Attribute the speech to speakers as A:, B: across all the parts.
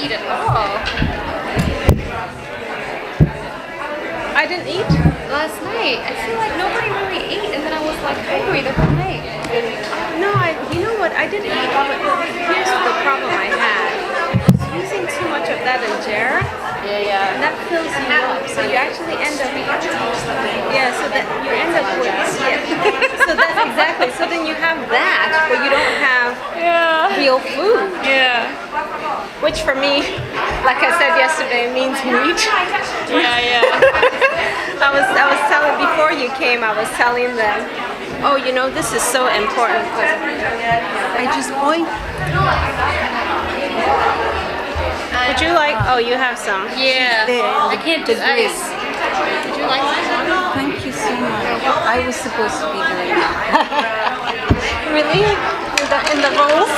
A: eat at all.
B: I didn't eat?
A: Last night, I feel like nobody really ate, and then I was like hungry the whole night.
B: No, you know what? I did eat, but here's the problem I had. I was using too much of that injera.
A: Yeah.
B: And that fills you up, so you actually end up so that you end up with so that's exactly. So then you have that, but you don't have real food.
A: Yeah.
B: Which for me, like I said yesterday, means meat.
A: Yeah.
B: I was telling before you came, I was telling them, oh, you know, this is so important. I just point. Would you like? Oh, you have some.
A: Yeah. I can't do ice. Would you like some?
C: Thank you so much. I was supposed to be doing that.
B: Really? In the rolls?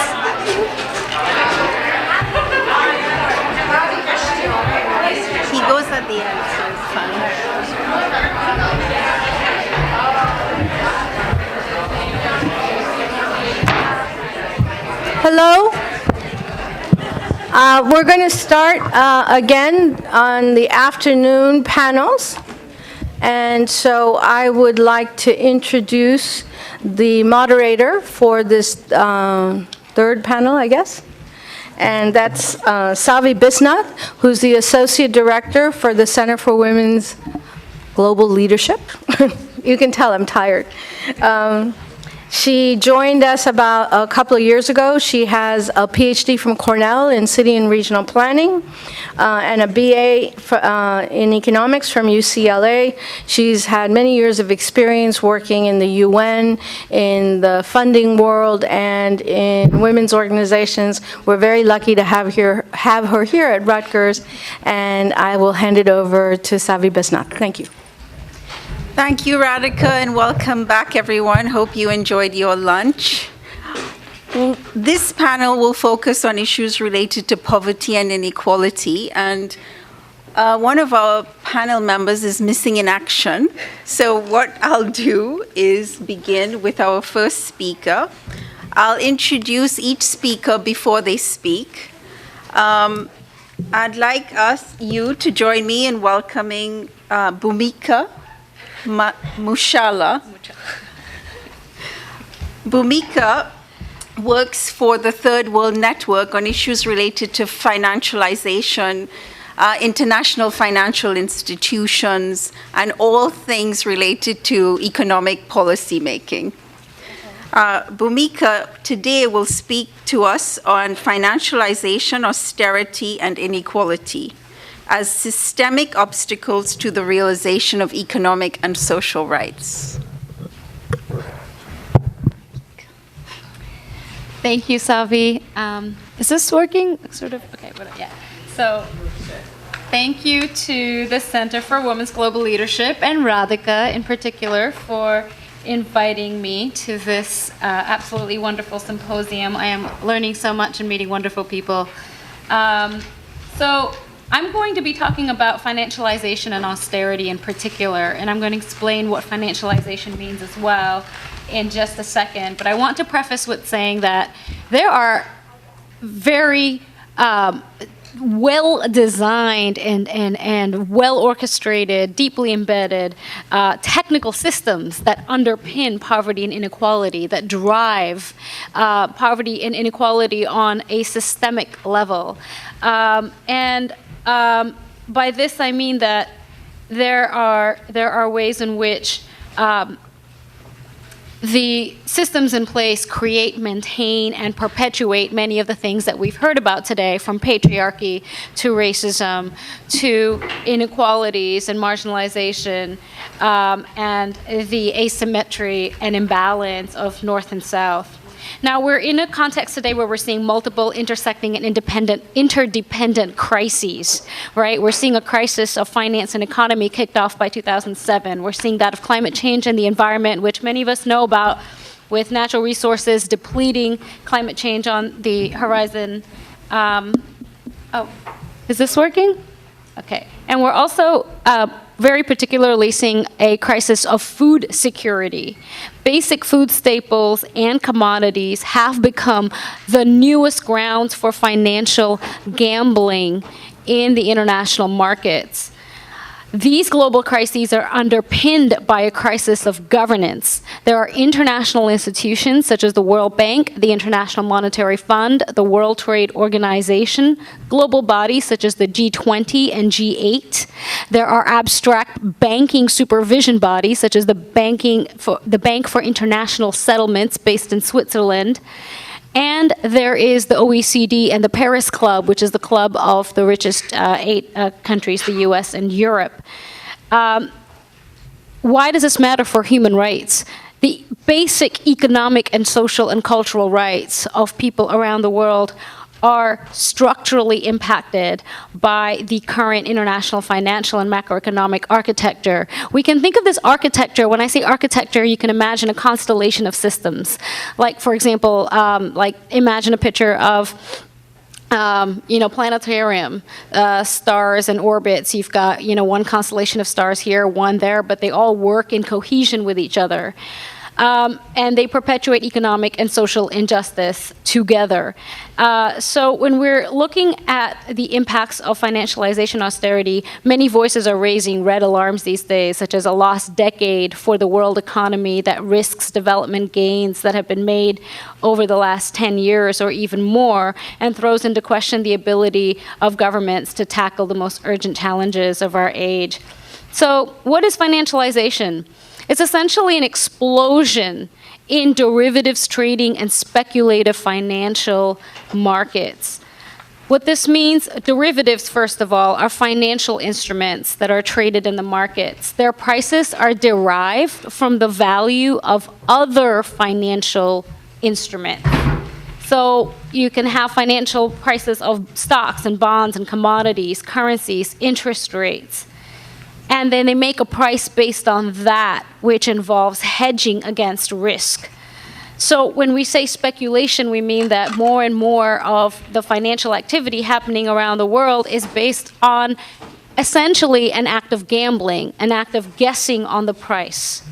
C: He goes at the end, so it's fun.
D: Hello. We're going to start again on the afternoon panels. And so I would like to introduce the moderator for this third panel, I guess. And that's Savi Bisnath, who's the Associate Director for the Center for Women's Global Leadership. You can tell I'm tired. She joined us about a couple of years ago. She has a PhD from Cornell in City and Regional Planning and a BA in Economics from UCLA. She's had many years of experience working in the UN, in the funding world, and in women's organizations. We're very lucky to have her here at Rutgers, and I will hand it over to Savi Bisnath. Thank you.
C: Thank you, Radhika, and welcome back, everyone. Hope you enjoyed your lunch. This panel will focus on issues related to poverty and inequality, and one of our panel members is missing in action. So what I'll do is begin with our first speaker. I'll introduce each speaker before they speak. I'd like you to join me in welcoming Bhumika Mushala. Bhumika works for the Third World Network on issues related to financialization, international financial institutions, and all things related to economic policy making. Bhumika today will speak to us on financialization, austerity, and inequality as systemic obstacles to the realization of economic and social rights.
A: Thank you, Savi. Is this working? Sort of. Okay. Yeah. So, thank you to the Center for Women's Global Leadership and Radhika in particular for inviting me to this absolutely wonderful symposium. I am learning so much and meeting wonderful people. So I'm going to be talking about financialization and austerity in particular, and I'm going to explain what financialization means as well in just a second. But I want to preface with saying that there are very well-designed and well-orchestrated, deeply embedded technical systems that underpin poverty and inequality, that drive poverty and inequality on a systemic level. By this I mean that there are ways in which the systems in place create, maintain, and perpetuate many of the things that we've heard about today, from patriarchy to racism to inequalities and marginalization, and the asymmetry and imbalance of North and South. Now, we're in a context today where we're seeing multiple intersecting and interdependent crises, right? We're seeing a crisis of finance and economy kicked off by 2007. We're seeing that of climate change and the environment, which many of us know about, with natural resources depleting, climate change on the horizon. Oh, is this working? Okay. And we're also very particularly seeing a crisis of food security. Basic food staples and commodities have become the newest grounds for financial gambling in the international markets. These global crises are underpinned by a crisis of governance. There are international institutions such as the World Bank, the International Monetary Fund, the World Trade Organization, global bodies such as the G20 and G8. There are abstract banking supervision bodies such as the Bank for International Settlements based in Switzerland. And there is the OECD and the Paris Club, which is the club of the richest 8 countries, the US and Europe. Why does this matter for human rights? The basic economic and social and cultural rights of people around the world are structurally impacted by the current international financial and macroeconomic architecture. We can think of this architecture, when I say architecture, you can imagine a constellation of systems. Like, for example, like imagine a picture of planetarium, stars and orbits. You've got, one constellation of stars here, one there, but they all work in cohesion with each other. And they perpetuate economic and social injustice together. So when we're looking at the impacts of financialization austerity, many voices are raising red alarms these days, such as a lost decade for the world economy that risks development gains that have been made over the last 10 years or even more, and throws into question the ability of governments to tackle the most urgent challenges of our age. So what is financialization? It's essentially an explosion in derivatives trading and speculative financial markets. What this means, derivatives, first of all, are financial instruments that are traded in the markets. Their prices are derived from the value of other financial instruments. So you can have financial prices of stocks and bonds and commodities, currencies, interest rates. And then they make a price based on that, which involves hedging against risk. So when we say speculation, we mean that more and more of the financial activity happening around the world is based on essentially an act of gambling, an act of guessing on the price.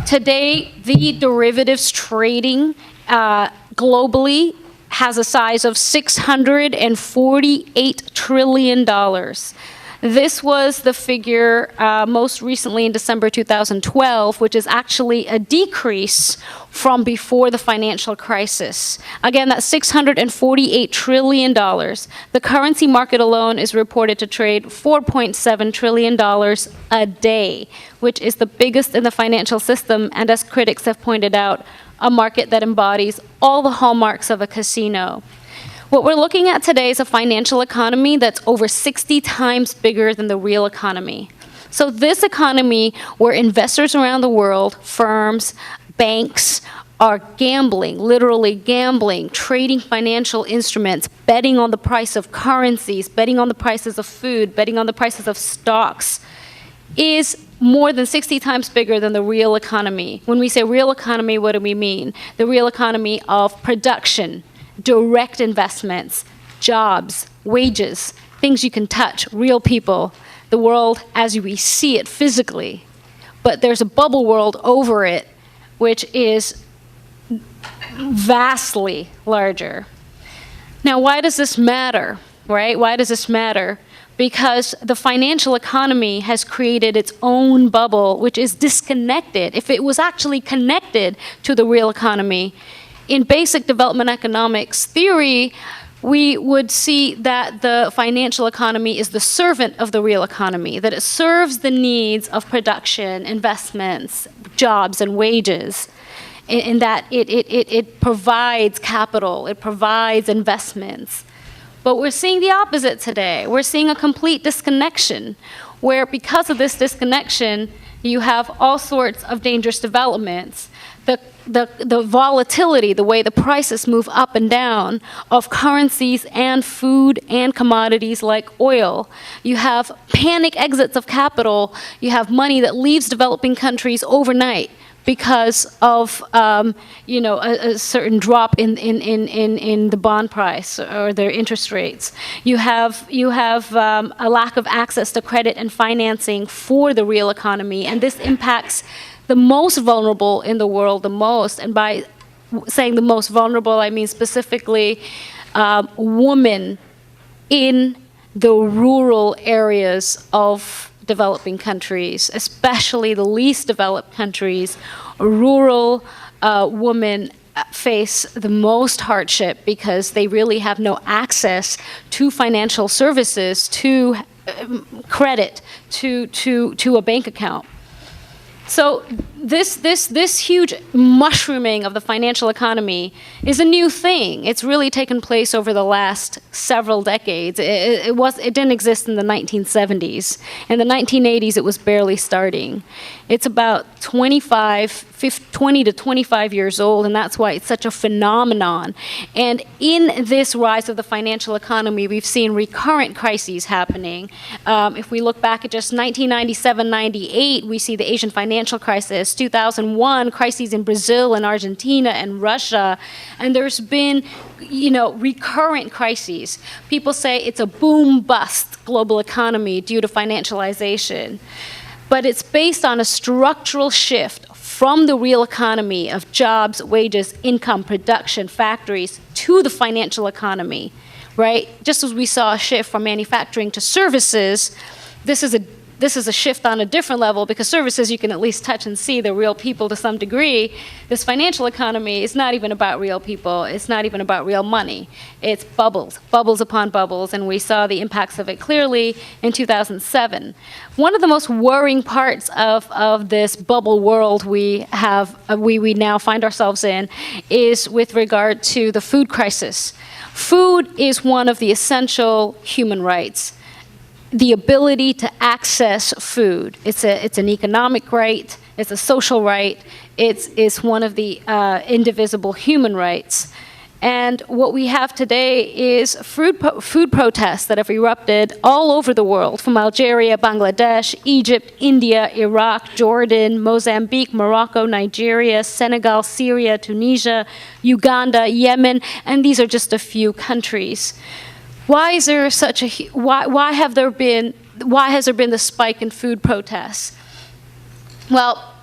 A: Today, the derivatives trading globally has a size of $648 trillion. This was the figure most recently in December 2012, which is actually a decrease from before the financial crisis. Again, that's $648 trillion. The currency market alone is reported to trade $4.7 trillion a day, which is the biggest in the financial system, and as critics have pointed out, a market that embodies all the hallmarks of a casino. What we're looking at today is a financial economy that's over 60 times bigger than the real economy. So this economy where investors around the world, firms, banks, are gambling, literally gambling, trading financial instruments, betting on the price of currencies, betting on the prices of food, betting on the prices of stocks, is more than 60 times bigger than the real economy. When we say real economy, what do we mean? The real economy of production, direct investments, jobs, wages, things you can touch, real people, the world as we see it physically. But there's a bubble world over it, which is vastly larger. Now, why does this matter, right? Why does this matter? Because the financial economy has created its own bubble, which is disconnected. If it was actually connected to the real economy, in basic development economics theory, we would see that the financial economy is the servant of the real economy, that it serves the needs of production, investments, jobs, and wages, in that it provides capital, it provides investments. But we're seeing the opposite today. We're seeing a complete disconnection, where because of this disconnection, you have all sorts of dangerous developments. The volatility, the way the prices move up and down of currencies and food and commodities like oil. You have panic exits of capital. You have money that leaves developing countries overnight, because of a certain drop in the bond price or their interest rates. You have a lack of access to credit and financing for the real economy, and this impacts the most vulnerable in the world the most. And by saying the most vulnerable, I mean specifically women in the rural areas of developing countries, especially the least developed countries. Rural women face the most hardship because they really have no access to financial services, to credit, to a bank account. So this huge mushrooming of the financial economy is a new thing. It's really taken place over the last several decades. It didn't exist in the 1970s. In the 1980s, it was barely starting. It's about 20 to 25 years old, and that's why it's such a phenomenon. And in this rise of the financial economy, we've seen recurrent crises happening. If we look back at just 1997-98, we see the Asian financial crisis, 2001, crises in Brazil and Argentina and Russia, and there's been, recurrent crises. People say it's a boom-bust global economy due to financialization. But it's based on a structural shift from the real economy of jobs, wages, income, production, factories, to the financial economy, right? Just as we saw a shift from manufacturing to services, this is a shift on a different level, because services you can at least touch and see the real people to some degree. This financial economy is not even about real people. It's not even about real money. It's bubbles upon bubbles, and we saw the impacts of it clearly in 2007. One of the most worrying parts of this bubble world we now find ourselves in is with regard to the food crisis. Food is one of the essential human rights. The ability to access food. It's an economic right, it's a social right, it's one of the indivisible human rights. And what we have today is food protests that have erupted all over the world, from Algeria, Bangladesh, Egypt, India, Iraq, Jordan, Mozambique, Morocco, Nigeria, Senegal, Syria, Tunisia, Uganda, Yemen, and these are just a few countries. Why is there why has there been this spike in food protests? Well,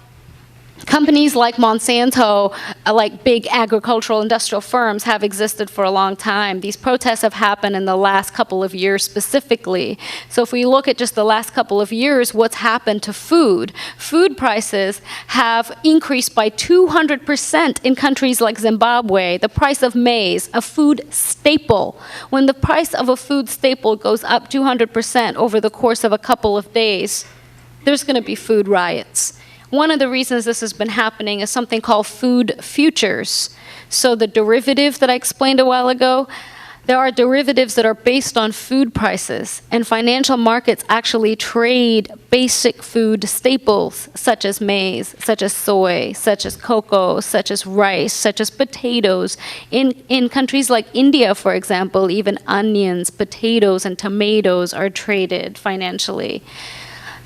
A: companies like Monsanto, like big agricultural industrial firms, have existed for a long time. These protests have happened in the last couple of years specifically. So if we look at just the last couple of years, what's happened to food? Food prices have increased by 200% in countries like Zimbabwe. The price of maize, a food staple. When the price of a food staple goes up 200% over the course of a couple of days, there's going to be food riots. One of the reasons this has been happening is something called food futures. So the derivative that I explained a while ago, there are derivatives that are based on food prices, and financial markets actually trade basic food staples such as maize, such as soy, such as cocoa, such as rice, such as potatoes. In countries like India, for example, even onions, potatoes, and tomatoes are traded financially.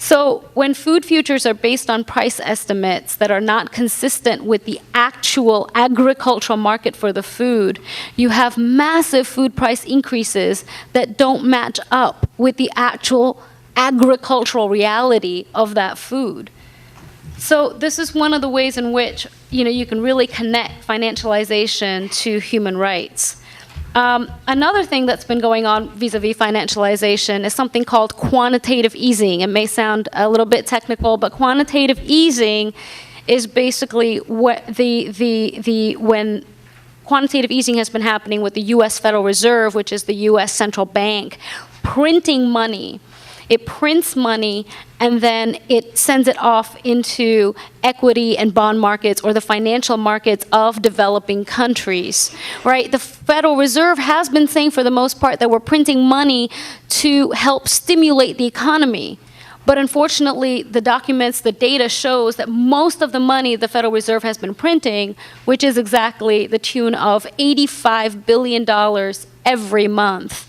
A: So when food futures are based on price estimates that are not consistent with the actual agricultural market for the food, you have massive food price increases that don't match up with the actual agricultural reality of that food. So this is one of the ways in which you can really connect financialization to human rights. Another thing that's been going on vis-a-vis financialization is something called quantitative easing. It may sound a little bit technical, but quantitative easing is basically what when quantitative easing has been happening with the U.S. Federal Reserve, which is the U.S. central bank, printing money. It prints money, and then it sends it off into equity and bond markets, or the financial markets of developing countries, right? The Federal Reserve has been saying for the most part that we're printing money to help stimulate the economy. But unfortunately, the documents, the data shows that most of the money the Federal Reserve has been printing, which is exactly the tune of $85 billion every month,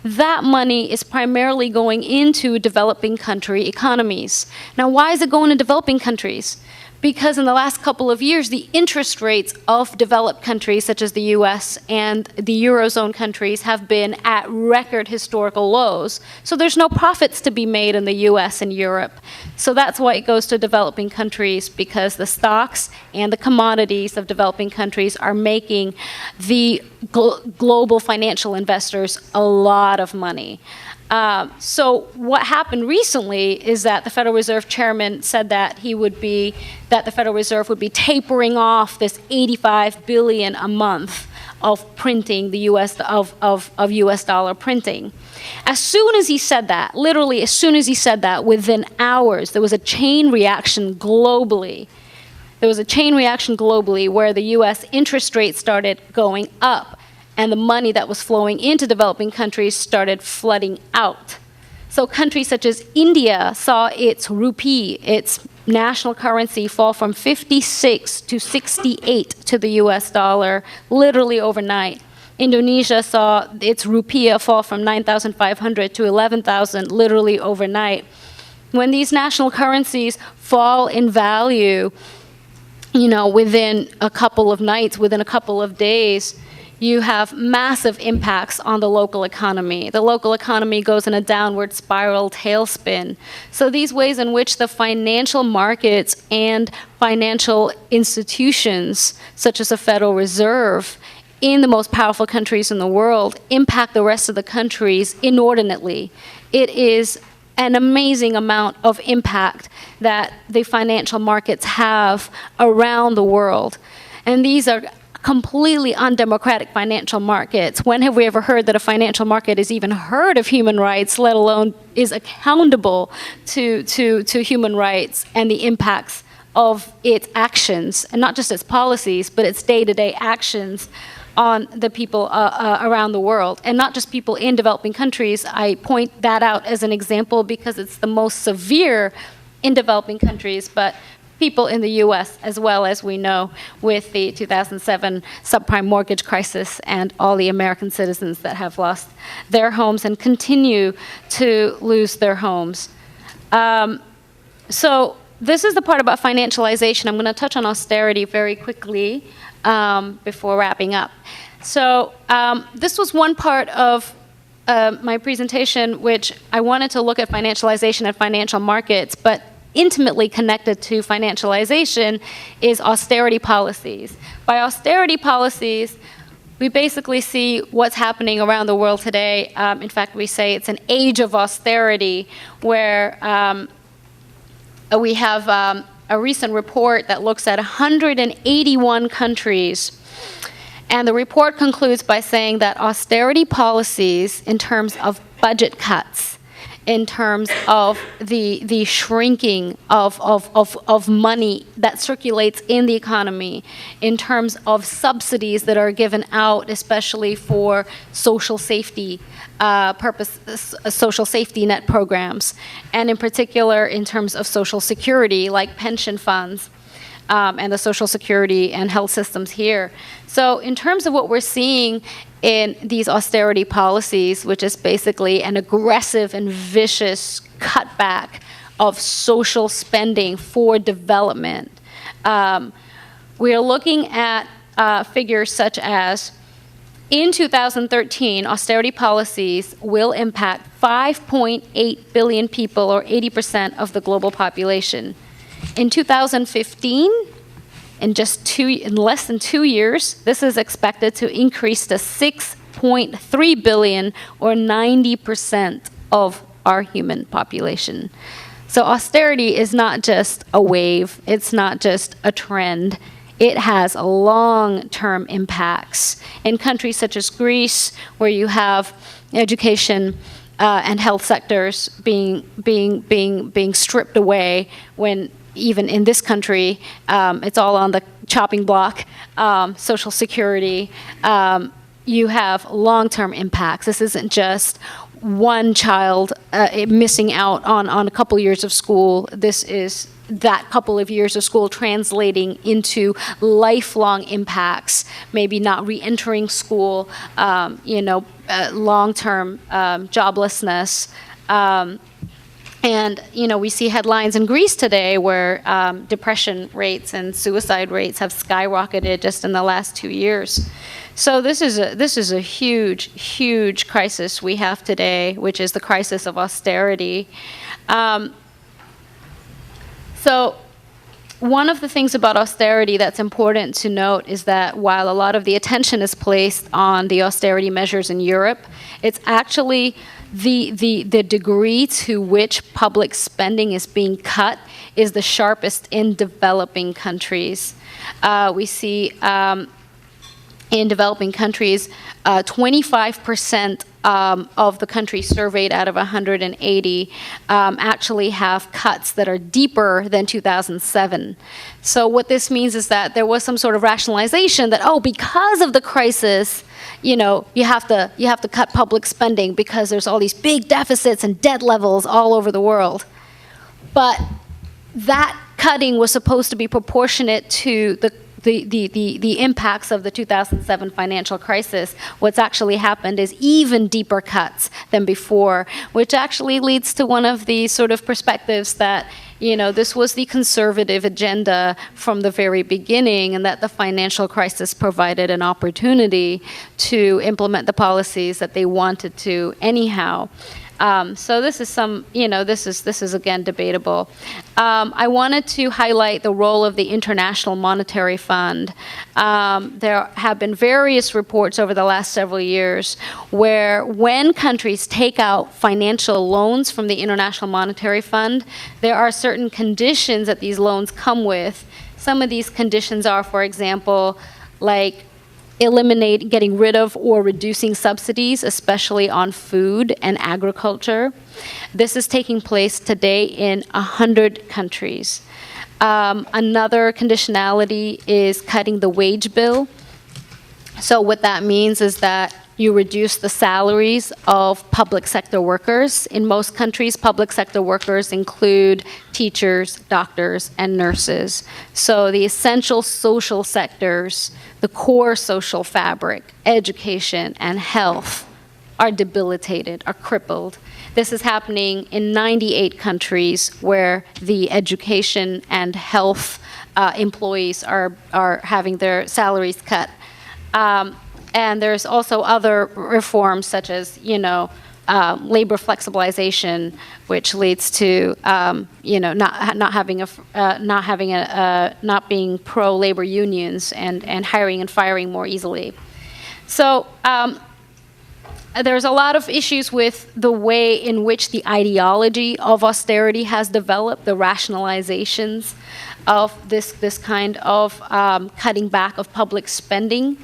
A: that money is primarily going into developing country economies. Now, why is it going to developing countries? because in the last couple of years, the interest rates of developed countries such as the US and the Eurozone countries have been at record historical lows. So there's no profits to be made in the US and Europe. So that's why it goes to developing countries, because the stocks and the commodities of developing countries are making the global financial investors a lot of money. So what happened recently is that the Federal Reserve Chairman said that the Federal Reserve would be tapering off this $85 billion a month of printing the US dollar printing. As soon as he said that, literally as soon as he said that, within hours, there was a chain reaction globally. There was a chain reaction globally where the US interest rates started going up, and the money that was flowing into developing countries started flooding out. So countries such as India saw its rupee, its national currency, fall from 56 to 68 to the US dollar, literally overnight. Indonesia saw its rupiah fall from 9,500 to 11,000, literally overnight. When these national currencies fall in value, within a couple of nights, within a couple of days, you have massive impacts on the local economy. The local economy goes in a downward spiral tailspin. So these ways in which the financial markets and financial institutions, such as the Federal Reserve, in the most powerful countries in the world, impact the rest of the countries inordinately. It is an amazing amount of impact that the financial markets have around the world. And these are completely undemocratic financial markets. When have we ever heard that a financial market has even heard of human rights, let alone is accountable to human rights and the impacts of its actions, and not just its policies, but its day-to-day actions on the people around the world, and not just people in developing countries. I point that out as an example because it's the most severe in developing countries, but people in the US as well, as we know, with the 2007 subprime mortgage crisis and all the American citizens that have lost their homes and continue to lose their homes. So this is the part about financialization. I'm going to touch on austerity very quickly before wrapping up. So this was one part of my presentation which I wanted to look at financialization and financial markets, but intimately connected to financialization is austerity policies. By austerity policies, we basically see what's happening around the world today. In fact, we say it's an age of austerity, where we have a recent report that looks at 181 countries. And the report concludes by saying that austerity policies, in terms of budget cuts, in terms of the shrinking of money that circulates in the economy, in terms of subsidies that are given out, especially for social safety social safety net programs, and in particular in terms of social security, like pension funds, and the social security and health systems here. So in terms of what we're seeing in these austerity policies, which is basically an aggressive and vicious cutback of social spending for development, we are looking at figures such as, in 2013, austerity policies will impact 5.8 billion people, or 80% of the global population. In 2015, in less than 2 years, this is expected to increase to 6.3 billion, or 90% of our human population. So austerity is not just a wave, it's not just a trend. It has long-term impacts. In countries such as Greece, where you have education and health sectors being stripped away, when even in this country, it's all on the chopping block, social security, you have long-term impacts. This isn't just one child missing out on a couple years of school. This is that couple of years of school translating into lifelong impacts, maybe not re-entering school, long-term joblessness, And, we see headlines in Greece today where depression rates and suicide rates have skyrocketed just in the last 2 years. So this is a huge, huge crisis we have today, which is the crisis of austerity. So one of the things about austerity that's important to note is that while a lot of the attention is placed on the austerity measures in Europe, it's actually the degree to which public spending is being cut is the sharpest in developing countries. We see in developing countries, 25% of the countries surveyed out of 180 actually have cuts that are deeper than 2007. So what this means is that there was some sort of rationalization that, because of the crisis, you have to cut public spending because there's all these big deficits and debt levels all over the world. But that cutting was supposed to be proportionate to the impacts of the 2007 financial crisis. What's actually happened is even deeper cuts than before, which actually leads to one of the sort of perspectives that, this was the conservative agenda from the very beginning, and that the financial crisis provided an opportunity to implement the policies that they wanted to anyhow. So this is this is again debatable. I wanted to highlight the role of the International Monetary Fund. There have been various reports over the last several years where when countries take out financial loans from the International Monetary Fund, there are certain conditions that these loans come with. Some of these conditions are, for example, like getting rid of or reducing subsidies, especially on food and agriculture. This is taking place today in 100 countries. Another conditionality is cutting the wage bill. So what that means is that you reduce the salaries of public sector workers. In most countries, public sector workers include teachers, doctors, and nurses. So the essential social sectors, the core social fabric, education and health, are debilitated, are crippled. This is happening in 98 countries where the education and health employees are having their salaries cut. And there's also other reforms such as, labor flexibilization, which leads to, not being pro-labor unions and hiring and firing more easily. So there's a lot of issues with the way in which the ideology of austerity has developed, the rationalizations of this kind of cutting back of public spending.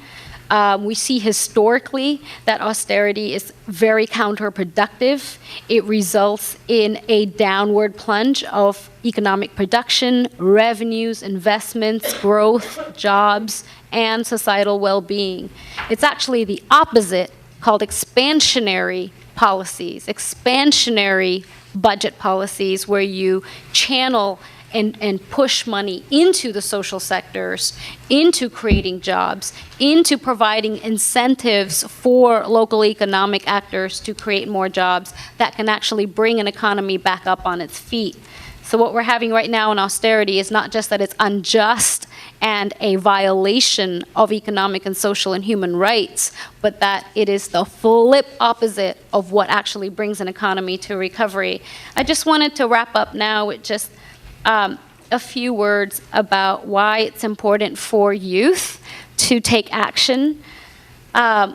A: We see historically that austerity is very counterproductive. It results in a downward plunge of economic production, revenues, investments, growth, jobs, and societal well-being. It's actually the opposite, called expansionary policies, expansionary budget policies, where you channel and push money into the social sectors, into creating jobs, into providing incentives for local economic actors to create more jobs that can actually bring an economy back up on its feet. So what we're having right now in austerity is not just that it's unjust and a violation of economic and social and human rights, but that it is the flip opposite of what actually brings an economy to recovery. I just wanted to wrap up now with just a few words about why it's important for youth to take action.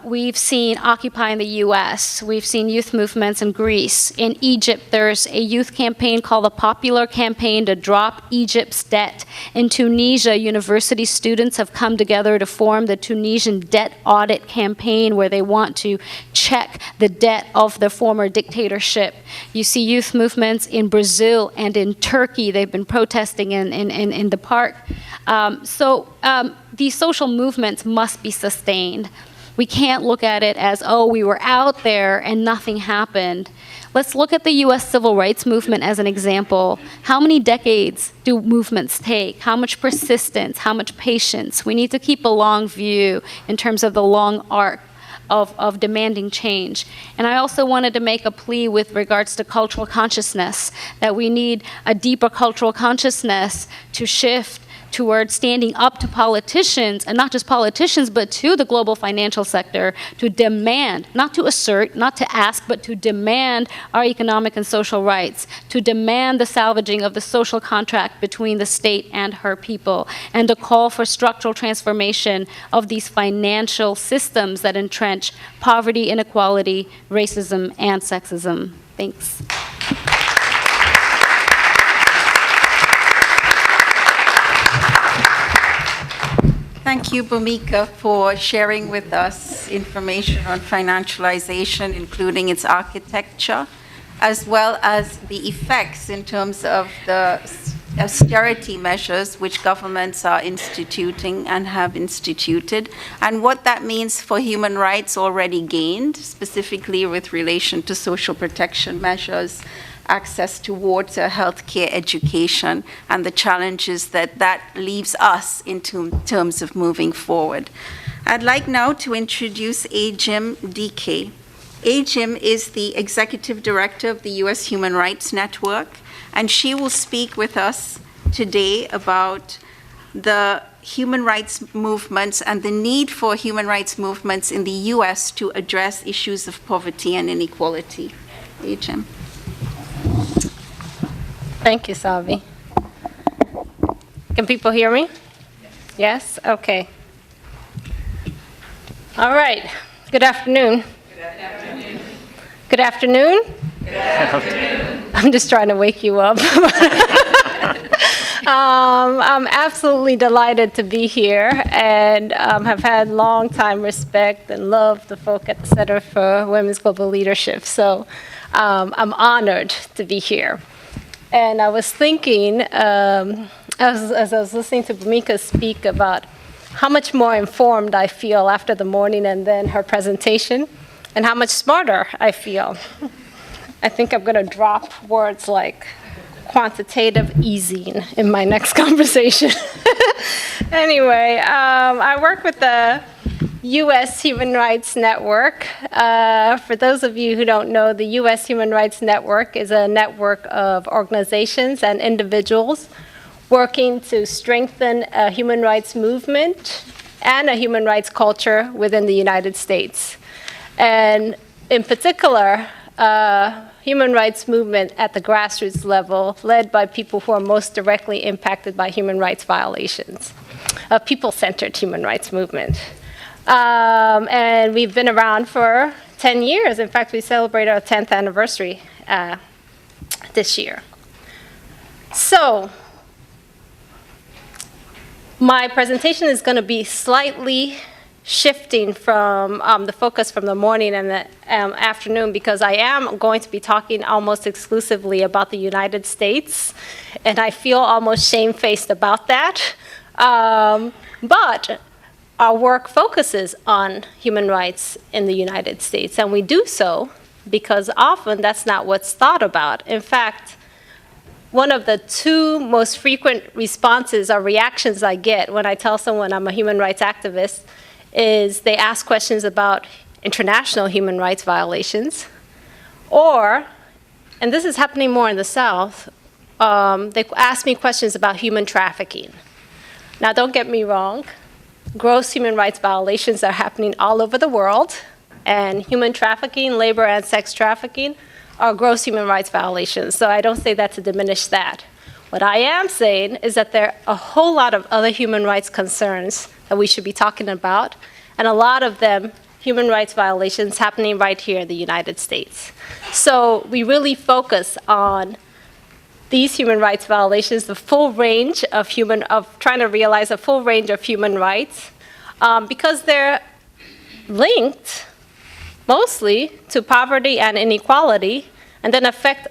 A: We've seen Occupy in the US. We've seen youth movements in Greece. In Egypt, there's a youth campaign called the Popular Campaign to Drop Egypt's Debt. In Tunisia, university students have come together to form the Tunisian Debt Audit Campaign, where they want to check the debt of the former dictatorship. You see youth movements in Brazil and in Turkey. They've been protesting in the park. These social movements must be sustained. We can't look at it as, we were out there and nothing happened. Let's look at the US civil rights movement as an example. How many decades do movements take? How much persistence? How much patience? We need to keep a long view in terms of the long arc of demanding change. And I also wanted to make a plea with regards to cultural consciousness, that we need a deeper cultural consciousness to shift towards standing up to politicians, and not just politicians, but to the global financial sector, to demand, not to assert, not to ask, but to demand our economic and social rights, to demand the salvaging of the social contract between the state and her people, and to call for structural transformation of these financial systems that entrench poverty, inequality, racism, and sexism. Thanks.
C: Thank you, Bhumika, for sharing with us information on financialization, including its architecture, as well as the effects in terms of the austerity measures which governments are instituting and have instituted, and what that means for human rights already gained, specifically with relation to social protection measures, access to water, healthcare, education, and the challenges that that leaves us in terms of moving forward. I'd like now to introduce Ajim DK. Ajim is the Executive Director of the U.S. Human Rights Network, and she will speak with us today about the human rights movements and the need for human rights movements in the U.S. to address issues of poverty and inequality. Ajim.
E: Thank you, Savi. Can people hear me? Yes? Okay. All right. Good afternoon. Good afternoon. Good afternoon. I'm just trying to wake you up. I'm absolutely delighted to be here, and have had long time respect and love the folk at the Center for Women's Global Leadership. So I'm honored to be here. And I was thinking, as I was listening to Bhumika speak about how much more informed I feel after the morning and then her presentation, and how much smarter I feel. I think I'm going to drop words like quantitative easing in my next conversation. Anyway, I work with the U.S. Human Rights Network. For those of you who don't know, the U.S. Human Rights Network is a network of organizations and individuals working to strengthen a human rights movement and a human rights culture within the United States. And in particular, human rights movement at the grassroots level, led by people who are most directly impacted by human rights violations, a people-centered human rights movement. And we've been around for 10 years. In fact, we celebrate our 10th anniversary this year. So my presentation is going to be slightly shifting from the focus from the morning and the afternoon, because I am going to be talking almost exclusively about the United States, and I feel almost shamefaced about that. But our work focuses on human rights in the United States, and we do so because often that's not what's thought about. In fact, one of the two most frequent responses or reactions I get when I tell someone I'm a human rights activist is they ask questions about international human rights violations, or, and this is happening more in the South, they ask me questions about human trafficking. Now, don't get me wrong. Gross human rights violations are happening all over the world, and human trafficking, labor and sex trafficking are gross human rights violations. So I don't say that to diminish that. What I am saying is that there are a whole lot of other human rights concerns that we should be talking about, and a lot of them human rights violations happening right here in the United States. So we really focus on these human rights violations, the full range of trying to realize a full range of human rights, because they're linked mostly to poverty and inequality, and then affect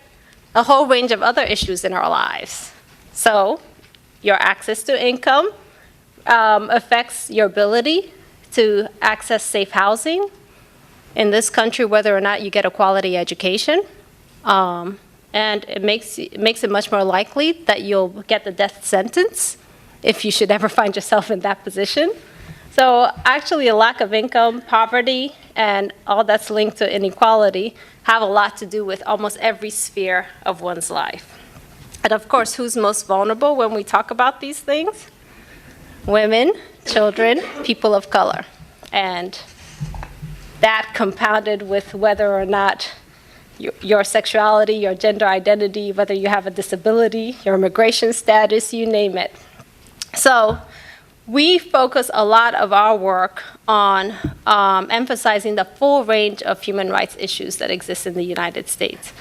E: a whole range of other issues in our lives. So your access to income affects your ability to access safe housing in this country, whether or not you get a quality education. And it makes it much more likely that you'll get the death sentence if you should ever find yourself in that position. So actually, a lack of income, poverty, and all that's linked to inequality have a lot to do with almost every sphere of one's life. And of course, who's most vulnerable when we talk about these things? Women, children, people of color. And that compounded with whether or not your sexuality, your gender identity, whether you have a disability, your immigration status, you name it. So we focus a lot of our work on emphasizing the full range of human rights issues that exist in the United States.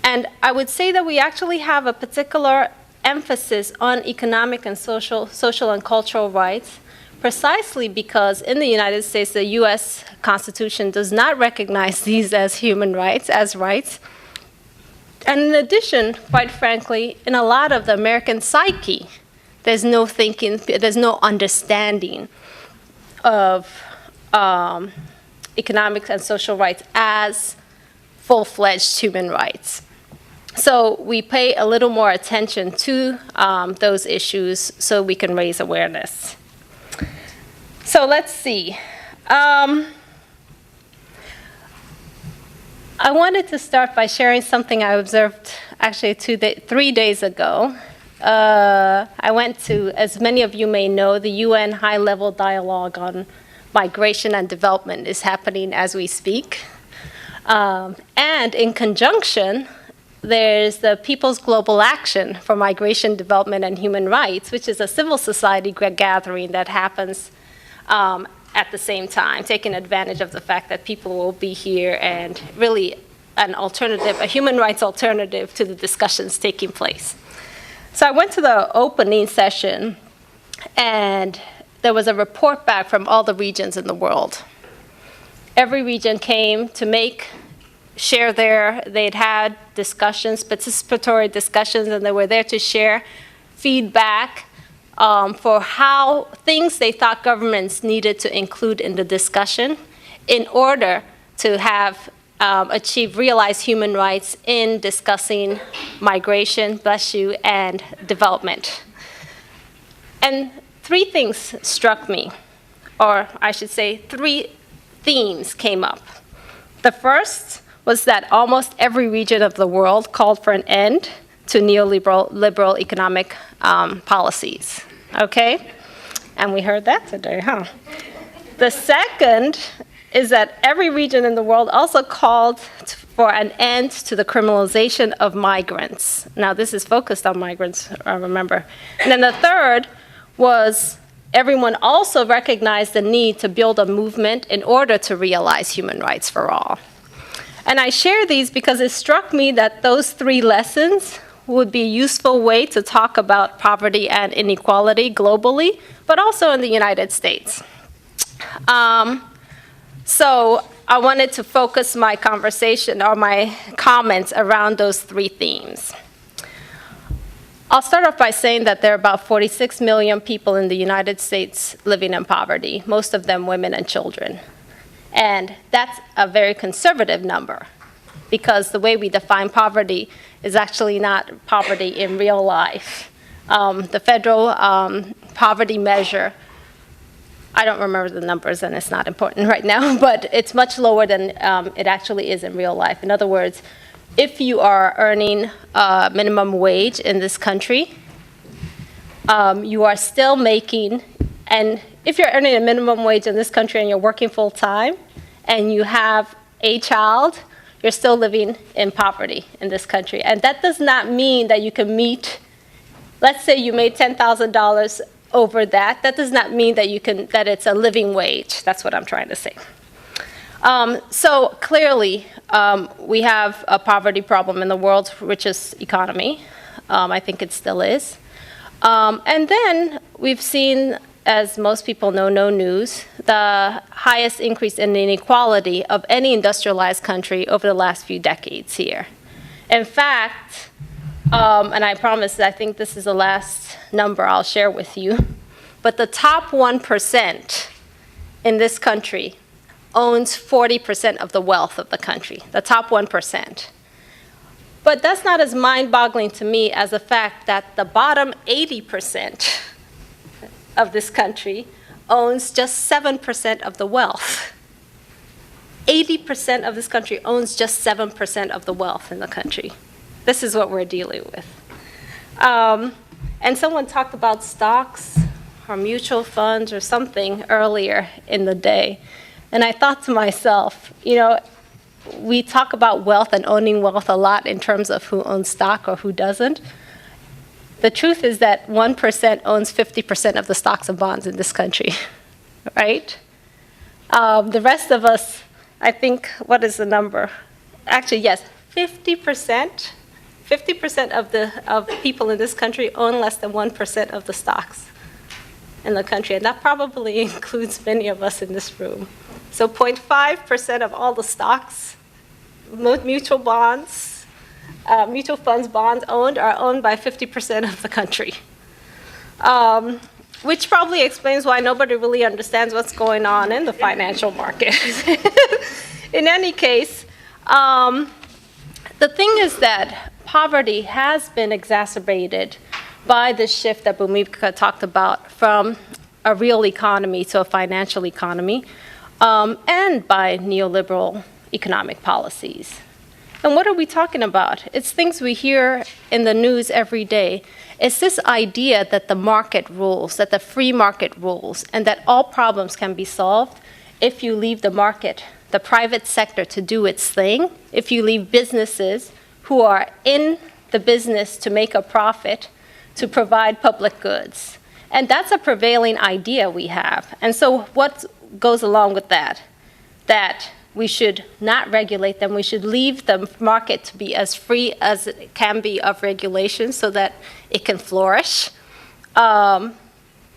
E: And I would say that we actually have a particular emphasis on economic and social and cultural rights, precisely because in the United States, the US Constitution does not recognize these as human rights, as rights. And in addition, quite frankly, in a lot of the American psyche, there's no thinking, there's no understanding of economic and social rights as full-fledged human rights. So we pay a little more attention to those issues so we can raise awareness. So let's see. I wanted to start by sharing something I observed actually 3 days ago. I went to, as many of you may know, the UN high-level dialogue on migration and development is happening as we speak. And in conjunction, there's the People's Global Action for Migration, Development, and Human Rights, which is a civil society gathering that happens at the same time, taking advantage of the fact that people will be here and really an alternative, a human rights alternative to the discussions taking place. So I went to the opening session, and there was a report back from all the regions in the world. Every region came to share they'd had discussions, participatory discussions, and they were there to share feedback for how things they thought governments needed to include in the discussion in order to have realize human rights in discussing migration, bless you, and development. And 3 things struck me, or I should say 3 themes came up. The first was that almost every region of the world called for an end to neoliberal economic policies, okay? And we heard that today, huh? The second is that every region in the world also called for an end to the criminalization of migrants. Now, this is focused on migrants, remember. And then the third was everyone also recognized the need to build a movement in order to realize human rights for all. And I share these because it struck me that those 3 lessons would be a useful way to talk about poverty and inequality globally, but also in the United States. So I wanted to focus my conversation or my comments around those 3 themes. I'll start off by saying that there are about 46 million people in the United States living in poverty, most of them women and children. And that's a very conservative number because the way we define poverty is actually not poverty in real life. The federal poverty measure, I don't remember the numbers and it's not important right now, but it's much lower than it actually is in real life. In other words, if you are earning minimum wage in this country, you are still making, and if you're earning a minimum wage in this country and you're working full time and you have a child, you're still living in poverty in this country. And that does not mean that you can meet, let's say you made $10,000 over that. That does not mean that that it's a living wage. That's what I'm trying to say. So clearly, we have a poverty problem in the world's richest economy. I think it still is. And then we've seen, as most people know, no news, the highest increase in inequality of any industrialized country over the last few decades here. In fact, and I promise, I think this is the last number I'll share with you, but the top 1% in this country owns 40% of the wealth of the country, the top 1%. But that's not as mind-boggling to me as the fact that the bottom 80% of this country owns just 7% of the wealth. 80% of this country owns just 7% of the wealth in the country. This is what we're dealing with. And someone talked about stocks or mutual funds or something earlier in the day. And I thought to myself, you know, we talk about wealth and owning wealth a lot in terms of who owns stock or who doesn't. The truth is that 1% owns 50% of the stocks and bonds in this country, right? The rest of us, I think, what is the number? Actually, yes, 50% of people in this country own less than 1% of the stocks in the country, and that probably includes many of us in this room. So 0.5% of all the stocks, mutual bonds, mutual funds bonds owned are owned by 50% of the country. Which probably explains why nobody really understands what's going on in the financial market. In any case, the thing is that poverty has been exacerbated by the shift that Bhumika talked about from a real economy to a financial economy, and by neoliberal economic policies. And what are we talking about? It's things we hear in the news every day. It's this idea that the market rules, that the free market rules, and that all problems can be solved if you leave the market, the private sector, to do its thing, if you leave businesses who are in the business to make a profit, to provide public goods. And that's a prevailing idea we have. And so what goes along with that? That we should not regulate them. We should leave the market to be as free as it can be of regulation so that it can flourish. The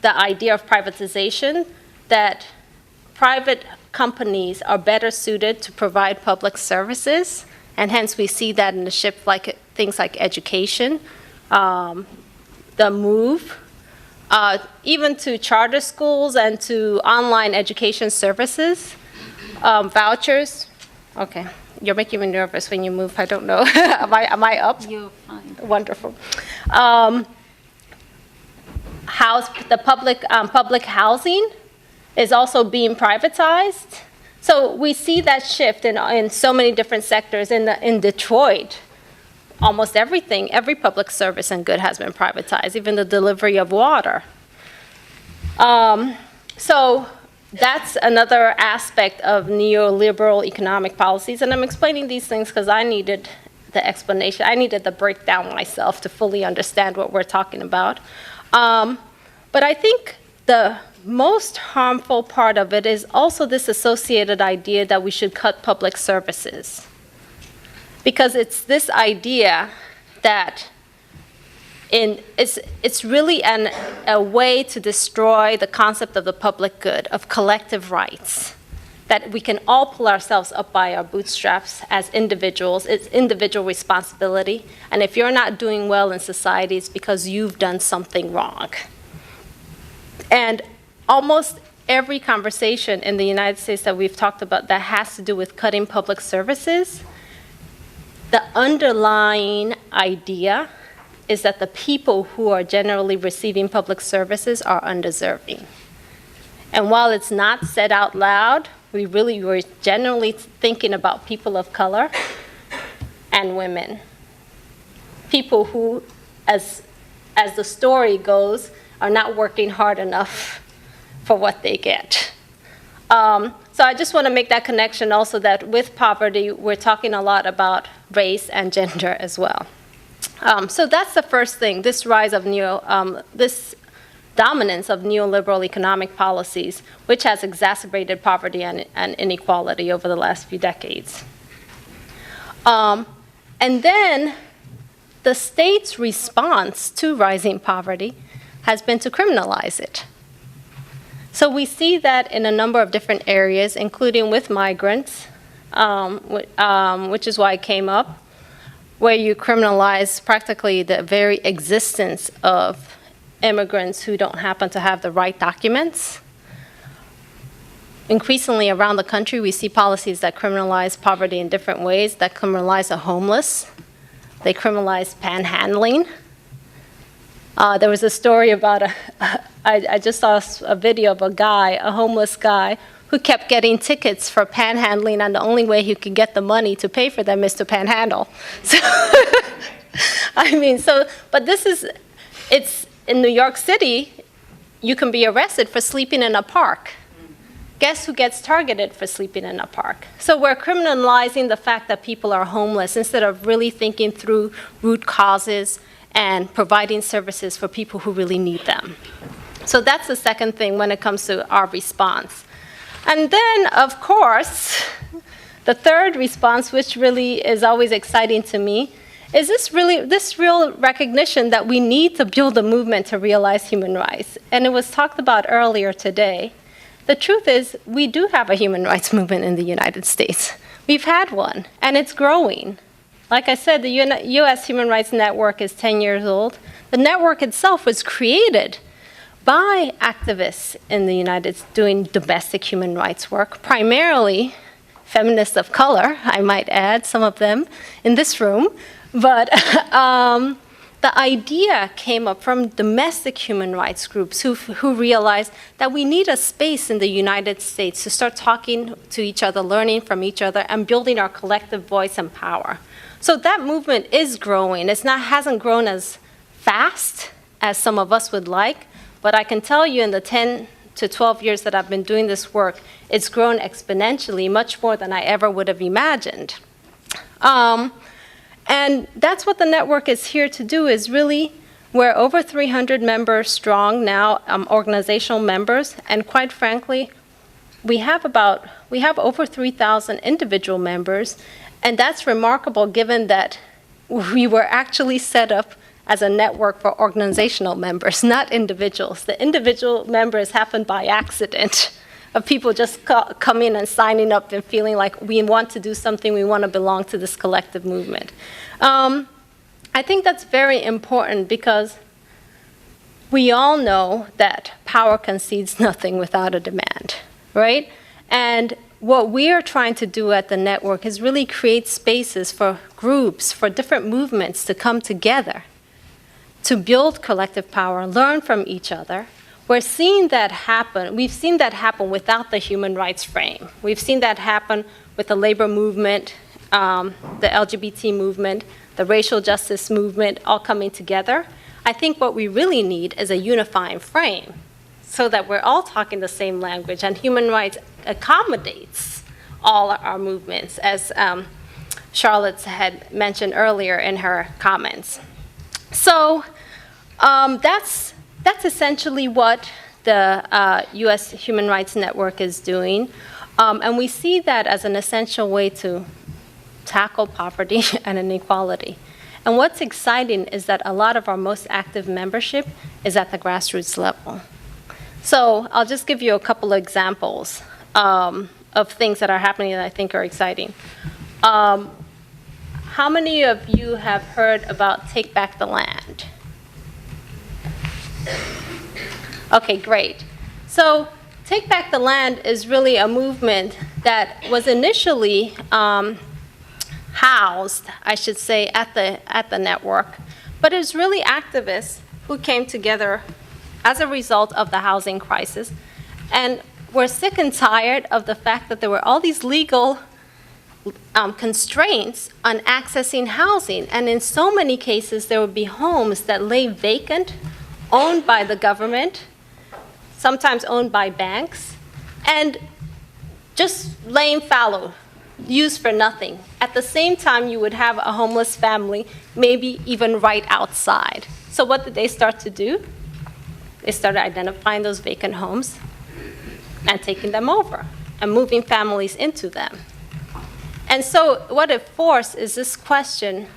E: idea of privatization, that private companies are better suited to provide public services, and hence we see that in the shift, like things like education, the move, even to charter schools and to online education services. Vouchers. Okay, you're making me nervous when you move. I don't know. am I up?
A: You're fine.
E: Wonderful. The public housing is also being privatized. So we see that shift in so many different sectors. In Detroit, almost everything, every public service and good has been privatized, even the delivery of water. So that's another aspect of neoliberal economic policies. And I'm explaining these things because I needed the explanation. I needed the breakdown myself to fully understand what we're talking about. But I think the most harmful part of it is also this associated idea that we should cut public services. Because it's this idea that it's really a way to destroy the concept of the public good, of collective rights, that we can all pull ourselves up by our bootstraps as individuals. It's individual responsibility. And if you're not doing well in society, it's because you've done something wrong. And almost every conversation in the United States that we've talked about that has to do with cutting public services, the underlying idea is that the people who are generally receiving public services are undeserving. And while it's not said out loud, we really were generally thinking about people of color and women. People who, as the story goes, are not working hard enough for what they get. So I just want to make that connection also, that with poverty, we're talking a lot about race and gender as well. So that's the first thing, this rise of this dominance of neoliberal economic policies, which has exacerbated poverty and inequality over the last few decades. And then the state's response to rising poverty has been to criminalize it. So we see that in a number of different areas, including with migrants, which is why it came up, where you criminalize practically the very existence of immigrants who don't happen to have the right documents. Increasingly around the country, we see policies that criminalize poverty in different ways, that criminalize the homeless. They criminalize panhandling. There was a story about I just saw a video of a homeless guy, who kept getting tickets for panhandling, and the only way he could get the money to pay for them is to panhandle. So, I mean, but it's in New York City, you can be arrested for sleeping in a park. Guess who gets targeted for sleeping in a park? So we're criminalizing the fact that people are homeless instead of really thinking through root causes and providing services for people who really need them. So that's the second thing when it comes to our response. And then, of course, the third response, which really is always exciting to me, is this real recognition that we need to build a movement to realize human rights. And it was talked about earlier today. The truth is, we do have a human rights movement in the United States. We've had one, and it's growing. Like I said, the U.S. Human Rights Network is 10 years old. The network itself was created by activists in the United States doing domestic human rights work, primarily feminists of color, I might add, some of them in this room. But the idea came up from domestic human rights groups who realized that we need a space in the United States to start talking to each other, learning from each other, and building our collective voice and power. So that movement is growing. Hasn't grown as fast as some of us would like, but I can tell you in the 10 to 12 years that I've been doing this work, it's grown exponentially, much more than I ever would have imagined. And that's what the network is here to do, is really, we're over 300 members strong now, organizational members, and quite frankly, we have over 3,000 individual members, and that's remarkable given that we were actually set up as a network for organizational members, not individuals. The individual members happened by accident, of people just coming and signing up and feeling like we want to do something, we want to belong to this collective movement. I think that's very important because we all know that power concedes nothing without a demand, right? And what we are trying to do at the network is really create spaces for groups, for different movements to come together, to build collective power, learn from each other. We're seeing that happen. We've seen that happen without the human rights frame. We've seen that happen with the labor movement, the LGBT movement, the racial justice movement, all coming together. I think what we really need is a unifying frame so that we're all talking the same language, and human rights accommodates all our movements, as Charlotte had mentioned earlier in her comments. So that's essentially what the U.S. Human Rights Network is doing. And we see that as an essential way to tackle poverty and inequality. And what's exciting is that a lot of our most active membership is at the grassroots level. So I'll just give you a couple of examples of things that are happening that I think are exciting. How many of you have heard about Take Back the Land? Okay, great. So Take Back the Land is really a movement that was initially housed, I should say, at the network, but it's really activists who came together as a result of the housing crisis, and were sick and tired of the fact that there were all these legal constraints on accessing housing, and in so many cases there would be homes that lay vacant, owned by the government, sometimes owned by banks, and just laying fallow, used for nothing. At the same time, you would have a homeless family, maybe even right outside. So what did they start to do? They started identifying those vacant homes and taking them over and moving families into them. And so what it forced is this question,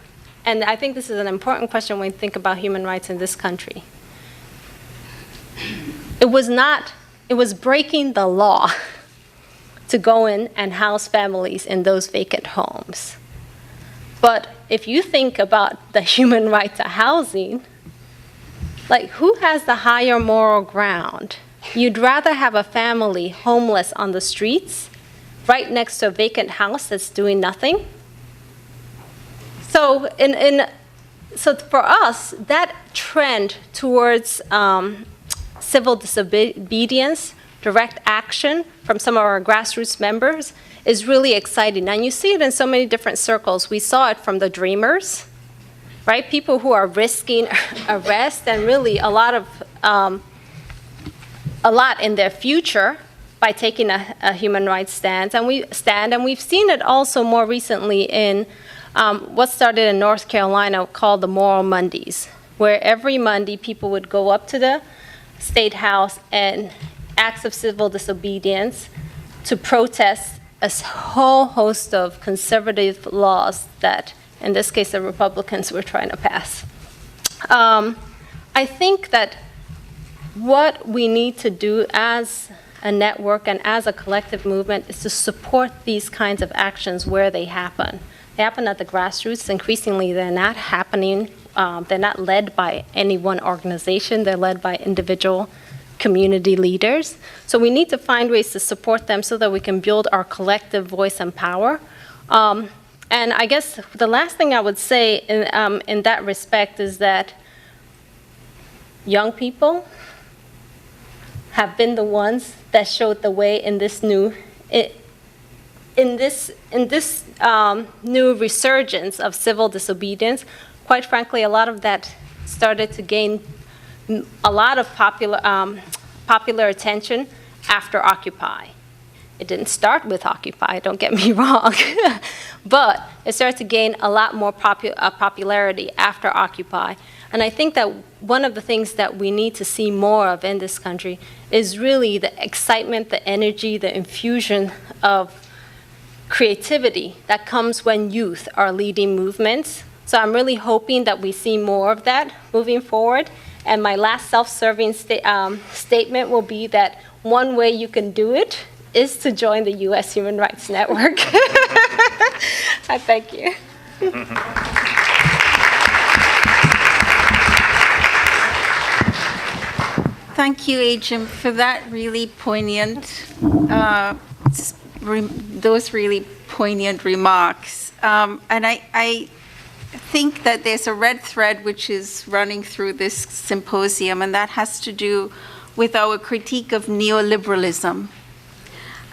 E: and I think this is an important question when you think about human rights in this country. It was breaking the law to go in and house families in those vacant homes. But if you think about the human right to housing, like, who has the higher moral ground? You'd rather have a family homeless on the streets right next to a vacant house that's doing nothing? So so for us, that trend towards civil disobedience direct action from some of our grassroots members is really exciting. And you see it in so many different circles. We saw it from the Dreamers, right? People who are risking arrest and really a lot in their future by taking a human rights stance. And we've seen it also more recently in what started in North Carolina called the Moral Mondays, where every Monday people would go up to the State House and acts of civil disobedience to protest a whole host of conservative laws that, in this case, the Republicans were trying to pass. I think that what we need to do as a network and as a collective movement is to support these kinds of actions where they happen. They happen at the grassroots. Increasingly, they're not happening. They're not led by any one organization. They're led by individual community leaders. So we need to find ways to support them so that we can build our collective voice and power. And I guess the last thing I would say in that respect is that young people have been the ones that showed the way in this new new resurgence of civil disobedience. Quite frankly, a lot of that started to gain a lot of popular attention after Occupy. It didn't start with Occupy, don't get me wrong, but it started to gain a lot more popularity after Occupy. And I think that one of the things that we need to see more of in this country is really the excitement, the energy, the infusion of creativity that comes when youth are leading movements. So I'm really hoping that we see more of that moving forward. And my last self-serving statement will be that one way you can do it is to join the U.S. Human Rights Network. I thank you.
C: Thank you, Ajim, for that really poignant, those really poignant remarks. And I think that there's a red thread which is running through this symposium, and that has to do with our critique of neoliberalism.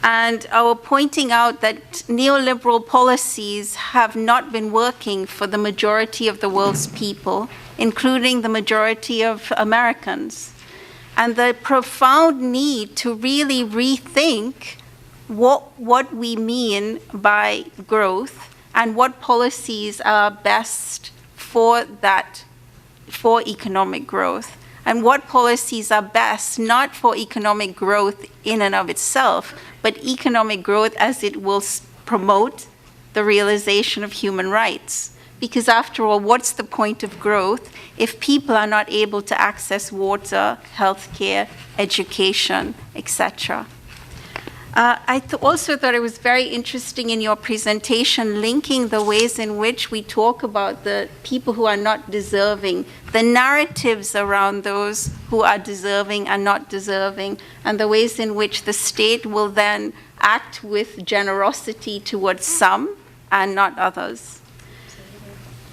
C: And our pointing out that neoliberal policies have not been working for the majority of the world's people, including the majority of Americans. And the profound need to really rethink what we mean by growth and what policies are best for economic growth, and what policies are best not for economic growth in and of itself, but economic growth as it will promote the realization of human rights. Because after all, what's the point of growth if people are not able to access water, healthcare, education, etc.? I also thought it was very interesting in your presentation linking the ways in which we talk about the people who are not deserving, the narratives around those who are deserving and not deserving, and the ways in which the state will then act with generosity towards some and not others.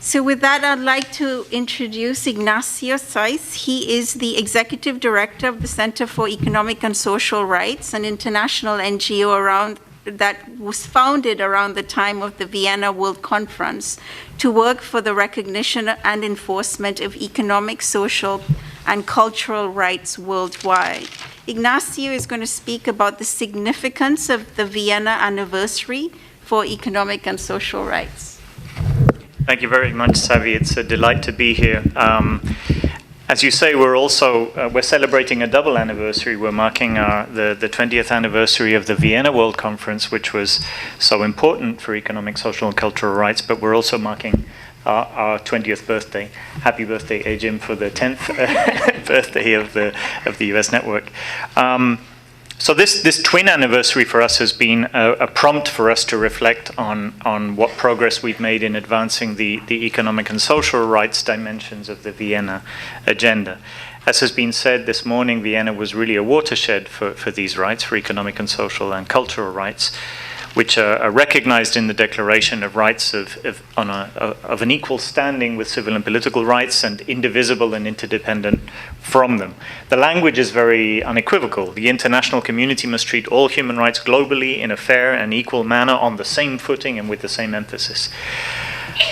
C: So with that, I'd like to introduce Ignacio Saiz. He is the Executive Director of the Center for Economic and Social Rights, an international NGO that was founded around the time of the Vienna World Conference to work for the recognition and enforcement of economic, social, and cultural rights worldwide. Ignacio is going to speak about the significance of the Vienna anniversary for economic and social rights.
F: Thank you very much, Savi. It's a delight to be here. As you say, we're celebrating a double anniversary. We're marking the 20th anniversary of the Vienna World Conference, which was so important for economic, social, and cultural rights, but we're also marking our 20th birthday. Happy birthday, Ajim, for the 10th birthday of the US network. So this twin anniversary for us has been a prompt for us to reflect on what progress we've made in advancing the economic and social rights dimensions of the Vienna agenda. As has been said this morning, Vienna was really a watershed for these rights, for economic and social and cultural rights. which are recognized in the Declaration of Rights of an equal standing with civil and political rights and indivisible and interdependent from them. The language is very unequivocal. The international community must treat all human rights globally in a fair and equal manner on the same footing and with the same emphasis.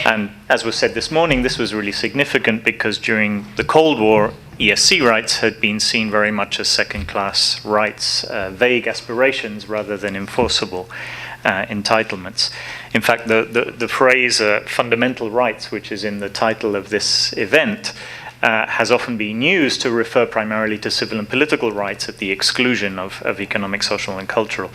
F: And as was said this morning, this was really significant because during the Cold War, ESC rights had been seen very much as second-class rights, vague aspirations rather than enforceable entitlements. In fact, the phrase fundamental rights, which is in the title of this event, has often been used to refer primarily to civil and political rights at the exclusion of economic, social, and cultural.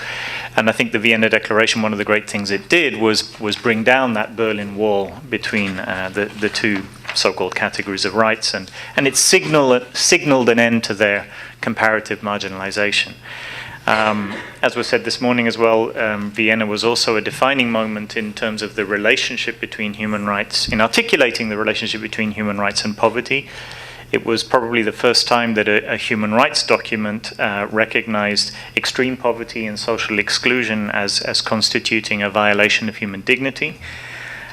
F: And I think the Vienna Declaration, one of the great things it did was bring down that Berlin Wall between the two so-called categories of rights, and it signaled an end to their comparative marginalization. As was said this morning as well, Vienna was also a defining moment in terms of the relationship between human rights, in articulating the relationship between human rights and poverty. It was probably the first time that a human rights document recognized extreme poverty and social exclusion as constituting a violation of human dignity.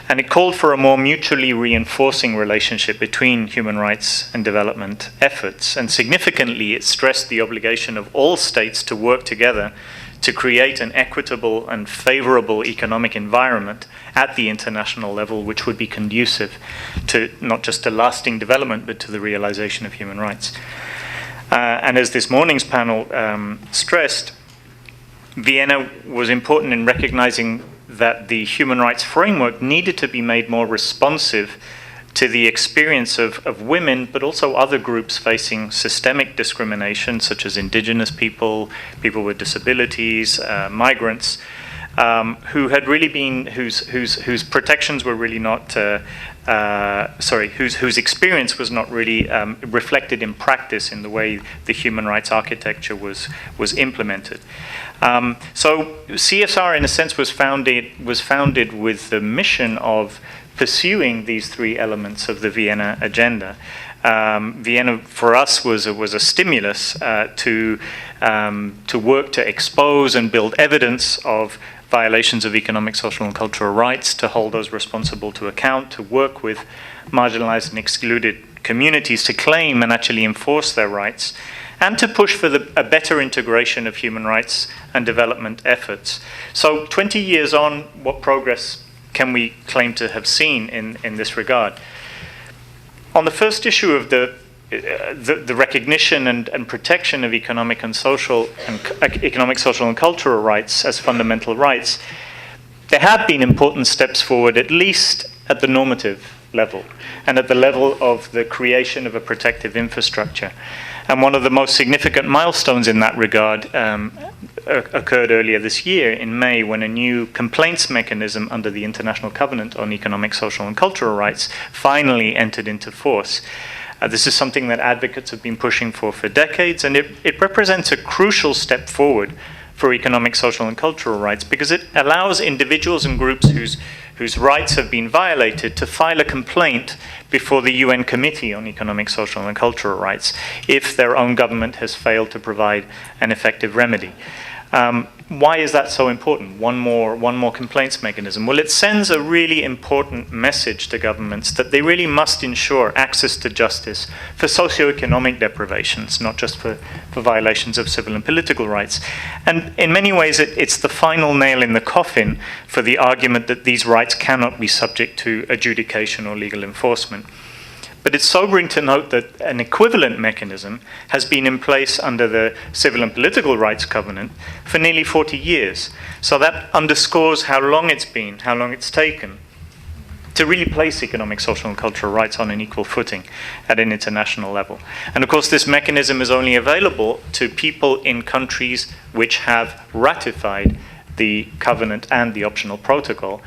F: And it called for a more mutually reinforcing relationship between human rights and development efforts. And significantly, it stressed the obligation of all states to work together to create an equitable and favorable economic environment at the international level, which would be conducive to not just to lasting development, but to the realization of human rights. And as this morning's panel stressed, Vienna was important in recognizing that the human rights framework needed to be made more responsive to the experience of women, but also other groups facing systemic discrimination, such as indigenous people, people with disabilities, migrants, who had really been, whose protections were really not, whose experience was not really reflected in practice in the way the human rights architecture was implemented. So CSR, in a sense, was founded with the mission of pursuing these three elements of the Vienna agenda. Vienna, for us, was a stimulus to work to expose and build evidence of violations of economic, social, and cultural rights, to hold those responsible to account, to work with marginalized and excluded communities to claim and actually enforce their rights, and to push for a better integration of human rights and development efforts. So 20 years on, what progress can we claim to have seen in this regard? On the first issue of the recognition and protection of economic, social, and cultural rights as fundamental rights, there have been important steps forward, at least at the normative level, and at the level of the creation of a protective infrastructure. And one of the most significant milestones in that regard occurred earlier this year in May, when a new complaints mechanism under the International Covenant on Economic, Social, and Cultural Rights finally entered into force. This is something that advocates have been pushing for decades, and it represents a crucial step forward for economic, social, and cultural rights, because it allows individuals and groups whose rights have been violated to file a complaint before the UN Committee on Economic, Social, and Cultural Rights if their own government has failed to provide an effective remedy. Why is that so important? One more complaints mechanism. Well, it sends a really important message to governments that they really must ensure access to justice for socioeconomic deprivations, not just for violations of civil and political rights. And in many ways, it's the final nail in the coffin for the argument that these rights cannot be subject to adjudication or legal enforcement. But it's sobering to note that an equivalent mechanism has been in place under the Civil and Political Rights Covenant for nearly 40 years. So that underscores how long it's been, how long it's taken to really place economic, social, and cultural rights on an equal footing at an international level. And of course, this mechanism is only available to people in countries which have ratified the covenant and the optional protocol.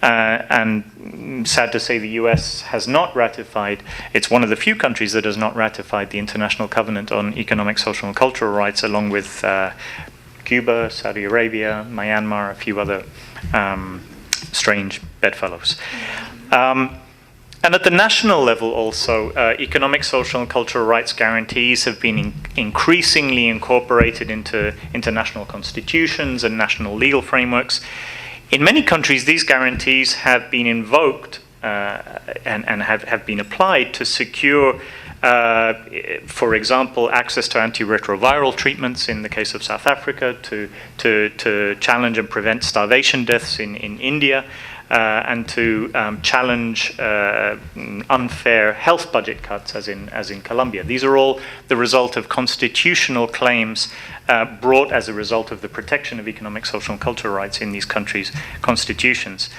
F: And sad to say, the US has not ratified. It's one of the few countries that has not ratified the International Covenant on Economic, Social, and Cultural Rights, along with Cuba, Saudi Arabia, Myanmar, a few other strange bedfellows. And at the national level also, economic, social, and cultural rights guarantees have been increasingly incorporated into international constitutions and national legal frameworks. In many countries, these guarantees have been invoked and have been applied to secure, for example, access to antiretroviral treatments in the case of South Africa, to challenge and prevent starvation deaths in India, and to challenge unfair health budget cuts, as in Colombia. These are all the result of constitutional claims brought as a result of the protection of economic, social, and cultural rights in these countries' constitutions.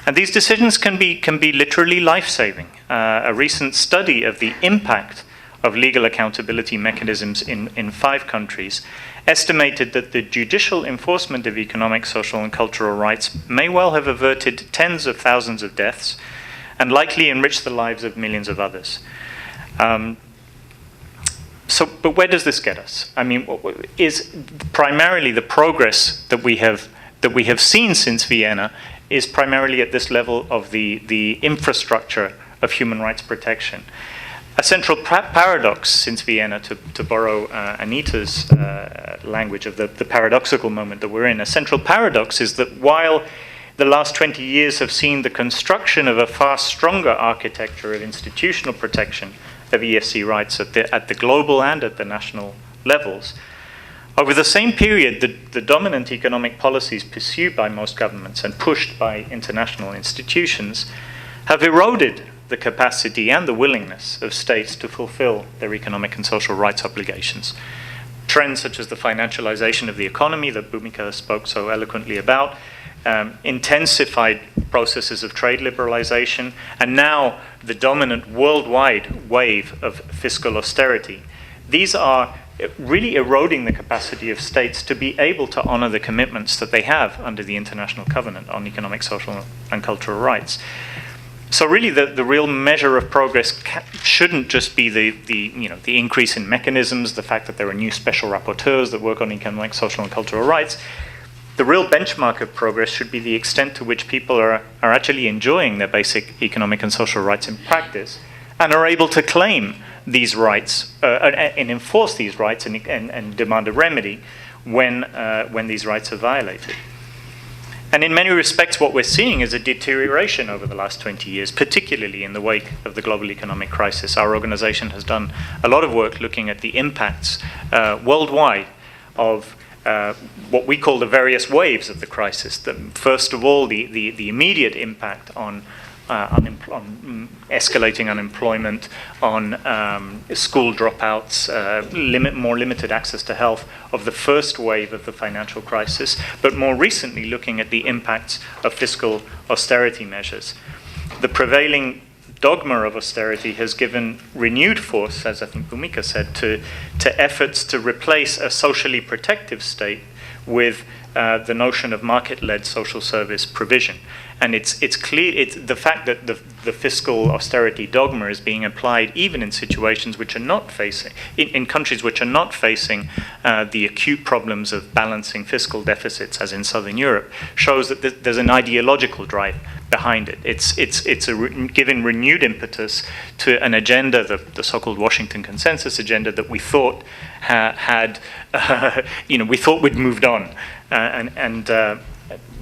F: And these decisions can be literally life-saving. A recent study of the impact of legal accountability mechanisms in 5 countries estimated that the judicial enforcement of economic, social, and cultural rights may well have averted tens of thousands of deaths and likely enriched the lives of millions of others. But where does this get us? I mean, is primarily the progress that we have seen since Vienna is primarily at this level of the infrastructure of human rights protection. A central paradox since Vienna, to borrow Anita's language of the paradoxical moment that we're in, a central paradox is that while the last 20 years have seen the construction of a far stronger architecture of institutional protection of ESC rights at the global and at the national levels, over the same period, the dominant economic policies pursued by most governments and pushed by international institutions have eroded the capacity and the willingness of states to fulfill their economic and social rights obligations. Trends such as the financialization of the economy that Bhumika spoke so eloquently about, intensified processes of trade liberalization, and now the dominant worldwide wave of fiscal austerity. These are really eroding the capacity of states to be able to honor the commitments that they have under the International Covenant on Economic, Social, and Cultural Rights. So really, the real measure of progress shouldn't just be the increase in mechanisms, the fact that there are new special rapporteurs that work on economic, social, and cultural rights. The real benchmark of progress should be the extent to which people are actually enjoying their basic economic and social rights in practice and are able to claim these rights and enforce these rights and demand a remedy when these rights are violated. And in many respects, what we're seeing is a deterioration over the last 20 years, particularly in the wake of the global economic crisis. Our organization has done a lot of work looking at the impacts worldwide of what we call the various waves of the crisis. First of all, the immediate impact on escalating unemployment, on school dropouts, more limited access to health of the first wave of the financial crisis, but more recently looking at the impacts of fiscal austerity measures. The prevailing dogma of austerity has given renewed force, as I think Bhumika said, to efforts to replace a socially protective state with the notion of market-led social service provision. And it's clear, the fact that the fiscal austerity dogma is being applied even in situations which are not facing, in countries which are not facing the acute problems of balancing fiscal deficits, as in Southern Europe, shows that there's an ideological drive behind it. It's giving renewed impetus to an agenda, the so-called Washington Consensus agenda that we thought we thought we'd moved on,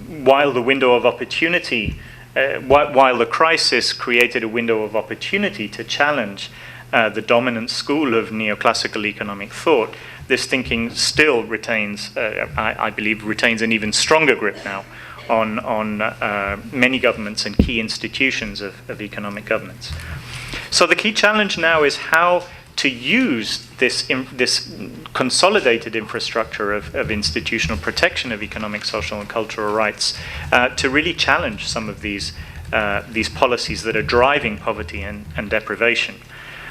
F: while the window of opportunity, while the crisis created a window of opportunity to challenge the dominant school of neoclassical economic thought, this thinking still retains, I believe, retains an even stronger grip now on many governments and key institutions of economic governance. So the key challenge now is how to use this consolidated infrastructure of institutional protection of economic, social, and cultural rights to really challenge some of these policies that are driving poverty and deprivation.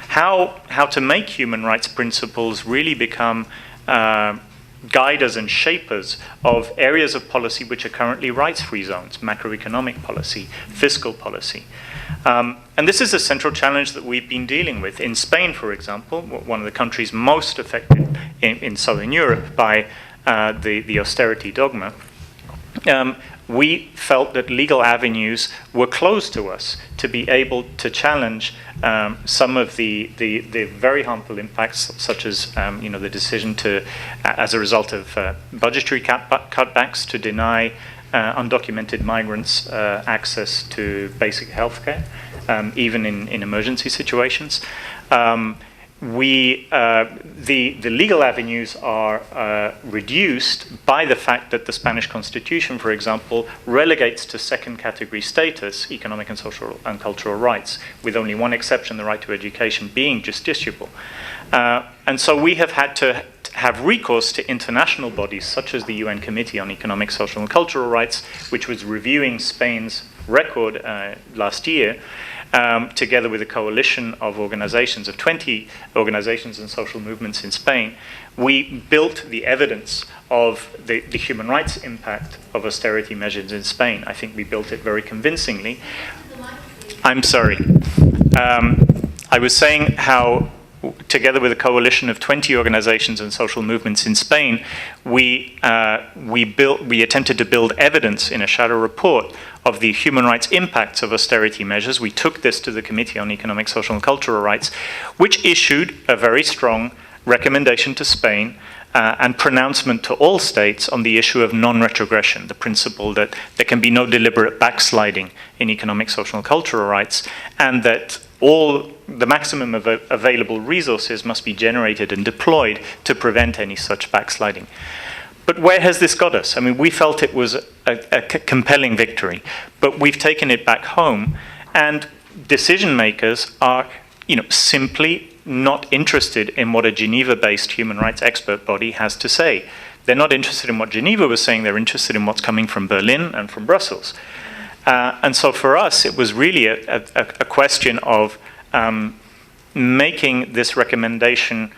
F: How to make human rights principles really become guiders and shapers of areas of policy which are currently rights-free zones, macroeconomic policy, fiscal policy. And this is a central challenge that we've been dealing with. In Spain, for example, one of the countries most affected in Southern Europe by the austerity dogma, we felt that legal avenues were closed to us to be able to challenge some of the very harmful impacts, such as the decision to, as a result of budgetary cutbacks, to deny undocumented migrants access to basic health care, even in emergency situations. The legal avenues are reduced by the fact that the Spanish Constitution, for example, relegates to second category status economic and social and cultural rights, with only one exception, the right to education, being justiciable. And so we have had to have recourse to international bodies such as the UN Committee on Economic, Social and Cultural Rights, which was reviewing Spain's record last year, together with a coalition of organizations, of 20 organizations and social movements in Spain. We built the evidence of the human rights impact of austerity measures in Spain. I think we built it very convincingly. I'm sorry. I was saying how, together with a coalition of 20 organizations and social movements in Spain, we attempted to build evidence in a shadow report of the human rights impacts of austerity measures. We took this to the Committee on Economic, Social and Cultural Rights, which issued a very strong recommendation to Spain and pronouncement to all states on the issue of non-retrogression, the principle that there can be no deliberate backsliding in economic, social and cultural rights, and that all the maximum of available resources must be generated and deployed to prevent any such backsliding. But where has this got us? I mean, we felt it was a compelling victory, but we've taken it back home, and decision makers are, simply not interested in what a Geneva-based human rights expert body has to say. They're not interested in what Geneva was saying. They're interested in what's coming from Berlin and from Brussels. And so for us, it was really a question of making this recommendation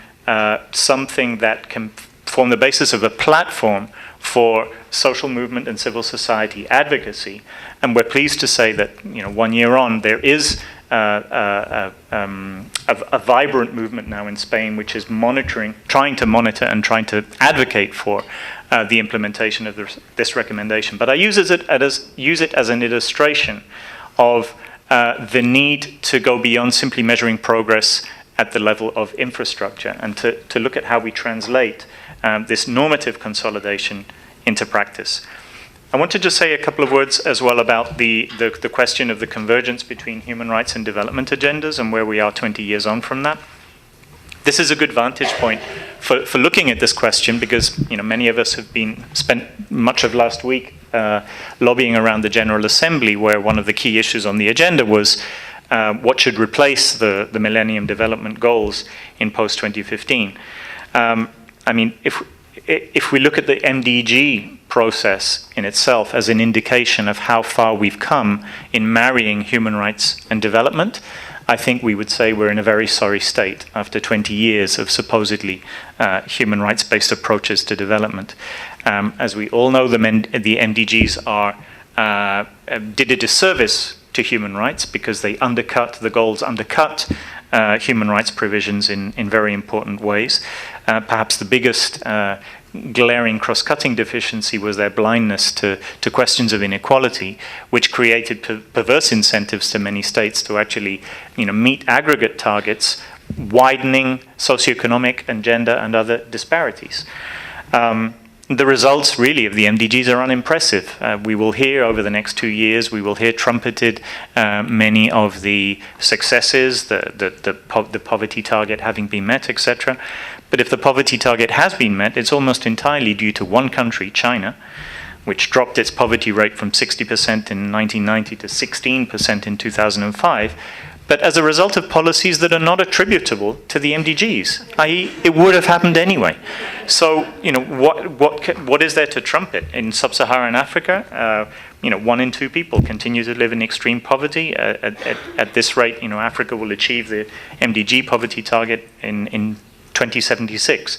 F: something that can form the basis of a platform for social movement and civil society advocacy. And we're pleased to say that 1 year on, there is a vibrant movement now in Spain, which is trying to monitor and trying to advocate for the implementation of this recommendation. But I use it as an illustration of the need to go beyond simply measuring progress at the level of infrastructure, and to look at how we translate this normative consolidation into practice. I want to just say a couple of words as well about the question of the convergence between human rights and development agendas and where we are 20 years on from that. This is a good vantage point for looking at this question, because many of us have spent much of last week lobbying around the General Assembly, where one of the key issues on the agenda was what should replace the Millennium Development Goals in post-2015. I mean, if we look at the MDG process in itself as an indication of how far we've come in marrying human rights and development, I think we would say we're in a very sorry state after 20 years of supposedly human rights-based approaches to development. As we all know, the MDGs did a disservice to human rights because the goals undercut human rights provisions in very important ways. Perhaps the biggest glaring cross-cutting deficiency was their blindness to questions of inequality, which created perverse incentives to many states to actually meet aggregate targets, widening socioeconomic and gender and other disparities. The results really of the MDGs are unimpressive. We will hear over the next 2 years, we will hear trumpeted many of the successes, the poverty target having been met, etc. But if the poverty target has been met, it's almost entirely due to one country, China, which dropped its poverty rate from 60% in 1990 to 16% in 2005, but as a result of policies that are not attributable to the MDGs, i.e. it would have happened anyway. So, what is there to trumpet? In sub-Saharan Africa, 1 in 2 people continue to live in extreme poverty. At this rate, Africa will achieve the MDG poverty target in 2076.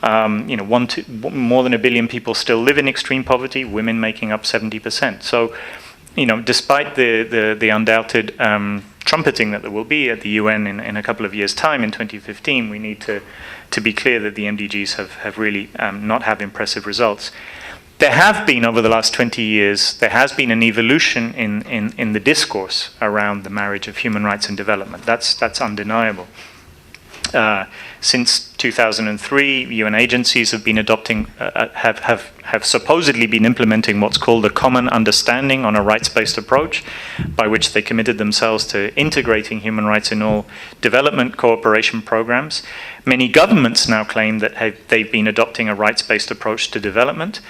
F: More than 1 billion people still live in extreme poverty, women making up 70%. So, despite the undoubted trumpeting that there will be at the UN in a couple of years' time in 2015, we need to be clear that the MDGs have really not had impressive results. There have been, over the last 20 years, there has been an evolution in the discourse around the marriage of human rights and development. That's undeniable. Since 2003, UN agencies have been adopting, have supposedly been implementing what's called a common understanding on a rights-based approach, by which they committed themselves to integrating human rights in all development cooperation programs. Many governments now claim that they've been adopting a rights-based approach to development.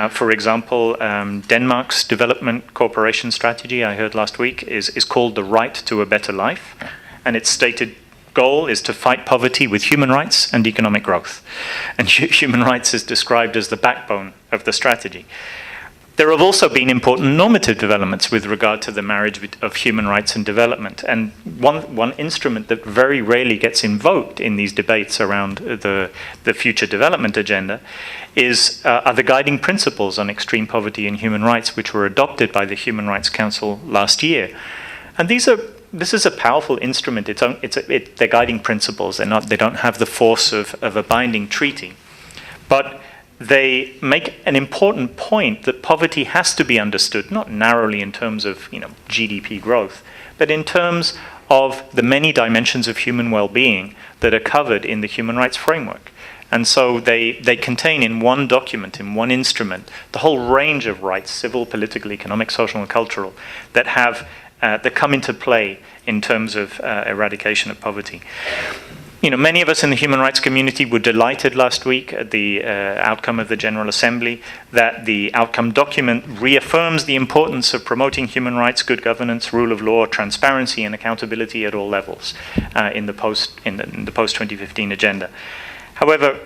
F: For example, Denmark's development cooperation strategy, I heard last week, is called the Right to a Better Life, and its stated goal is to fight poverty with human rights and economic growth. And human rights is described as the backbone of the strategy. There have also been important normative developments with regard to the marriage of human rights and development. And one instrument that very rarely gets invoked in these debates around the future development agenda are the guiding principles on extreme poverty and human rights, which were adopted by the Human Rights Council last year. And this is a powerful instrument. They're guiding principles. They don't have the force of a binding treaty. But they make an important point that poverty has to be understood, not narrowly in terms of GDP growth, but in terms of the many dimensions of human well-being that are covered in the human rights framework. And so they contain in one document, in one instrument, the whole range of rights, civil, political, economic, social, and cultural, that come into play in terms of eradication of poverty. Many of us in the human rights community were delighted last week at the outcome of the General Assembly, that the outcome document reaffirms the importance of promoting human rights, good governance, rule of law, transparency, and accountability at all levels in the post-2015 agenda. However,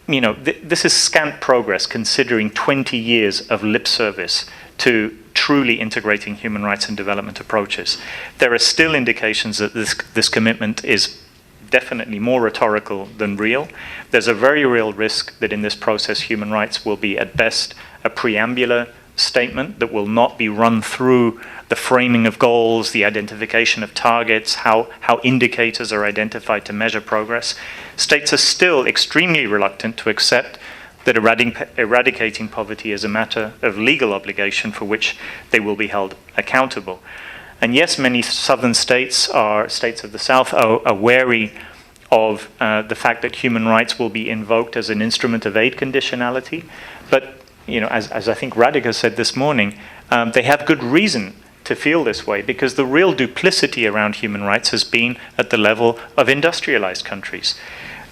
F: this is scant progress considering 20 years of lip service to truly integrating human rights and development approaches. There are still indications that this commitment is definitely more rhetorical than real. There's a very real risk that in this process human rights will be at best a preambular statement that will not be run through the framing of goals, the identification of targets, how indicators are identified to measure progress. States are still extremely reluctant to accept that eradicating poverty is a matter of legal obligation for which they will be held accountable. And yes, many southern states of the South are wary of the fact that human rights will be invoked as an instrument of aid conditionality. But, as I think Radhika said this morning, they have good reason to feel this way, because the real duplicity around human rights has been at the level of industrialized countries.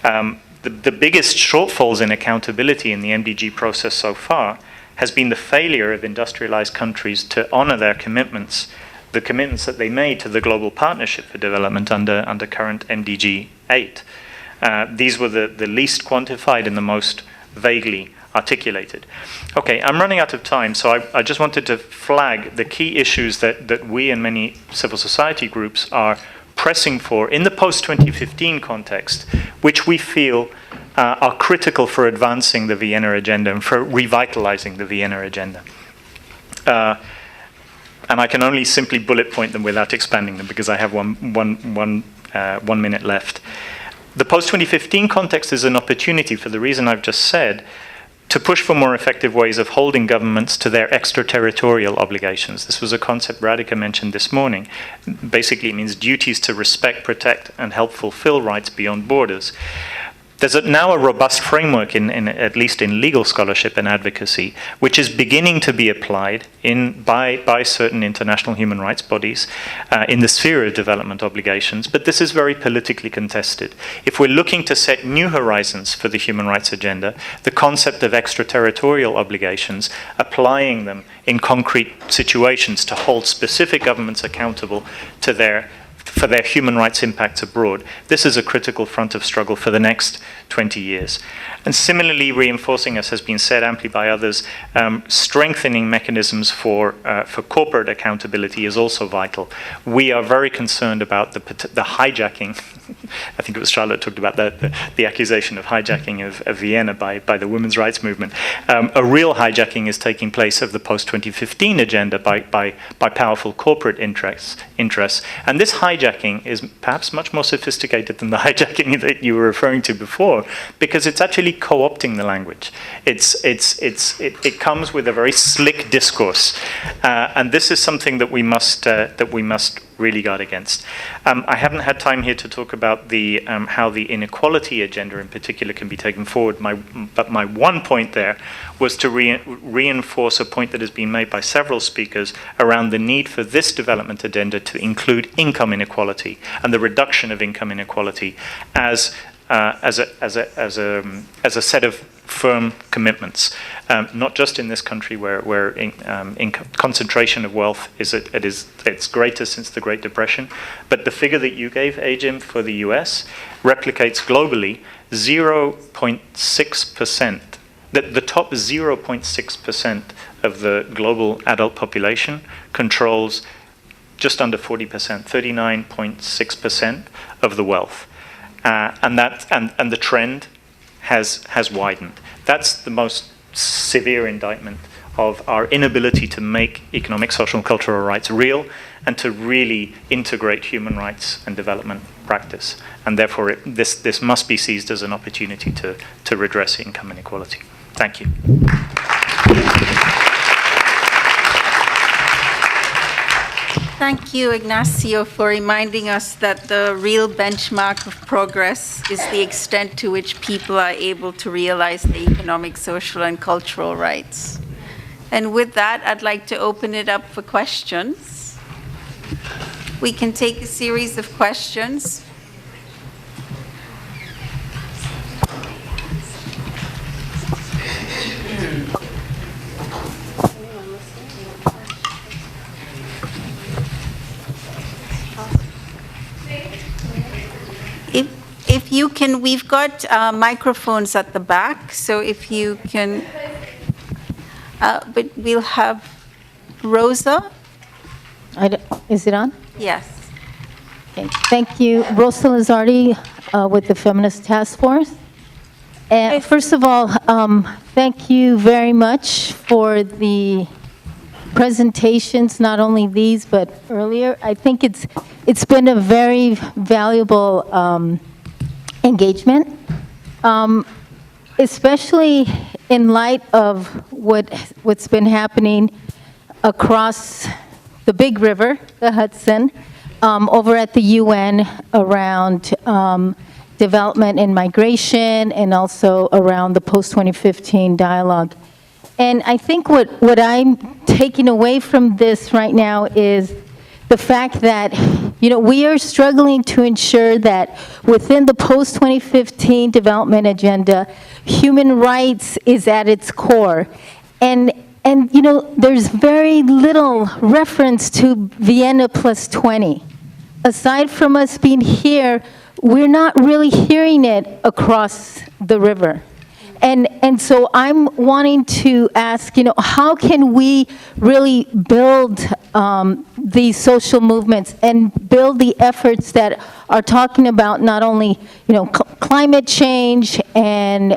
F: The biggest shortfalls in accountability in the MDG process so far has been the failure of industrialized countries to honor their commitments, the commitments that they made to the Global Partnership for Development under current MDG 8. These were the least quantified and the most vaguely articulated. Okay, I'm running out of time, so I just wanted to flag the key issues that we and many civil society groups are pressing for in the post-2015 context, which we feel are critical for advancing the Vienna agenda and for revitalizing the Vienna agenda. And I can only simply bullet point them without expanding them because I have one minute left. The post-2015 context is an opportunity, for the reason I've just said, to push for more effective ways of holding governments to their extraterritorial obligations. This was a concept Radhika mentioned this morning. Basically, it means duties to respect, protect, and help fulfill rights beyond borders. There's now a robust framework, at least in legal scholarship and advocacy, which is beginning to be applied by certain international human rights bodies in the sphere of development obligations, but this is very politically contested. If we're looking to set new horizons for the human rights agenda, the concept of extraterritorial obligations, applying them in concrete situations to hold specific governments accountable for their human rights impacts abroad. This is a critical front of struggle for the next 20 years. And similarly, reinforcing, as has been said amply by others, strengthening mechanisms for corporate accountability is also vital. We are very concerned about the hijacking. I think it was Charlotte talked about the accusation of hijacking of Vienna by the women's rights movement. A real hijacking is taking place of the post-2015 agenda by powerful corporate interests. And this hijacking hijacking is perhaps much more sophisticated than the hijacking that you were referring to before, because it's actually co-opting the language. It comes with a very slick discourse, and this is something that we must really guard against. I haven't had time here to talk about the how the inequality agenda in particular can be taken forward. But my one point there was to reinforce a point that has been made by several speakers around the need for this development agenda to include income inequality and the reduction of income inequality as a set of firm commitments, not just in this country where concentration of wealth is at its greatest since the Great Depression, but the figure that you gave, Ajim, for the US replicates globally 0.6%. The top 0.6% of the global adult population controls just under 40%, 39.6% of the wealth, and the trend has widened. That's the most severe indictment of our inability to make economic, social, and cultural rights real, and to really integrate human rights and development practice. And therefore, this must be seized as an opportunity to redress income inequality. Thank you.
C: Thank you, Ignacio, for reminding us that the real benchmark of progress is the extent to which people are able to realize their economic, social, and cultural rights. And with that, I'd like to open it up for questions. We can take a series of questions. If you can, we've got microphones at the back, so if you can, but we'll have Rosa.
G: Is it on?
C: Yes.
G: Okay. Thank you. Rosa Lizardi with the Feminist Task Force. And first of all, thank you very much for the presentations, not only these, but earlier. I think it's been a very valuable engagement, especially in light of what's been happening across the big river, the Hudson, over at the UN around development and migration, and also around the post-2015 dialogue. And I think what I'm taking away from this right now is the fact that, we are struggling to ensure that within the post-2015 development agenda, human rights is at its core. And there's very little reference to Vienna plus 20. Aside from us being here, we're not really hearing it across the river. And so I'm wanting to ask, how can we really build these social movements and build the efforts that are talking about not only, climate change and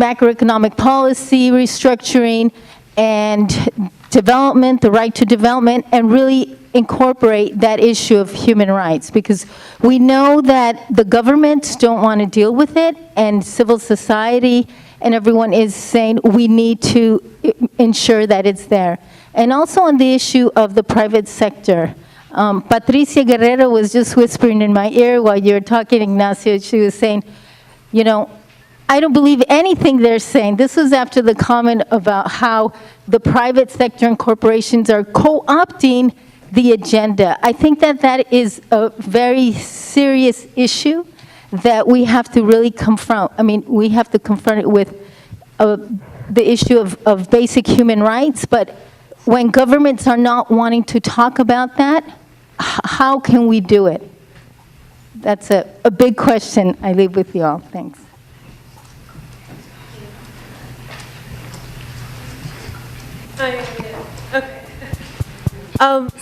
G: macroeconomic policy restructuring and development, the right to development, and really incorporate that issue of human rights, because we know that the governments don't want to deal with it, and civil society and everyone is saying we need to ensure that it's there. And also on the issue of the private sector. Patricia Guerrero was just whispering in my ear while you were talking, Ignacio. She was saying, I don't believe anything they're saying. This was after the comment about how the private sector and corporations are co-opting the agenda. I think that is a very serious issue that we have to really confront. I mean, we have to confront it with the issue of basic human rights, but when governments are not wanting to talk about that, how can we do it? That's a big question I leave with you all. Thanks.
H: Okay.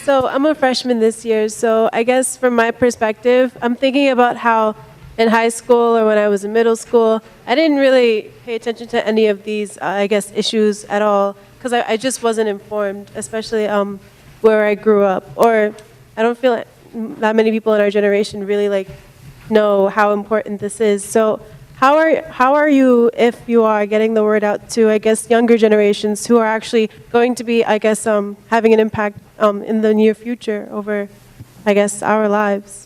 H: So I'm a freshman this year, so I guess from my perspective, I'm thinking about how in high school or when I was in middle school, I didn't really pay attention to any of these, issues at all, because I just wasn't informed, especially where I grew up. Or I don't feel like, that many people in our generation really like know how important this is. So how are you, if you are, getting the word out to, I guess, younger generations who are actually going to be, I guess, having an impact in the near future over, I guess, our lives?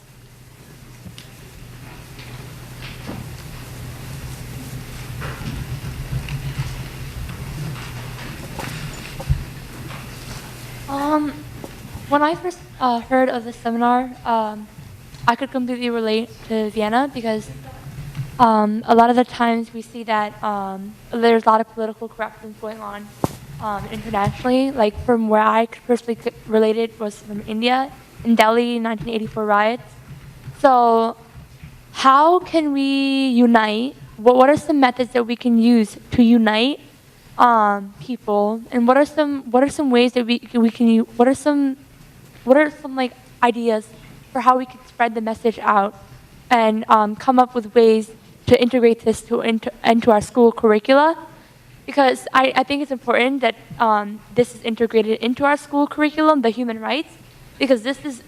I: When I first heard of the seminar, I could completely relate to Vienna because a lot of the times we see that there's a lot of political corruption going on internationally. Like from where I personally related was from India, in Delhi, 1984 riots. So how can we unite? What are some methods that we can use to unite people, and what are some ways that we can use, what are some like ideas for how we can spread the message out and come up with ways to integrate this into our school curricula? Because I think it's important that this is integrated into our school curriculum, the human rights, because these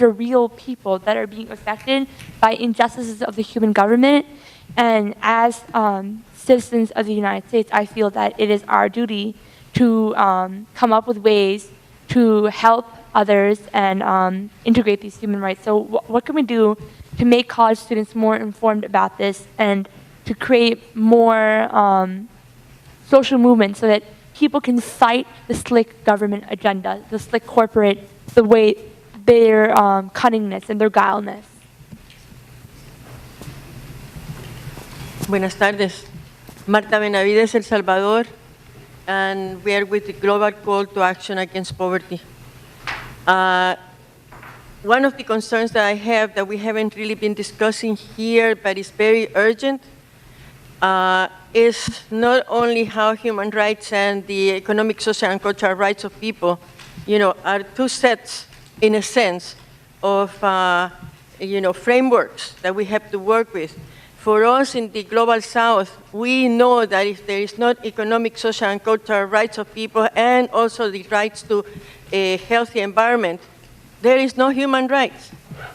I: are real people that are being affected by injustices of the human government, and as citizens of the United States, I feel that it is our duty to come up with ways to help others and integrate these human rights. So what can we do to make college students more informed about this and to create more social movements so that people can fight the slick government agenda, the slick corporate, the way their cunningness and their guileness?
J: Buenas tardes. Marta Benavides, El Salvador, and we are with the Global Call to Action Against Poverty. One of the concerns that I have that we haven't really been discussing here, but is very urgent, is not only how human rights and the economic, social, and cultural rights of people, are two sets, in a sense, of, frameworks that we have to work with. For us in the Global South, we know that if there is not economic, social, and cultural rights of people and also the rights to a healthy environment, there is no human rights.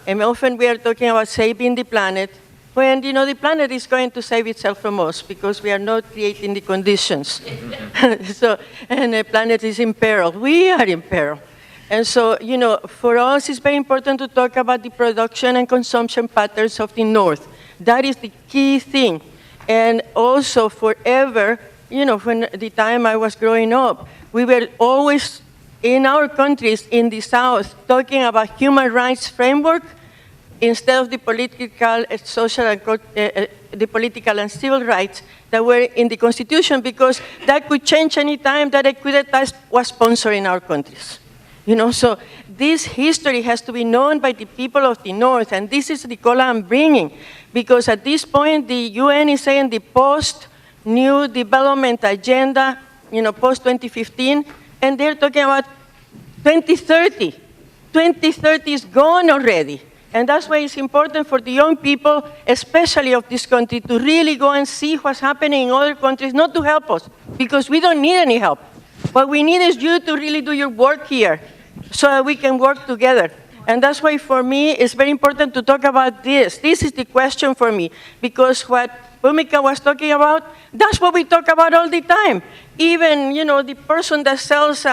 J: And often we are talking about saving the planet, when the planet is going to save itself from us because we are not creating the conditions. And the planet is in peril. We are in peril. And so, for us it's very important to talk about the production and consumption patterns of the North. That is the key thing. And also forever, when the time I was growing up, we were always in our countries in the South talking about human rights framework instead of the political, social, and the political and civil rights that were in the Constitution, because that could change any time that a coup d'etat was sponsored in our countries. So this history has to be known by the people of the North, and this is the call I'm bringing, because at this point, the UN is saying the post-New Development Agenda, post-2015, and they're talking about 2030. 2030 is gone already, and that's why it's important for the young people, especially of this country, to really go and see what's happening in other countries, not to help us, because we don't need any help. What we need is you to really do your work here so that we can work together. And that's why for me it's very important to talk about this. This is the question for me, because what Bhumika was talking about, that's what we talk about all the time. Even, the person that sells,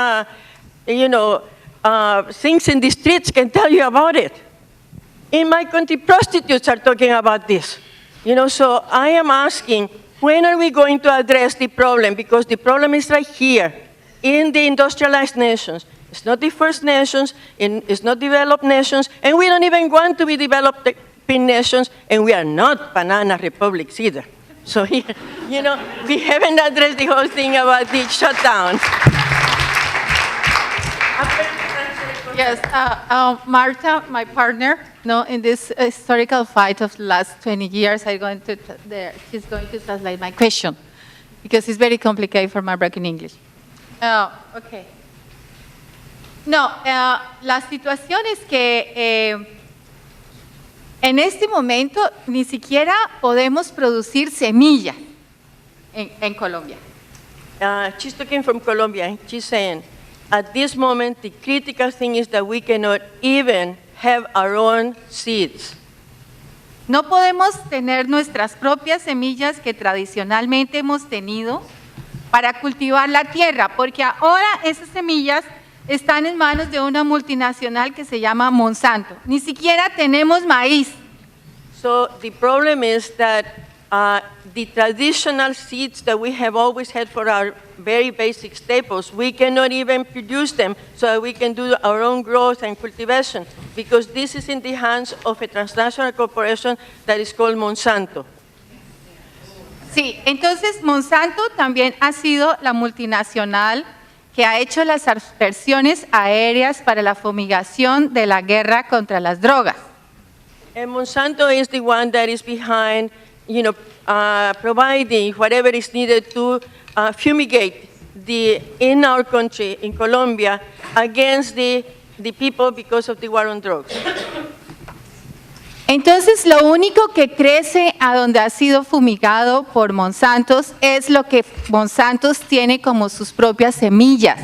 J: things in the streets can tell you about it. In my country, prostitutes are talking about this. So I am asking, when are we going to address the problem? Because the problem is right here, in the industrialized nations. It's not the First Nations, it's not developed nations, and we don't even want to be developing nations, and we are not banana republics either. So here, we haven't addressed the whole thing about the shutdown.
K: Yes, Marta, my partner, in this historical fight of the last 20 years, she's going to translate my question, because it's very complicated for my broken English. Okay. No, la situación es que en este momento ni siquiera podemos producir semillas en Colombia.
J: She's talking from Colombia. She's saying, at this moment, the critical thing is that we cannot even have our own seeds.
K: No podemos tener nuestras propias semillas que tradicionalmente hemos tenido para cultivar la tierra, porque ahora esas semillas están en manos de una multinacional que se llama Monsanto. Ni siquiera tenemos maíz.
J: So the problem is that the traditional seeds that we have always had for our very basic staples, we cannot even produce them so that we can do our own growth and cultivation, because this is in the hands of a transnational corporation that is called Monsanto.
K: Sí, entonces Monsanto también ha sido la multinacional que ha hecho las aspersiones aéreas para la fumigación de la guerra contra las drogas.
J: And Monsanto is the one that is behind, providing whatever is needed to fumigate in our country, in Colombia, against the people because of the war on drugs.
K: Entonces, lo único que crece a donde ha sido fumigado por Monsantos es lo que Monsantos tiene como sus propias semillas.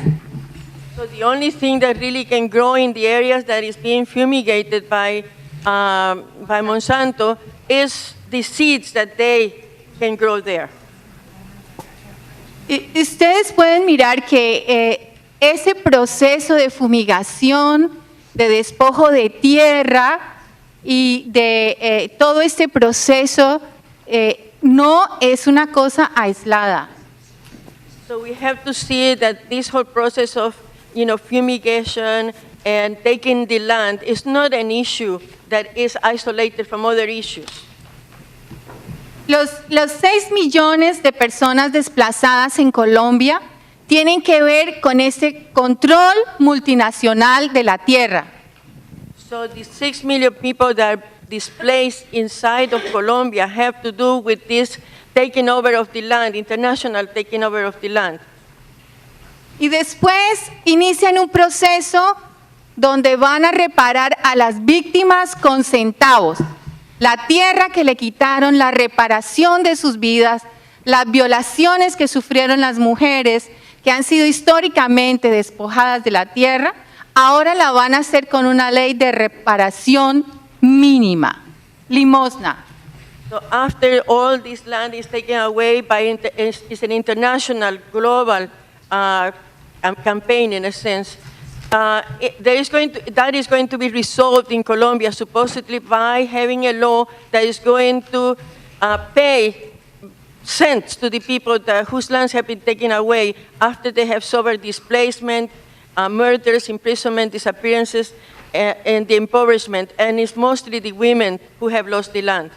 J: So the only thing that really can grow in the areas that is being fumigated by Monsanto is the seeds that they can grow there.
K: Y ustedes pueden mirar que ese proceso de fumigación, de despojo de tierra y de todo este proceso no es una cosa aislada.
J: So we have to see that this whole process of, fumigation and taking the land is not an issue that is isolated from other issues.
K: Los 6 millones de personas desplazadas en Colombia tienen que ver con este control multinacional de la tierra.
J: So the 6 million people that are displaced inside of Colombia have to do with this taking over of the land, international taking over of the land.
K: Y después inician un proceso donde van a reparar a las víctimas con centavos. La tierra que le quitaron, la reparación de sus vidas, las violaciones que sufrieron las mujeres, que han sido históricamente despojadas de la tierra, ahora la van a hacer con una ley de reparación mínima, limosna.
J: So after all this land is taken away by it's an international global campaign in a sense. That is going to be resolved in Colombia supposedly by having a law that is going to pay cents to the people whose lands have been taken away after they have suffered displacement, murders, imprisonment, disappearances, and the impoverishment. And it's mostly the women who have lost the land.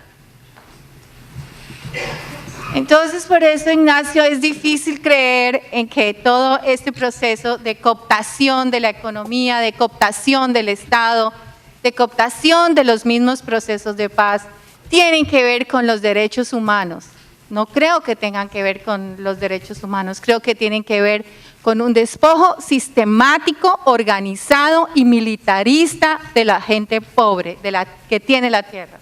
K: Entonces, por eso, Ignacio, es difícil creer en que todo este proceso de cooptación de la economía, de cooptación del Estado, de cooptación de los mismos procesos de paz, tienen que ver con los derechos humanos. No creo que tengan que ver con los derechos humanos, creo que tienen que ver con un despojo sistemático, organizado y militarista de la gente pobre, de la que tiene la tierra.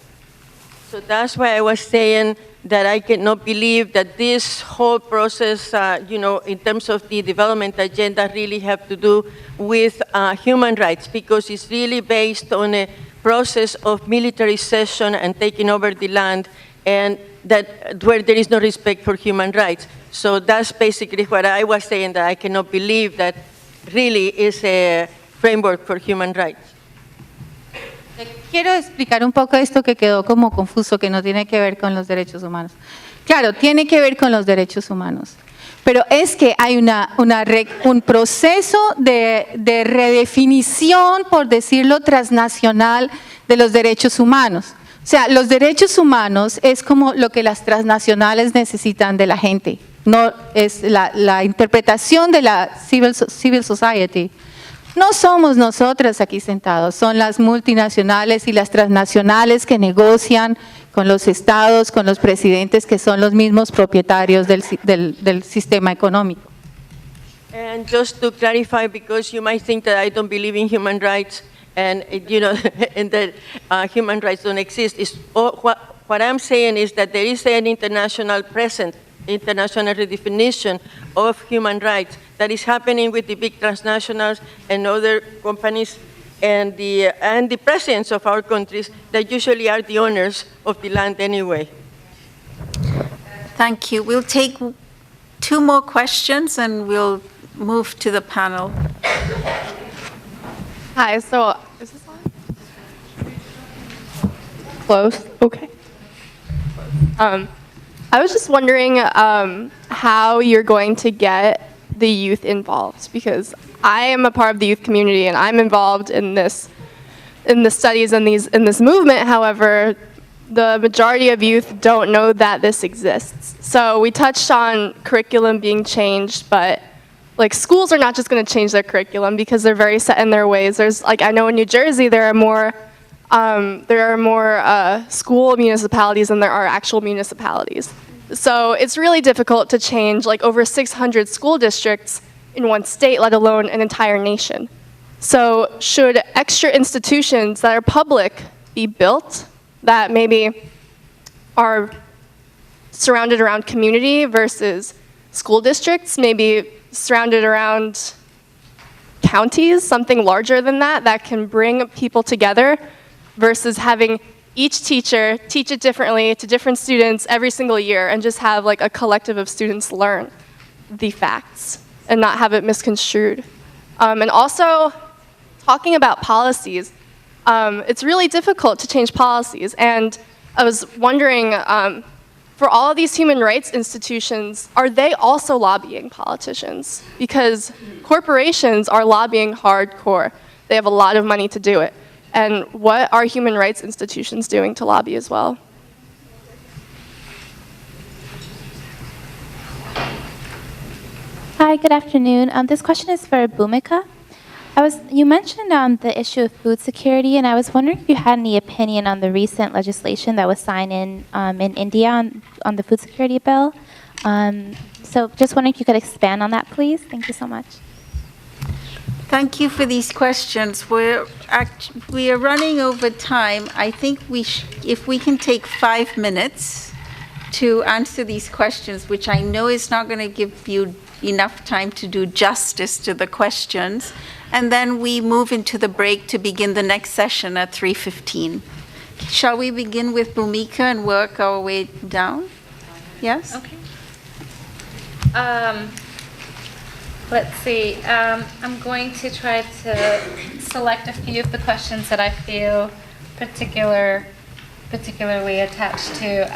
J: So that's why I was saying that I cannot believe that this whole process, in terms of the development agenda, really have to do with human rights, because it's really based on a process of militarization and taking over the land, and that where there is no respect for human rights. So that's basically what I was saying, that I cannot believe that really is a framework for human rights.
K: Quiero explicar un poco esto que quedó como confuso, que no tiene que ver con los derechos humanos. Claro, tiene que ver con los derechos humanos, pero es que hay un proceso de redefinición, por decirlo, transnacional de los derechos humanos. O sea, los derechos humanos es como lo que las transnacionales necesitan de la gente, no es la interpretación de la civil society. No somos nosotras aquí sentados, son las multinacionales y las transnacionales que negocian con los estados, con los presidentes, que son los mismos propietarios del sistema económico.
J: And just to clarify, because you might think that I don't believe in human rights and and that human rights don't exist, what I'm saying is that there is an international present international redefinition of human rights that is happening with the big transnationals and other companies and the presidents of our countries that usually are the owners of the land anyway.
C: Thank you. We'll take 2 more questions and we'll move to the panel.
L: Hi, so is this on? Close, okay. I was just wondering how you're going to get the youth involved, because I am a part of the youth community and I'm involved in the studies and in this movement. However, the majority of youth don't know that this exists. So we touched on curriculum being changed, but like schools are not just going to change their curriculum because they're very set in their ways. There's like, I know in New Jersey there are more school municipalities than there are actual municipalities. So it's really difficult to change like over 600 school districts in one state, let alone an entire nation. So should extra institutions that are public be built that maybe are surrounded around community versus school districts, maybe surrounded around counties, something larger than that, that can bring people together versus having each teacher teach it differently to different students every single year and just have like a collective of students learn the facts and not have it misconstrued. And also, talking about policies, it's really difficult to change policies. And I was wondering, for all of these human rights institutions, are they also lobbying politicians? Because corporations are lobbying hardcore. They have a lot of money to do it. And what are human rights institutions doing to lobby as well?
M: Hi, good afternoon. This question is for Bhumika. You mentioned the issue of food security, and I was wondering if you had any opinion on the recent legislation that was signed in India on the food security bill. So just wondering if you could expand on that, please. Thank you so much.
C: Thank you for these questions. We are running over time. I think if we can take 5 minutes to answer these questions, which I know is not going to give you enough time to do justice to the questions, and then we move into the break to begin the next session at 3:15. Shall we begin with Bhumika and work our way down? Yes?
A: Okay. Let's see. I'm going to try to select a few of the questions that I feel particularly attached to.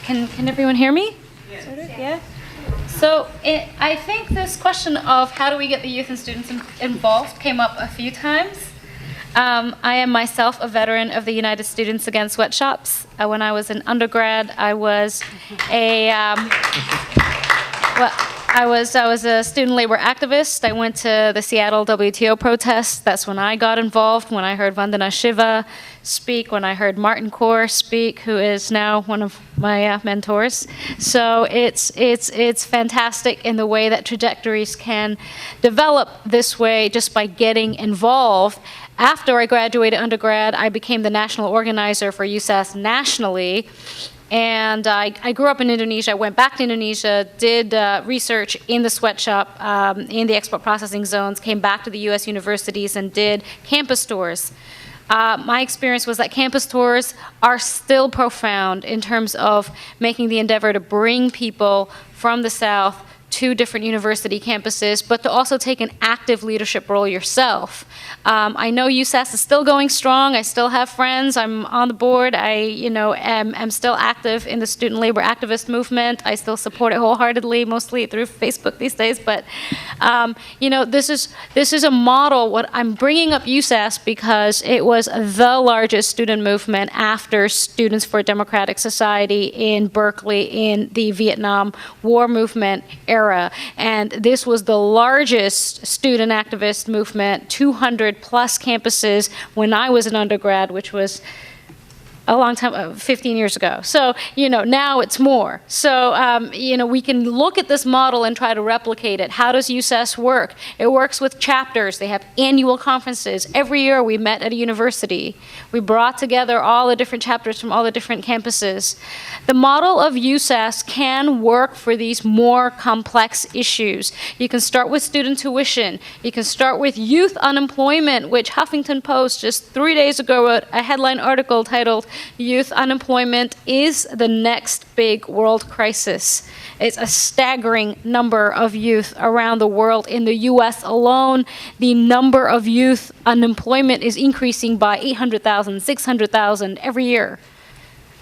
A: Can everyone hear me? Sort of, yeah. So I think this question of how do we get the youth and students involved came up a few times. I am myself a veteran of the United Students Against Sweatshops. When I was an undergrad, I was a student labor activist. I went to the Seattle WTO protests. That's when I got involved, when I heard Vandana Shiva speak, when I heard Martin Kaur speak, who is now one of my mentors. So it's fantastic in the way that trajectories can develop this way just by getting involved. After I graduated undergrad, I became the national organizer for USAS nationally. And I grew up in Indonesia. I went back to Indonesia, did research in the sweatshop, in the export processing zones, came back to the U.S. universities and did campus tours. My experience was that campus tours are still profound in terms of making the endeavor to bring people from the South to different university campuses, but to also take an active leadership role yourself. I know USAS is still going strong. I still have friends. I'm on the board. I, am still active in the student labor activist movement. I still support it wholeheartedly, mostly through Facebook these days. But, this is a model. What I'm bringing up USAS because it was the largest student movement after Students for a Democratic Society in Berkeley in the Vietnam War movement era. And this was the largest student activist movement, 200 plus campuses when I was an undergrad, which was a long time, 15 years ago. So, now it's more. So, we can look at this model and try to replicate it. How does USES work? It works with chapters. They have annual conferences. Every year we met at a university. We brought together all the different chapters from all the different campuses. The model of USES can work for these more complex issues. You can start with student tuition. You can start with youth unemployment, which Huffington Post just 3 days ago wrote a headline article titled, "Youth Unemployment is the Next Big World Crisis." It's a staggering number of youth around the world. In the US alone, the number of youth unemployment is increasing by 800,000, 600,000 every year.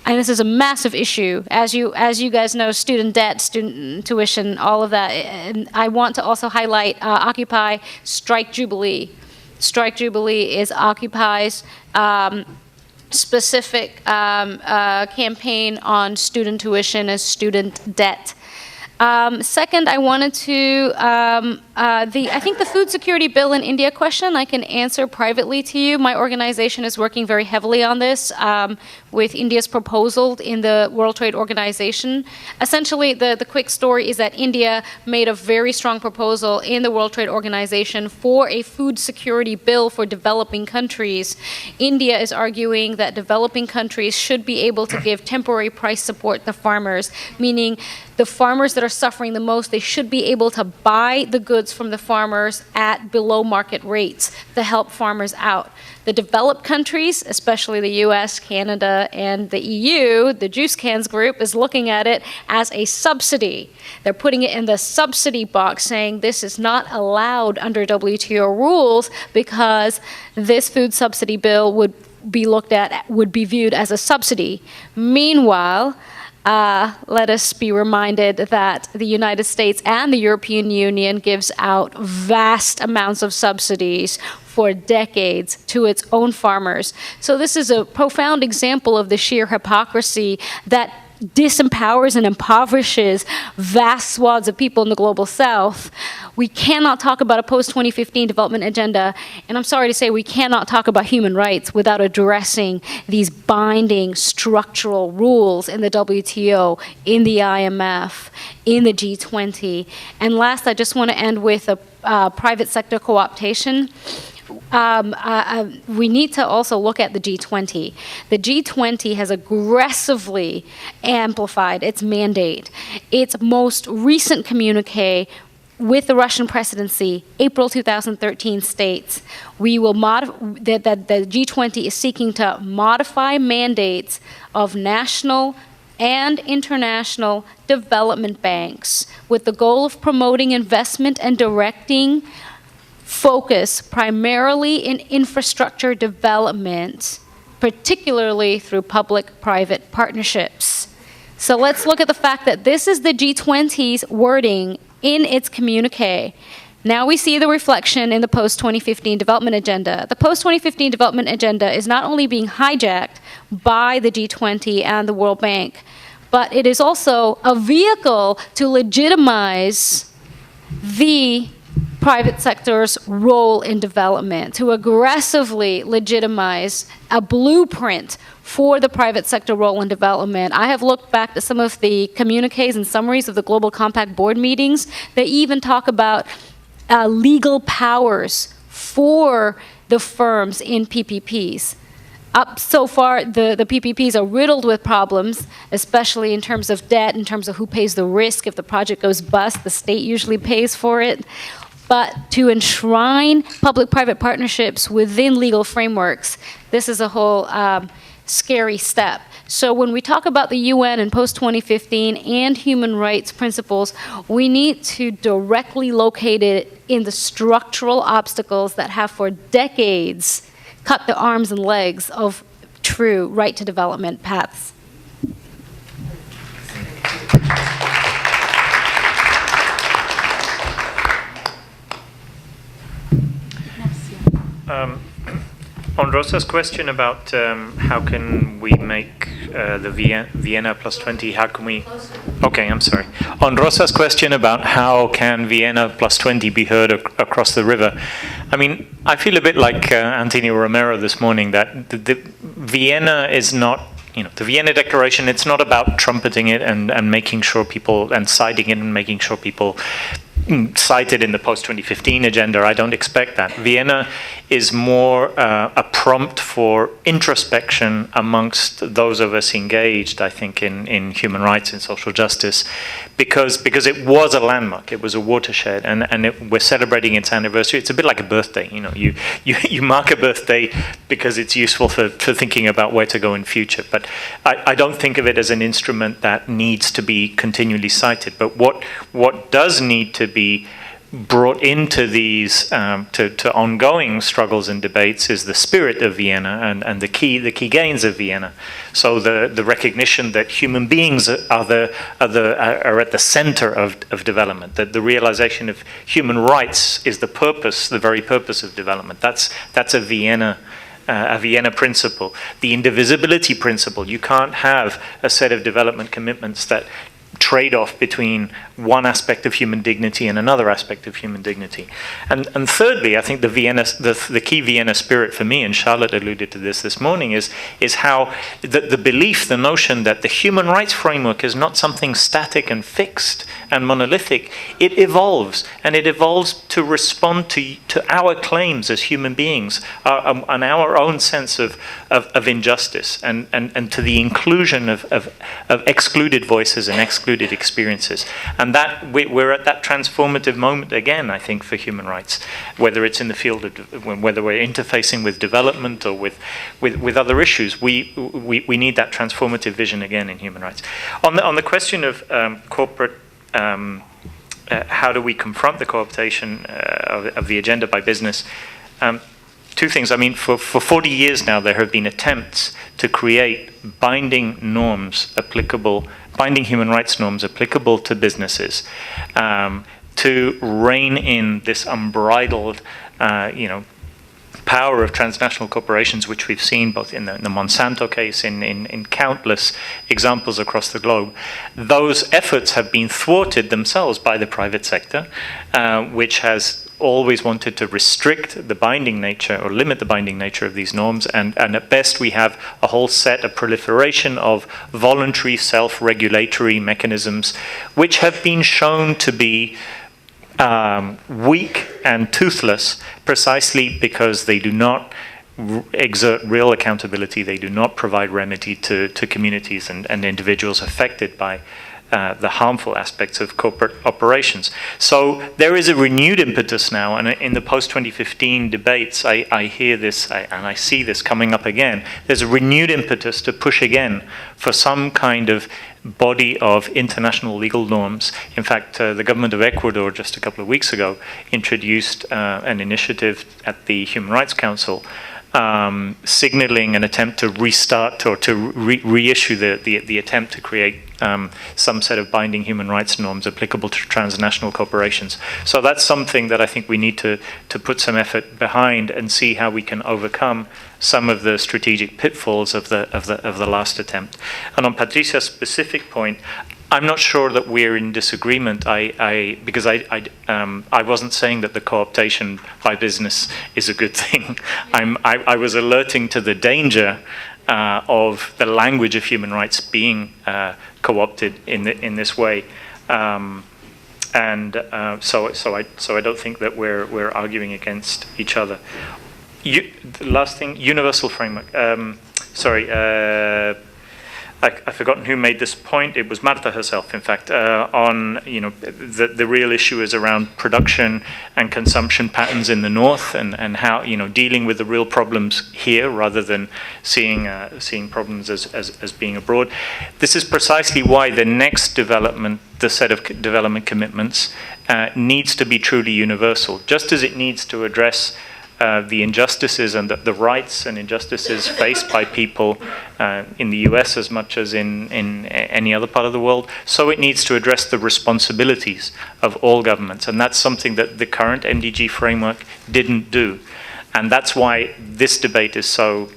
A: And this is a massive issue. As you guys know, student debt, student tuition, all of that. And I want to also highlight Occupy Strike Jubilee. Strike Jubilee is Occupy's specific campaign on student tuition and student debt. Second, I wanted to, I think the food security bill in India question I can answer privately to you. My organization is working very heavily on this with India's proposal in the World Trade Organization. Essentially, the quick story is that India made a very strong proposal in the World Trade Organization for a food security bill for developing countries. India is arguing that developing countries should be able to give temporary price support to farmers, meaning the farmers that are suffering the most, they should be able to buy the goods from the farmers at below market rates to help farmers out. The developed countries, especially the US, Canada, and the EU, the Juice Cans group, is looking at it as a subsidy. They're putting it in the subsidy box, saying this is not allowed under WTO rules because this food subsidy bill would be viewed as a subsidy. Meanwhile, let us be reminded that the United States and the European Union gives out vast amounts of subsidies for decades to its own farmers. So this is a profound example of the sheer hypocrisy that disempowers and impoverishes vast swaths of people in the global south. We cannot talk about a post-2015 development agenda, and I'm sorry to say we cannot talk about human rights without addressing these binding structural rules in the WTO, in the IMF, in the G20. And last, I just want to end with a private sector co-optation. We need to also look at the G20. The G20 has aggressively amplified its mandate. Its most recent communique with the Russian presidency, April 2013, states that the G20 is seeking to modify mandates of national and international development banks with the goal of promoting investment and directing focus primarily in infrastructure development, particularly through public-private partnerships. So let's look at the fact that this is the G20's wording in its communique. Now we see the reflection in the post-2015 development agenda. The post-2015 development agenda is not only being hijacked by the G20 and the World Bank, but it is also a vehicle to legitimize the private sector's role in development, to aggressively legitimize a blueprint for the private sector role in development. I have looked back at some of the communiques and summaries of the Global Compact board meetings. They even talk about legal powers for the firms in PPPs. Up so far, the PPPs are riddled with problems, especially in terms of debt, in terms of who pays the risk. If the project goes bust, the state usually pays for it. But to enshrine public-private partnerships within legal frameworks, this is a whole scary step. So when we talk about the UN and post-2015 and human rights principles, we need to directly locate it in the structural obstacles that have for decades cut the arms and legs of true right to development paths.
F: On Rosa's question about how can we make the Vienna plus 20, how can we... Okay, I'm sorry. On Rosa's question about how can Vienna plus 20 be heard across the river, I mean, I feel a bit like Antonio Romero this morning, that the Vienna is not the Vienna Declaration, it's not about trumpeting it and making sure people, and citing it and making sure people cite it in the post-2015 agenda. I don't expect that. Vienna is more a prompt for introspection amongst those of us engaged, I think, in human rights and social justice, because it was a landmark, it was a watershed, and we're celebrating its anniversary. It's a bit like a birthday, you mark a birthday because it's useful for thinking about where to go in future. But I don't think of it as an instrument that needs to be continually cited. But what does need to be brought into these to ongoing struggles and debates is the spirit of Vienna and the key gains of Vienna. So the recognition that human beings are at the center of development, that the realization of human rights is the very purpose of development. That's a Vienna principle. The indivisibility principle. You can't have a set of development commitments that trade-off between one aspect of human dignity and another aspect of human dignity. And thirdly, I think the key Vienna spirit for me, and Charlotte alluded to this morning, is how the belief, the notion that the human rights framework is not something static and fixed and monolithic. It evolves, and it evolves to respond to our claims as human beings, and our own sense of injustice, and to the inclusion of excluded voices and excluded experiences. And that we're at that transformative moment again, I think, for human rights, whether it's in the field of whether we're interfacing with development or with other issues. We need that transformative vision again in human rights. On the question of corporate, how do we confront the co-optation of the agenda by business? Two things. I mean, for 40 years now, there have been attempts to create binding human rights norms applicable to businesses, to rein in this unbridled, power of transnational corporations, which we've seen both in the Monsanto case, in countless examples across the globe. Those efforts have been thwarted themselves by the private sector, which has always wanted to restrict the binding nature or limit the binding nature of these norms, and at best we have a whole set of proliferation of voluntary self-regulatory mechanisms which have been shown to be weak and toothless precisely because they do not exert real accountability, they do not provide remedy to communities and individuals affected by the harmful aspects of corporate operations. So there is a renewed impetus now, and in the post-2015 debates, I hear this, and I see this coming up again. There's a renewed impetus to push again for some kind of body of international legal norms. In fact, the government of Ecuador just a couple of weeks ago introduced an initiative at the Human Rights Council signaling an attempt to restart or to reissue the attempt to create some set of binding human rights norms applicable to transnational corporations. So that's something that I think we need to put some effort behind and see how we can overcome some of the strategic pitfalls of the last attempt. And on Patricia's specific point, I'm not sure that we're in disagreement. Because I wasn't saying that the co-optation by business is a good thing. I was alerting to the danger of the language of human rights being co-opted in this way, so I don't think that we're arguing against each other. The last thing, universal framework. I've forgotten who made this point. It was Marta herself, in fact, on the real issue is around production and consumption patterns in the north, and how dealing with the real problems here rather than seeing problems as being abroad. This is precisely why the next development, the set of development commitments, needs to be truly universal, just as it needs to address the injustices and the rights and injustices faced by people in the US as much as in any other part of the world. So it needs to address the responsibilities of all governments. And that's something that the current MDG framework didn't do. And that's why this debate is so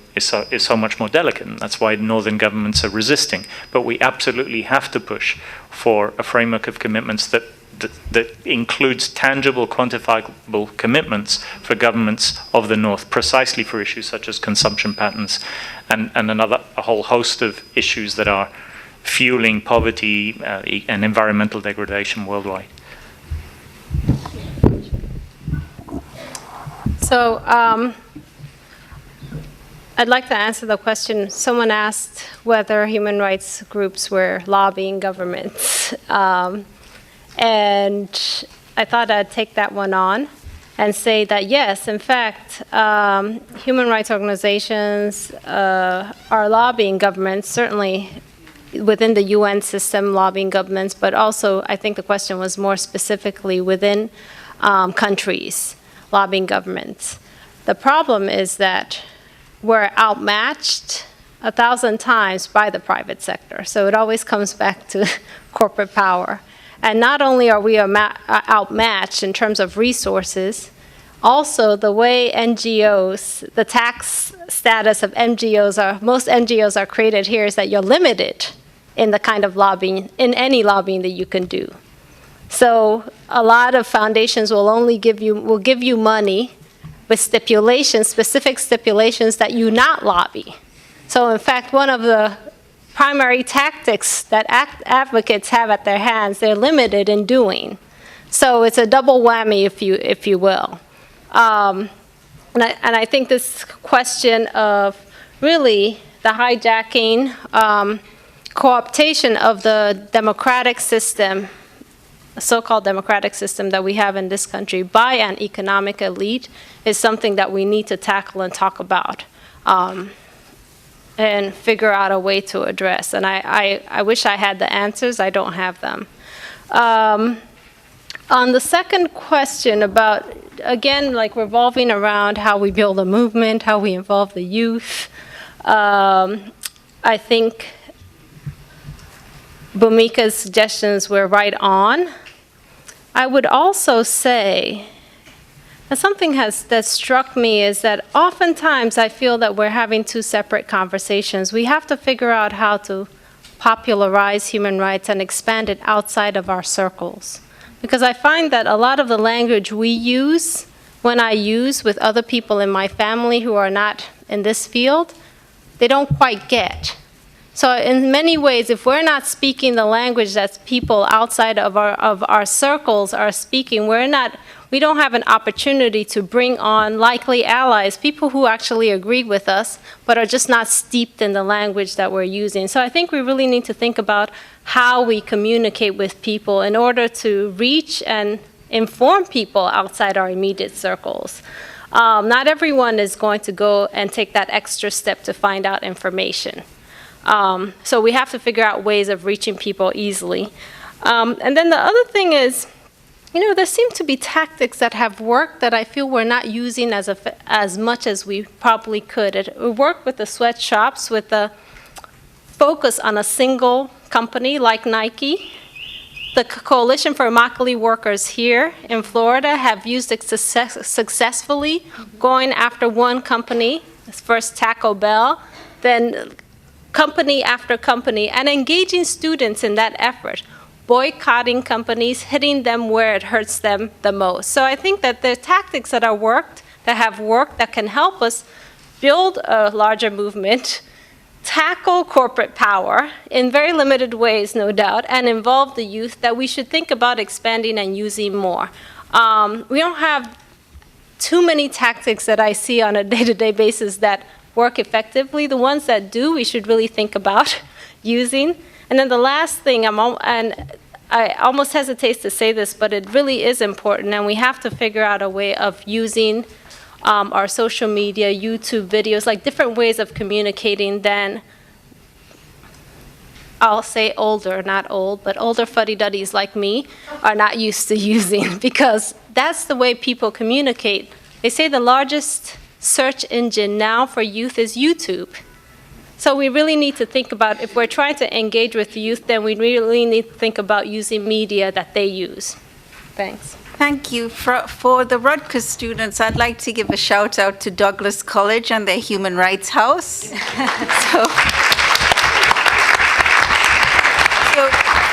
F: much more delicate. And that's why northern governments are resisting. But we absolutely have to push for a framework of commitments that that includes tangible, quantifiable commitments for governments of the North, precisely for issues such as consumption patterns and a whole host of issues that are fueling poverty and environmental degradation worldwide.
E: So I'd like to answer the question. Someone asked whether human rights groups were lobbying governments. And I thought I'd take that one on and say that, yes, in fact, human rights organizations are lobbying governments, certainly within the UN system, lobbying governments, but also I think the question was more specifically within countries, lobbying governments. The problem is that we're outmatched 1,000 times by the private sector. So it always comes back to corporate power. And not only are we outmatched in terms of resources, also the way NGOs, the tax status of NGOs are, most NGOs are created here is that you're limited in the kind of lobbying, in any lobbying that you can do. So a lot of foundations will only give you money with stipulations, specific stipulations that you not lobby. So in fact, one of the primary tactics that advocates have at their hands, they're limited in doing. So it's a double whammy, if you will. And I think this question of really the hijacking, co-optation of the democratic system, so-called democratic system that we have in this country by an economic elite is something that we need to tackle and talk about. And figure out a way to address. And I wish I had the answers. I don't have them. On the second question about, again, like revolving around how we build a movement, how we involve the youth, I think Bhumika's suggestions were right on. I would also say and something that struck me is that oftentimes I feel that we're having two separate conversations. We have to figure out how to popularize human rights and expand it outside of our circles. Because I find that a lot of the language we use, when I use with other people in my family who are not in this field, they don't quite get. So in many ways, if we're not speaking the language that people outside of our circles are speaking, we don't have an opportunity to bring on likely allies, people who actually agree with us, but are just not steeped in the language that we're using. So I think we really need to think about how we communicate with people in order to reach and inform people outside our immediate circles. Not everyone is going to go and take that extra step to find out information. So we have to figure out ways of reaching people easily. And then the other thing is, there seem to be tactics that have worked that I feel we're not using as much as we probably could. We work with the sweatshops with the focus on a single company like Nike. The Coalition for Immokalee Workers here in Florida have used it successfully, going after one company, first Taco Bell, then company after company, and engaging students in that effort. Boycotting companies, hitting them where it hurts them the most. So I think that the tactics that have worked, that can help us build a larger movement, tackle corporate power in very limited ways, no doubt, and involve the youth, that we should think about expanding and using more. We don't have too many tactics that I see on a day-to-day basis that work effectively. The ones that do, we should really think about using. And then the last thing, and I almost hesitate to say this, but it really is important, and we have to figure out a way of using our social media, YouTube videos, like different ways of communicating than, I'll say older, not old, but older fuddy-duddies like me are not used to using, because that's the way people communicate. They say the largest search engine now for youth is YouTube. So we really need to think about, if we're trying to engage with the youth, then we really need to think about using media that they use. Thanks.
C: Thank you. For the Rutgers students, I'd like to give a shout out to Douglas College and their Human Rights House. So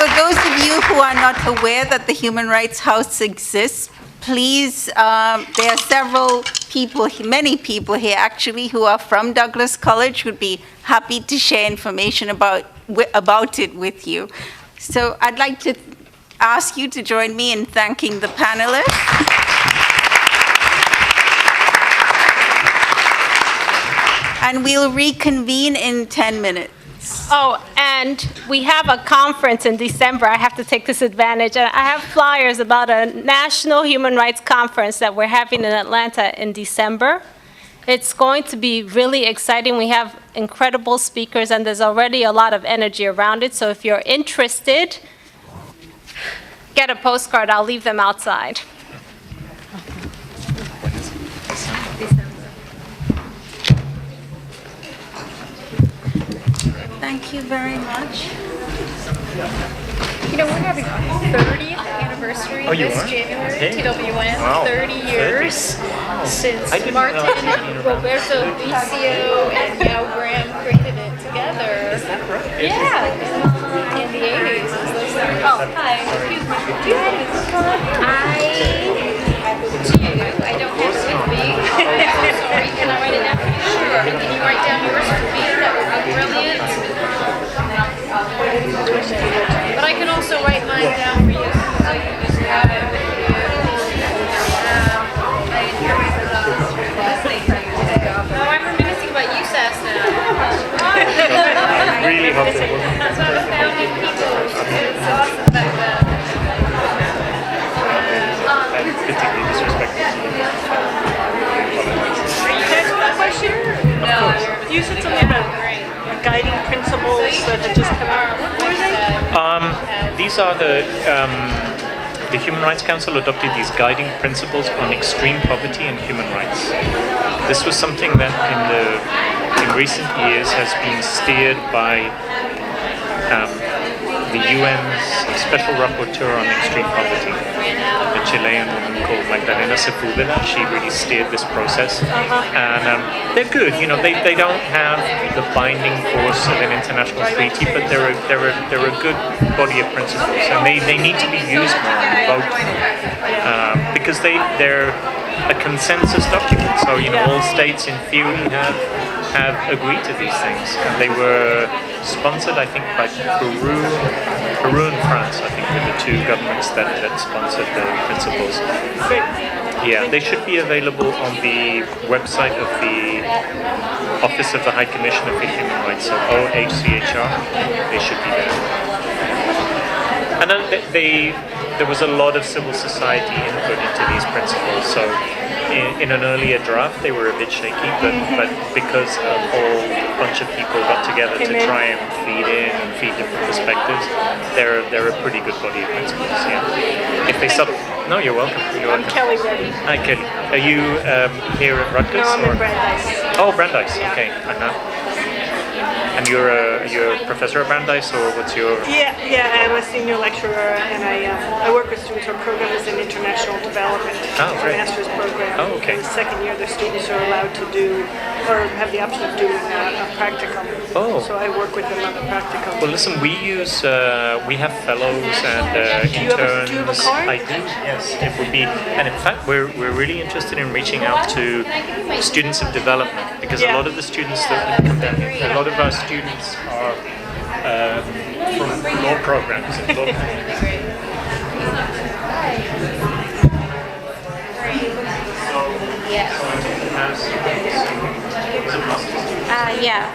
C: for those of of you who are not aware that the Human Rights House exists, please, there are several people, many people here actually, who are from Douglas College, who'd be happy to share information about it with you. So I'd like to ask you to join me in thanking the panelists. And we'll reconvene in 10 minutes.
E: Oh, and we have a conference in December. I have to take this advantage. And I have flyers about a national human rights conference that we're having in Atlanta in December. It's going to be really exciting. We have incredible speakers, and there's already a lot of energy around it. So if you're interested, get a postcard. I'll leave them outside.
C: Thank you very much.
N: You know, we're having our 30th anniversary this January,
F: Hey.
N: TWN,
F: Wow.
N: 30 years since Martin, Roberto Vicio, and Yao Graham created it together.
F: Is that right?
N: Yeah, in the 80s. Oh, hi, excuse me. Do you have this card? I don't have it with me. Sorry, can I write it down for you? Sure. Can you write down yours for me? That would be brilliant. But I can also write mine down for you, so you can just have it with you. I inherited those from last night. Oh, I'm reminiscing about USAS now.
F: I really hope it wasn't.
N: That's one of the founding people. It's awesome back then.
F: Particularly disrespectful.
O: Are you guys got a question?
N: No.
O: You said something about guiding principles that had just come out. What were they?
F: These are the Human Rights Council adopted these guiding principles on extreme poverty and human rights. This was something that in recent years has been steered by the UN's Special Rapporteur on Extreme Poverty, a Chilean woman called Magdalena Sepúlveda. She really steered this process, and they're good. You know, they don't have the binding force of an international treaty, but they're a good body of principles, and they need to be used more and voted because they're a consensus document. So you know, all states in theory have agreed to these things, and they were sponsored, I think, by Peru and France. I think were the two governments that sponsored the principles. Yeah, they should be available on the website of the Office of the High Commissioner for Human Rights, so OHCHR. They should be there. And then there was a lot of civil society input into these principles. So in an earlier draft, they were a bit shaky, but because a whole bunch of people got together to try and feed in and feed different perspectives, they're a pretty good body of principles. Yeah. If they no, you're welcome.
O: I'm Kelly Reddy.
F: Hi, Kelly. Are you here at Rutgers?
O: No, I'm in Brandeis.
F: Oh, Brandeis. Okay. And you're a professor at Brandeis, or what's your?
O: Yeah, I'm a senior lecturer, and I work with students on programs in international development.
F: Oh, great.
O: A master's program.
F: Oh, okay.
O: In the second year, the students are allowed to do, or have the option of doing a practicum.
F: Oh.
O: So I work with them on the practicum.
F: Well, listen, we have fellows and interns.
O: Do you have a card?
F: I do. Yes, it would be, and in fact, we're really interested in reaching out to students of development because a lot of the students that come down here, a lot of our students are from law programs. And law
E: Yeah.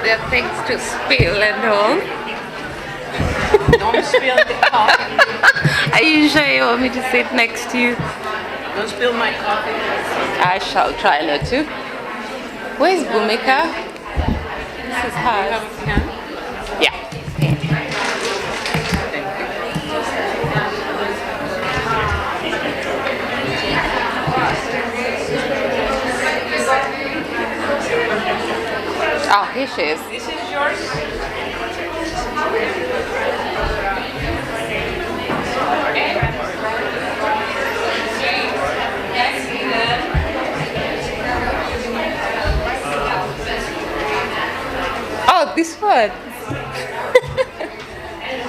P: There are things to spill and all.
O: Don't spill the coffee.
P: Are you sure you want me to sit next to you?
O: Don't spill my coffee.
P: I shall try not to. Where's Bhumika? This is her. Yeah. Oh, here she is.
O: This is yours?
P: Oh, this one.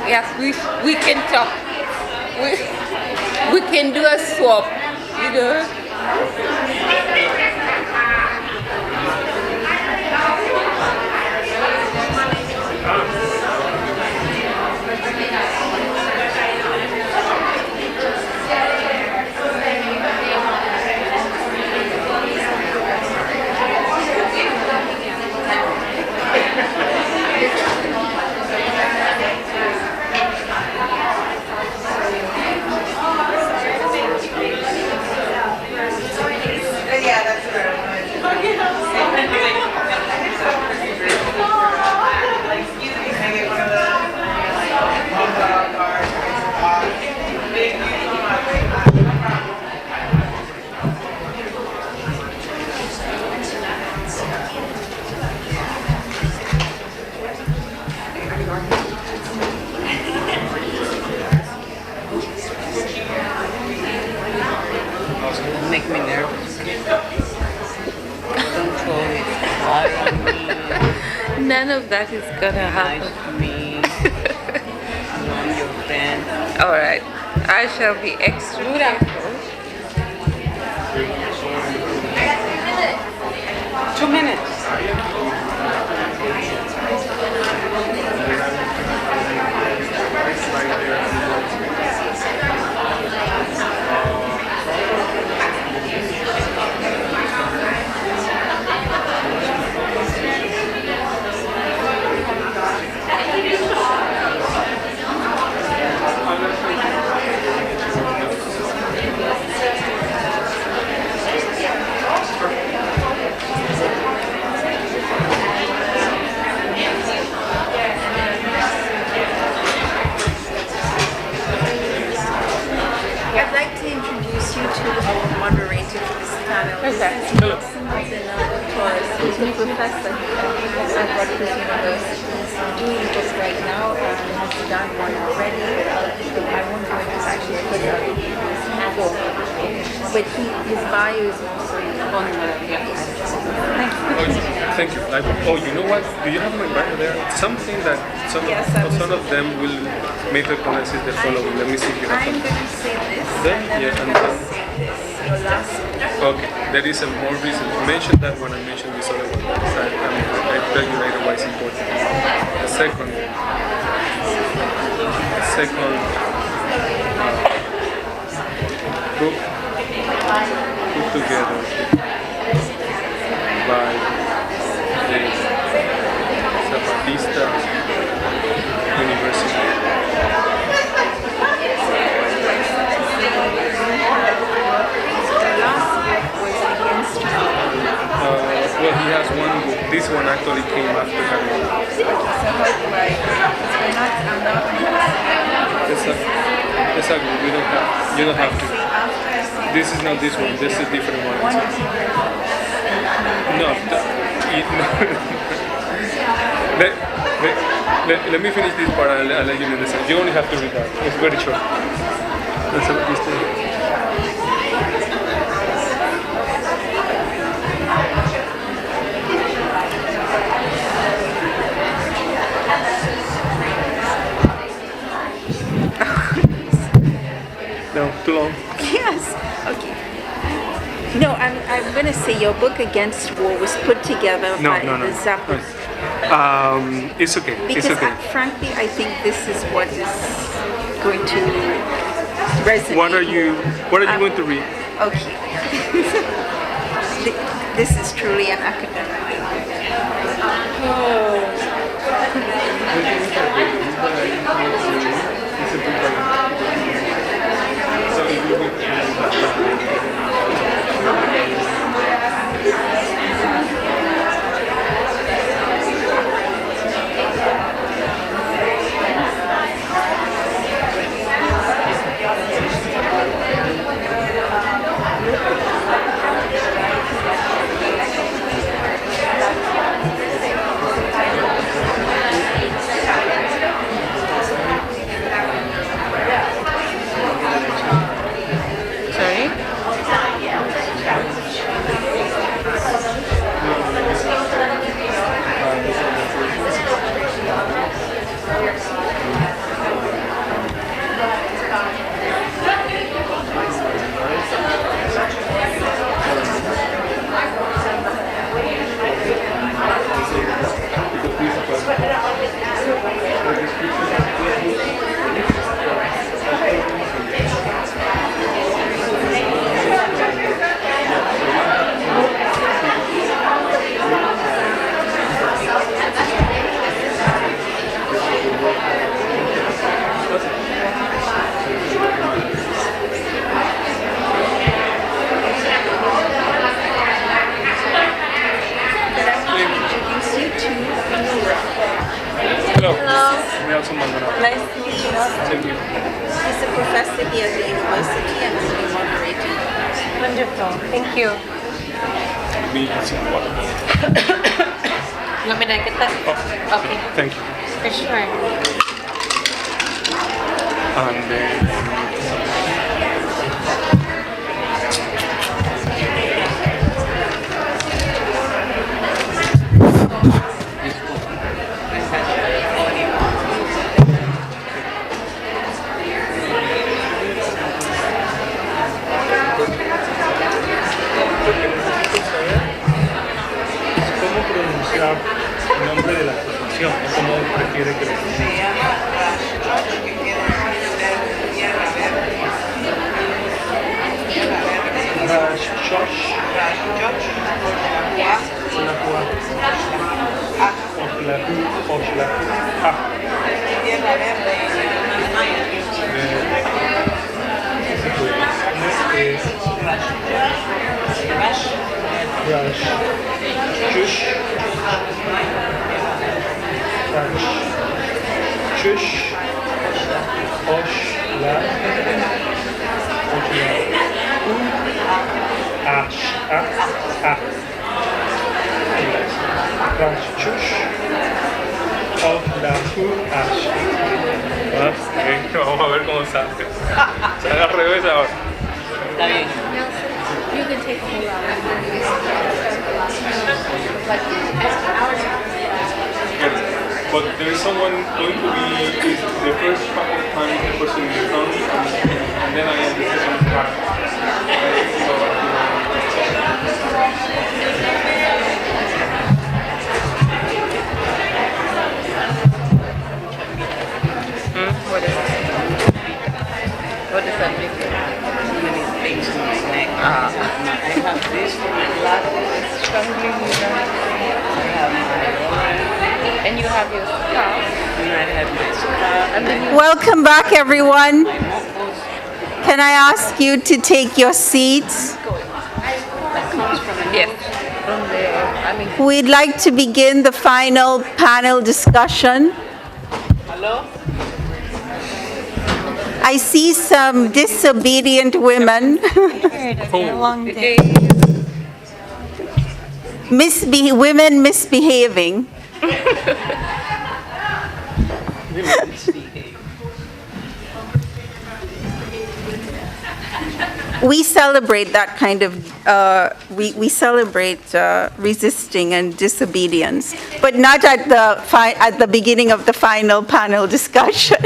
P: Yes, we can talk. We can do a swap, you know. Make me nervous. Control it. None of that is gonna happen. Nice to me. I'm your friend. All right. I shall be extra careful. 2 minutes.
C: I'd like to introduce you to our moderator for this panel.
P: Hello.
C: He's a professor at Rutgers University. He's doing this right now and has done one already. So I won't go into actually put it on his handle. But his bio is also on the
Q: Thank you. You know what? Do you have my bio there? Something that some of them will make recognize is the following. Let me see if you have
C: I'm
Q: something.
C: going to say this.
Q: Then,
C: And
Q: yeah,
C: then
Q: and
C: I'm
Q: then.
C: going to say this. Your last
Q: Okay, there is a more reason. You mentioned that when I mentioned this other one. I tell you later why it's important. The second book put together by the Zapatista University. Well, he has one book. This one actually came after that one. Exactly. We don't have. You don't have to. This is not this one. This is a different one. No. Let me finish this part and I'll let you listen. You only have to read that. It's very short. That's what this thing. No, too long.
C: Yes. Okay. No, I'm going to say your book Against War was put together by the Zappa.
Q: It's okay.
C: Because
Q: it's okay.
C: Frankly, I think this is what is going to resonate.
Q: What are you going to read?
C: Okay. This is truly an academic. He's a professor here at the university and will be moderating.
E: Wonderful. Thank you.
Q: Me some water.
E: You want me to get that? Okay.
Q: Thank you.
E: For sure.
Q: And then ¿cómo pronunciar el nombre de la asociación? ¿O cómo prefiere que lo pronuncie? Vamos a ver cómo sale. Sale al revés ahora.
P: Está bien.
N: You can take the
Q: But there is someone going to be the first time the person in the front, and then I am the second part.
P: What is it? What does that make? Too many things in my neck. I have this for my glasses, struggling with that. I have my and you have your scarf. And I have my scarf. And then you
C: Welcome back, everyone. Can I ask you to take your seats?
P: yes. From the
C: We'd like to begin the final panel discussion.
P: hello?
C: I see some disobedient women. Women misbehaving. We celebrate that kind of, we celebrate resisting and disobedience, but not at the beginning of the final panel discussion.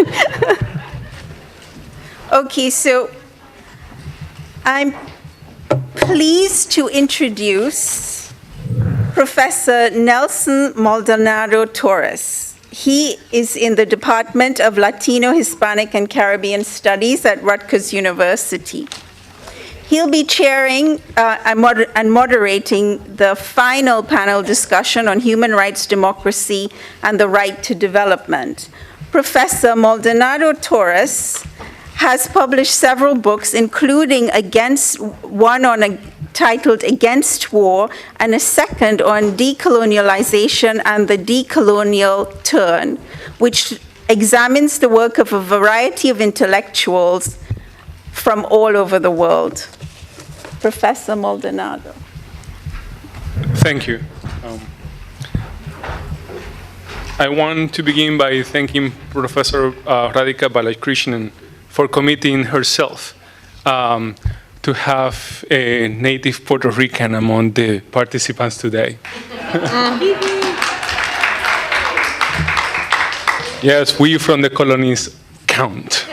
C: Okay, so I'm pleased to introduce Professor Nelson Maldonado Torres. He is in the Department of Latino, Hispanic, and Caribbean Studies at Rutgers University. He'll be chairing and moderating the final panel discussion on human rights, democracy, and the right to development. Professor Maldonado Torres has published several books, including one titled Against War, and a second on decolonialization and the decolonial turn, which examines the work of a variety of intellectuals from all over the world. Professor Maldonado.
Q: Thank you. I want to begin by thanking Professor Radhika Balakrishnan for committing herself to have a native Puerto Rican among the participants today. Yes, we from the colonies count.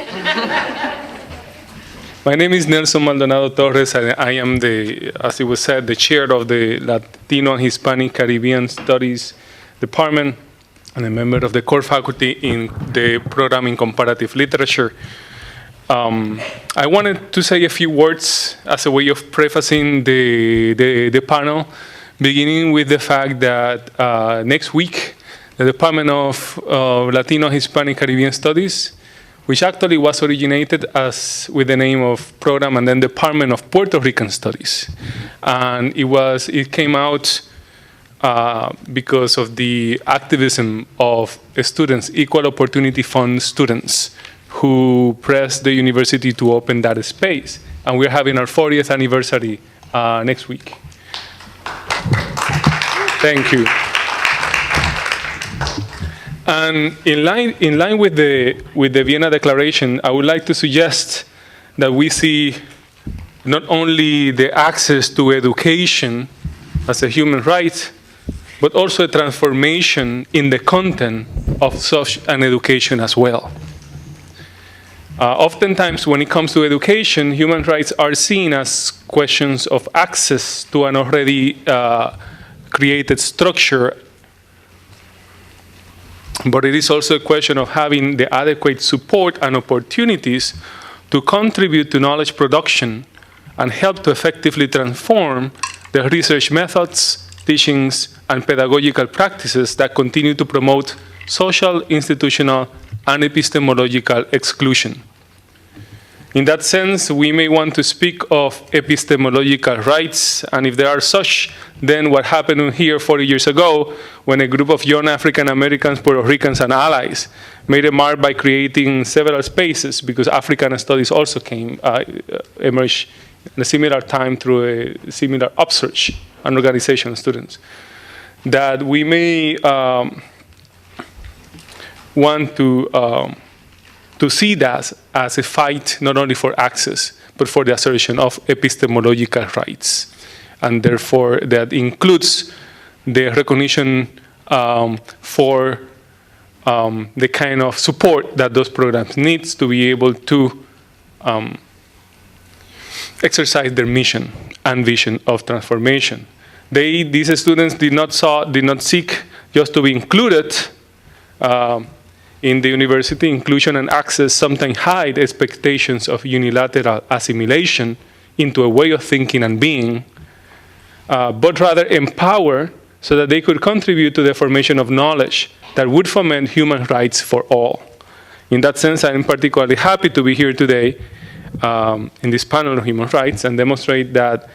Q: My name is Nelson Maldonado Torres, and I am as it was said, the chair of the Latino and Hispanic Caribbean Studies Department, and a member of the core faculty in the program in comparative literature. I wanted to say a few words as a way of prefacing the panel, beginning with the fact that next week, the Department of Latino, Hispanic, Caribbean Studies, which actually was originated with the name of program and then Department of Puerto Rican Studies. And it came out because of the activism of students, Equal Opportunity Fund students, who pressed the university to open that space. And we're having our 40th anniversary next week. Thank you. And in line with the Vienna Declaration, I would like to suggest that we see not only the access to education as a human right, but also a transformation in the content of such an education as well. Oftentimes, when it comes to education, human rights are seen as questions of access to an already created structure, but it is also a question of having the adequate support and opportunities to contribute to knowledge production and help to effectively transform the research methods, teachings, and pedagogical practices that continue to promote social, institutional, and epistemological exclusion. In that sense, we may want to speak of epistemological rights, and if there are such, then what happened here 40 years ago when a group of young African Americans, Puerto Ricans, and allies made a mark by creating several spaces, because African studies also emerged in a similar time through a similar upsurge and organization of students, that we may want to see that as a fight not only for access, but for the assertion of epistemological rights. And therefore, that includes the recognition for the kind of support that those programs need to be able to exercise their mission and vision of transformation. These students did not seek just to be included in the university. Inclusion and access sometimes hide expectations of unilateral assimilation into a way of thinking and being, but rather empower so that they could contribute to the formation of knowledge that would foment human rights for all. In that sense, I am particularly happy to be here today in this panel on human rights and demonstrate that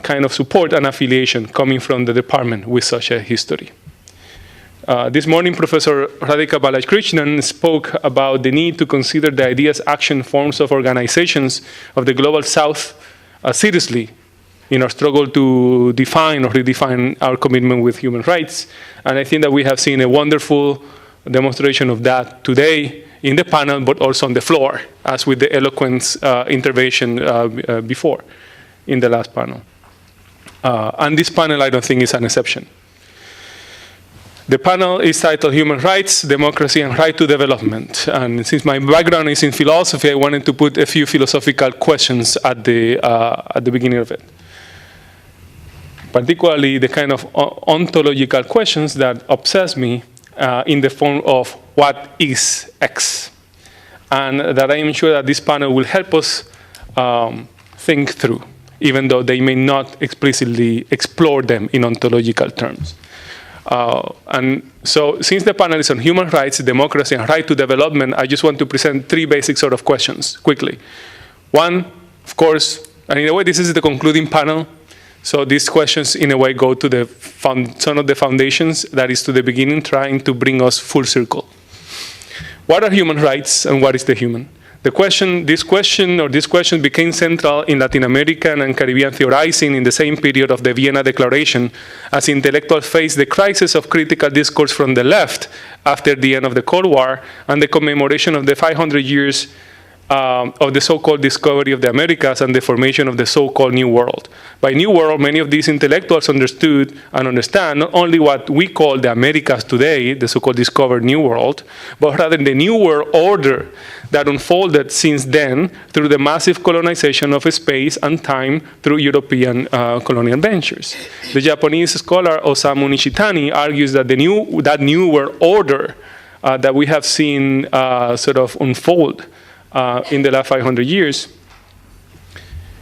Q: kind of support and affiliation coming from the department with such a history. This morning, Professor Radhika Balakrishnan spoke about the need to consider the ideas, action, forms of organizations of the Global South seriously in our struggle to define or redefine our commitment with human rights. And I think that we have seen a wonderful demonstration of that today in the panel, but also on the floor, as with the eloquent intervention before in the last panel. And this panel, I don't think, is an exception. The panel is titled Human Rights, Democracy, and Right to Development. And since my background is in philosophy, I wanted to put a few philosophical questions at the beginning of it. Particularly the kind of ontological questions that obsess me in the form of what is X? And that I am sure that this panel will help us think through, even though they may not explicitly explore them in ontological terms. And so since the panel is on human rights, democracy, and right to development, I just want to present three basic sort of questions quickly. One, of course, and in a way this is the concluding panel, so these questions in a way go to some of the foundations, that is to the beginning, trying to bring us full circle. What are human rights and what is the human? This question became central in Latin American and Caribbean theorizing in the same period of the Vienna Declaration, as intellectuals faced the crisis of critical discourse from the left after the end of the Cold War and the commemoration of the 500 years of the so-called discovery of the Americas and the formation of the so-called New World. By New World, many of these intellectuals understood and understand not only what we call the Americas today, the so-called discovered New World, but rather the New World Order that unfolded since then through the massive colonization of space and time through European colonial ventures. The Japanese scholar Osamu Nishitani argues that that New World Order that we have seen sort of unfold in the last 500 years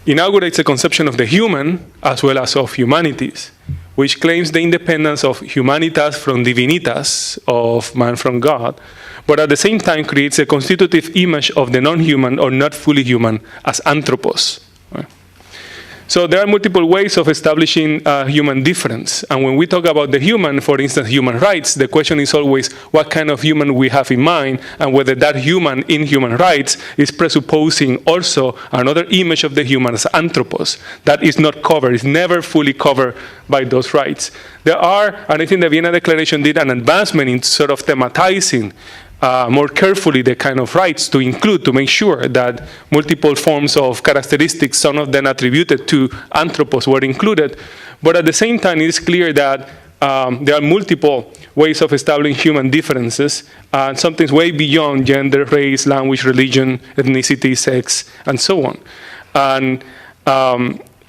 Q: inaugurates a conception of the human as well as of humanities, which claims the independence of humanitas from divinitas, of man from God, but at the same time creates a constitutive image of the non-human or not fully human as anthropos. So there are multiple ways of establishing human difference. And when we talk about the human, for instance, human rights, the question is always what kind of human we have in mind and whether that human in human rights is presupposing also another image of the human as anthropos that is not covered, is never fully covered by those rights. There are, and I think the Vienna Declaration did an advancement in sort of thematizing more carefully the kind of rights to include, to make sure that multiple forms of characteristics, some of them attributed to anthropos, were included. But at the same time, it is clear that there are multiple ways of establishing human differences, and something way beyond gender, race, language, religion, ethnicity, sex, and so on. And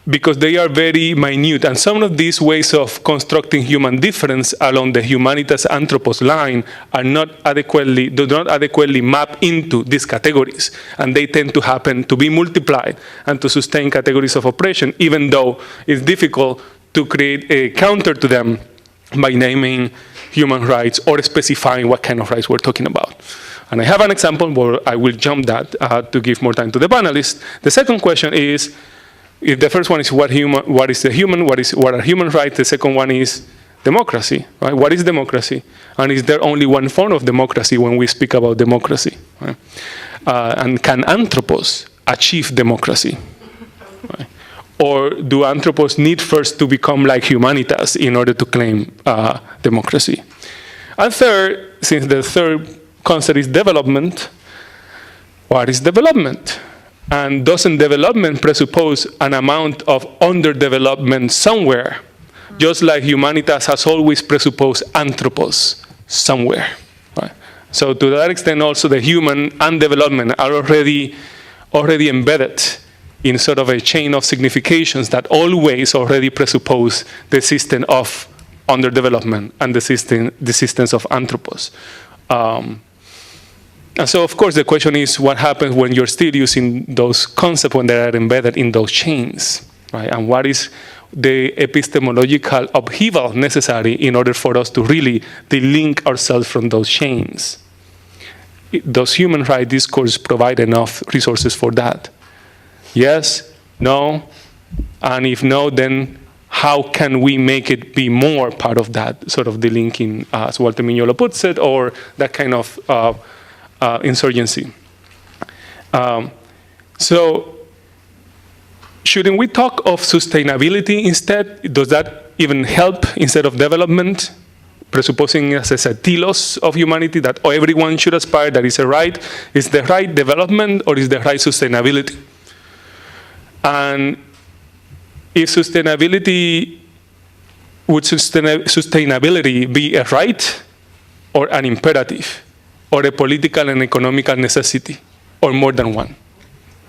Q: because they are very minute. And some of these ways of constructing human difference along the humanitas anthropos line are do not adequately map into these categories. And they tend to happen to be multiplied and to sustain categories of oppression, even though it's difficult to create a counter to them by naming human rights or specifying what kind of rights we're talking about. And I have an example, but I will jump that to give more time to the panelists. The second question is, if the first one is what is the human, what are human rights, the second one is democracy, right? What is democracy? And is there only one form of democracy when we speak about democracy? Right? And can anthropos achieve democracy? Right? Or do anthropos need first to become like humanitas in order to claim democracy? And third, since the third concept is development, what is development? And doesn't development presuppose an amount of underdevelopment somewhere, just like humanitas has always presupposed anthropos somewhere? Right? So to that extent, also the human and development are already embedded in sort of a chain of significations that always already presuppose the system of underdevelopment and the existence of anthropos. And so, of course, the question is what happens when you're still using those concepts when they are embedded in those chains, right? And what is the epistemological upheaval necessary in order for us to really delink ourselves from those chains? Does human rights discourse provide enough resources for that? Yes? No? And if no, then how can we make it be more part of that sort of delinking, as Walter Mignolo puts it, or that kind of insurgency? So shouldn't we talk of sustainability instead? Does that even help instead of development? Presupposing as a telos of humanity that everyone should aspire, that is a right. Is the right development or is the right sustainability? And if sustainability, would sustainability be a right or an imperative? Or a political and economical necessity, or more than one?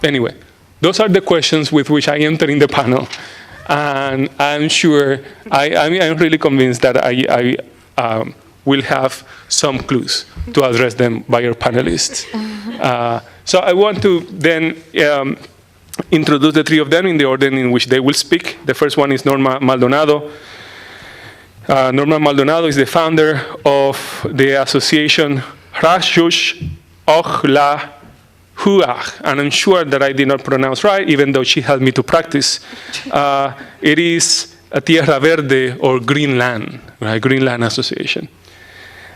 Q: Anyway, those are the questions with which I enter in the panel. And I'm sure, I'm really convinced that I will have some clues to address them by your panelists. So I want to then introduce the three of them in the order in which they will speak. The first one is Norma Maldonado. Norma Maldonado is the founder of the association Rashush Ochla Huach, and I'm sure that I did not pronounce right, even though she helped me to practice. It is a Tierra Verde, or Green Land, right? Green Land Association.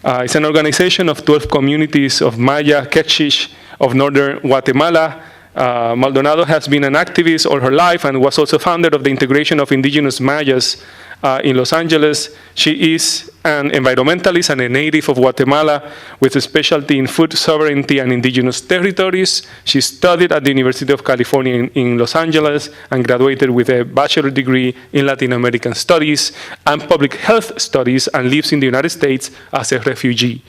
Q: It's an organization of 12 communities of Maya, Quechua of northern Guatemala. Maldonado has been an activist all her life and was also founder of the integration of indigenous Mayas in Los Angeles. She is an environmentalist and a native of Guatemala with a specialty in food sovereignty and indigenous territories. She studied at the University of California in Los Angeles and graduated with a bachelor's degree in Latin American Studies and Public Health Studies and lives in the United States as a refugee.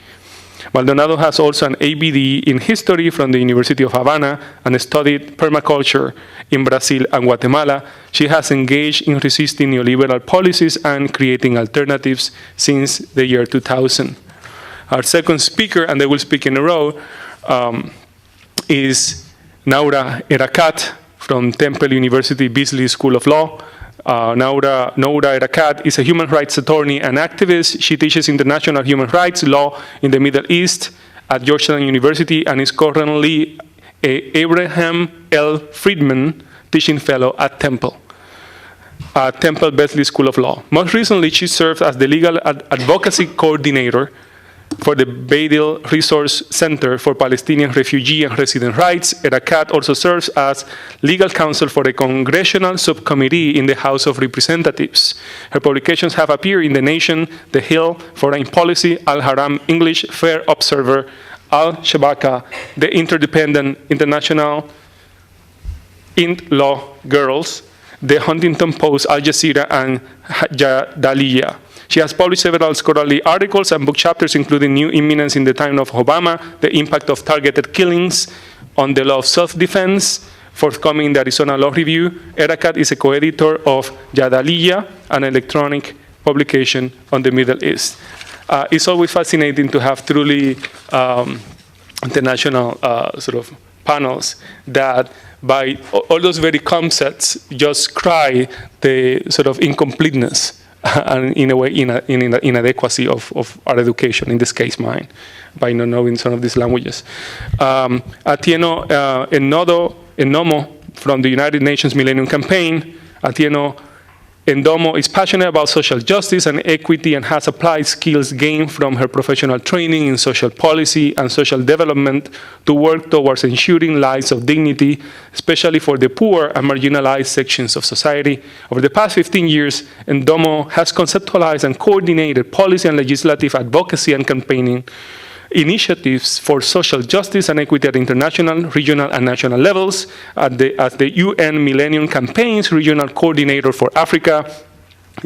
Q: Maldonado has also an ABD in history from the University of Havana and studied permaculture in Brazil and Guatemala. She has engaged in resisting neoliberal policies and creating alternatives since the year 2000. Our second speaker, and they will speak in a row, is Naura Erakat from Temple University Beasley School of Law. Naura Erakat is a human rights attorney and activist. She teaches international human rights law in the Middle East at Georgetown University and is currently a Abraham L. Friedman Teaching Fellow at Temple. at Temple Besley School of Law. Most recently, she served as the legal advocacy coordinator for the Badil Resource Center for Palestinian Refugee and Resident Rights. Erakat also serves as legal counsel for the Congressional Subcommittee in the House of Representatives. Her publications have appeared in The Nation, The Hill, Foreign Policy, Al-Haram English, Fair Observer, Al-Shabaka, The Interdependent, International, Int Law Girls, The Huntington Post, Al Jazeera, and Jadaliyya. She has published several scholarly articles and book chapters, including New Imminence in the Time of Obama, The Impact of Targeted Killings on the Law of Self-Defense, forthcoming in the Arizona Law Review. Erakat is a co-editor of Jadaliyya, an electronic publication on the Middle East. It's always fascinating to have truly international sort of panels that by all those very concepts just cry the sort of incompleteness and in a way inadequacy of our education, in this case mine, by not knowing some of these languages. Atieno Endomo from the United Nations Millennium Campaign. Atieno Endomo is passionate about social justice and equity and has applied skills gained from her professional training in social policy and social development to work towards ensuring lives of dignity, especially for the poor and marginalized sections of society. Over the past 15 years, Endomo has conceptualized and coordinated policy and legislative advocacy and campaigning initiatives for social justice and equity at international, regional, and national levels. As the UN Millennium Campaign's regional coordinator for Africa,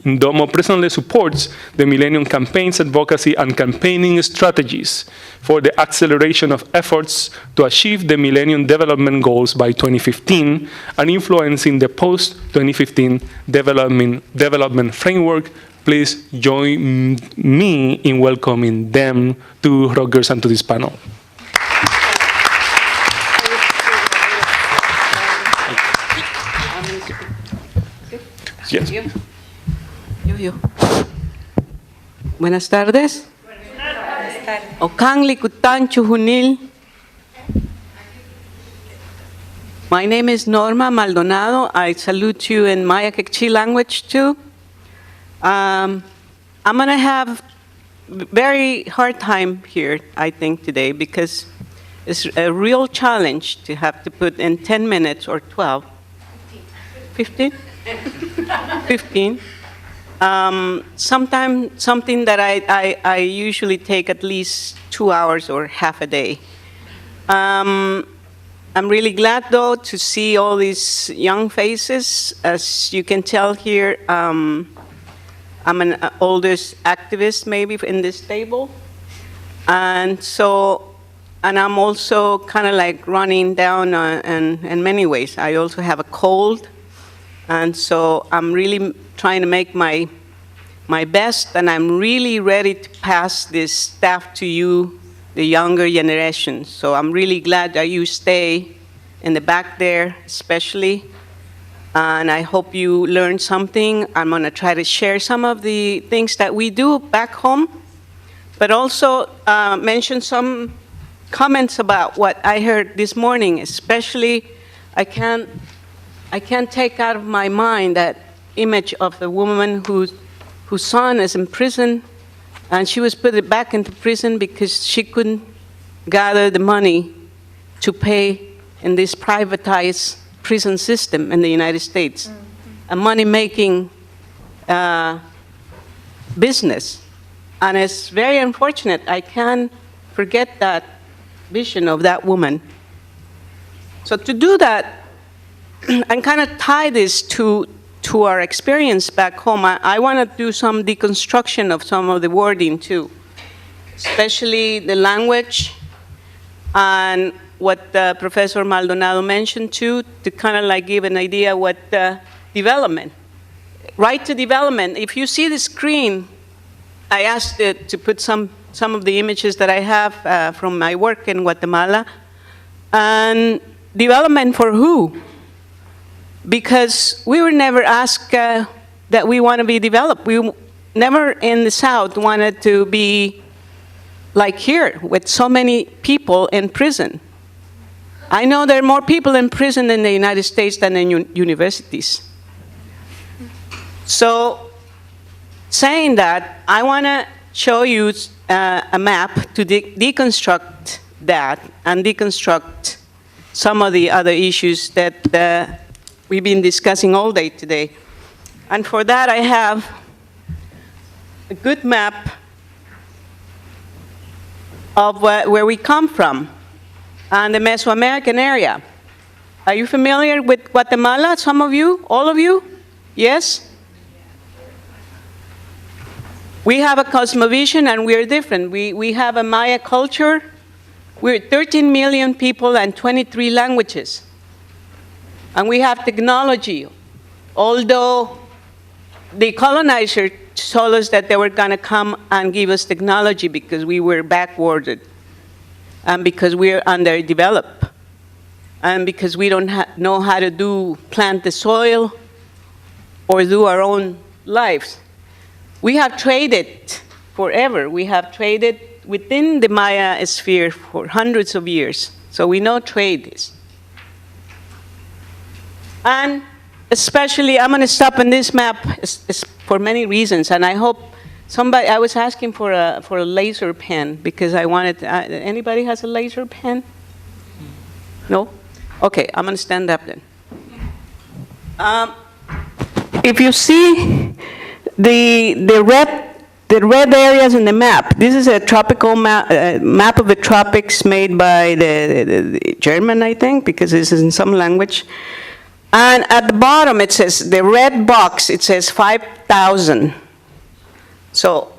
Q: Ndomo presently supports the Millennium Campaign's advocacy and campaigning strategies for the acceleration of efforts to achieve the Millennium Development Goals by 2015 and influencing the post-2015 development framework. Please join me in welcoming them to Rutgers and to this panel. Yes.
P: Buenas tardes. Okangli kutanchu hunil. My name is Norma Maldonado. I salute you in Maya Quechua language too. I'm going to have a very hard time here, I think, today, because it's a real challenge to have to put in 10 minutes or 12. 15? 15. Sometimes something that I usually take at least 2 hours or half a day. I'm really glad, though, to see all these young faces. As you can tell here, I'm an oldest activist maybe in this table. And I'm also kind of like running down in many ways. I also have a cold. And so I'm really trying to make my best, and I'm really ready to pass this staff to you, the younger generation. So I'm really glad that you stay in the back there, especially. And I hope you learned something. I'm going to try to share some of the things that we do back home, but also mention some comments about what I heard this morning. Especially, I can't take out of my mind that image of the woman whose son is in prison, and she was put back into prison because she couldn't gather the money to pay in this privatized prison system in the United States, a money-making business. And it's very unfortunate. I can't forget that vision of that woman. So to do that, and kind of tie this to our experience back home, I want to do some deconstruction of some of the wording too, especially the language and what Professor Maldonado mentioned too, to kind of like give an idea what development, right to development. If you see the screen, I asked it to put some of the images that I have from my work in Guatemala. And development for who? Because we were never asked that we want to be developed. We never in the South wanted to be like here with so many people in prison. I know there are more people in prison in the United States than in universities. So, saying that, I want to show you a map to deconstruct that and deconstruct some of the other issues that we've been discussing all day today. And for that, I have a good map of where we come from and the Mesoamerican area. Are you familiar with Guatemala, some of you, all of you? Yes? We have a cosmovision and we're different. We have a Maya culture. We're 13 million people and 23 languages. And we have technology. Although the colonizer told us that they were going to come and give us technology because we were backwarded and because we're underdeveloped and because we don't know how to plant the soil or do our own lives. We have traded forever. We have traded within the Maya sphere for hundreds of years. So we know trade is. And especially, I'm going to stop on this map for many reasons, and I hope I was asking for a laser pen because I wanted, anybody has a laser pen? No? Okay, I'm going to stand up then. If you see the red areas in the map, this is a tropical map of the tropics made by the German, I think, because this is in some language. And at the bottom, it says, the red box, it says 5,000. So,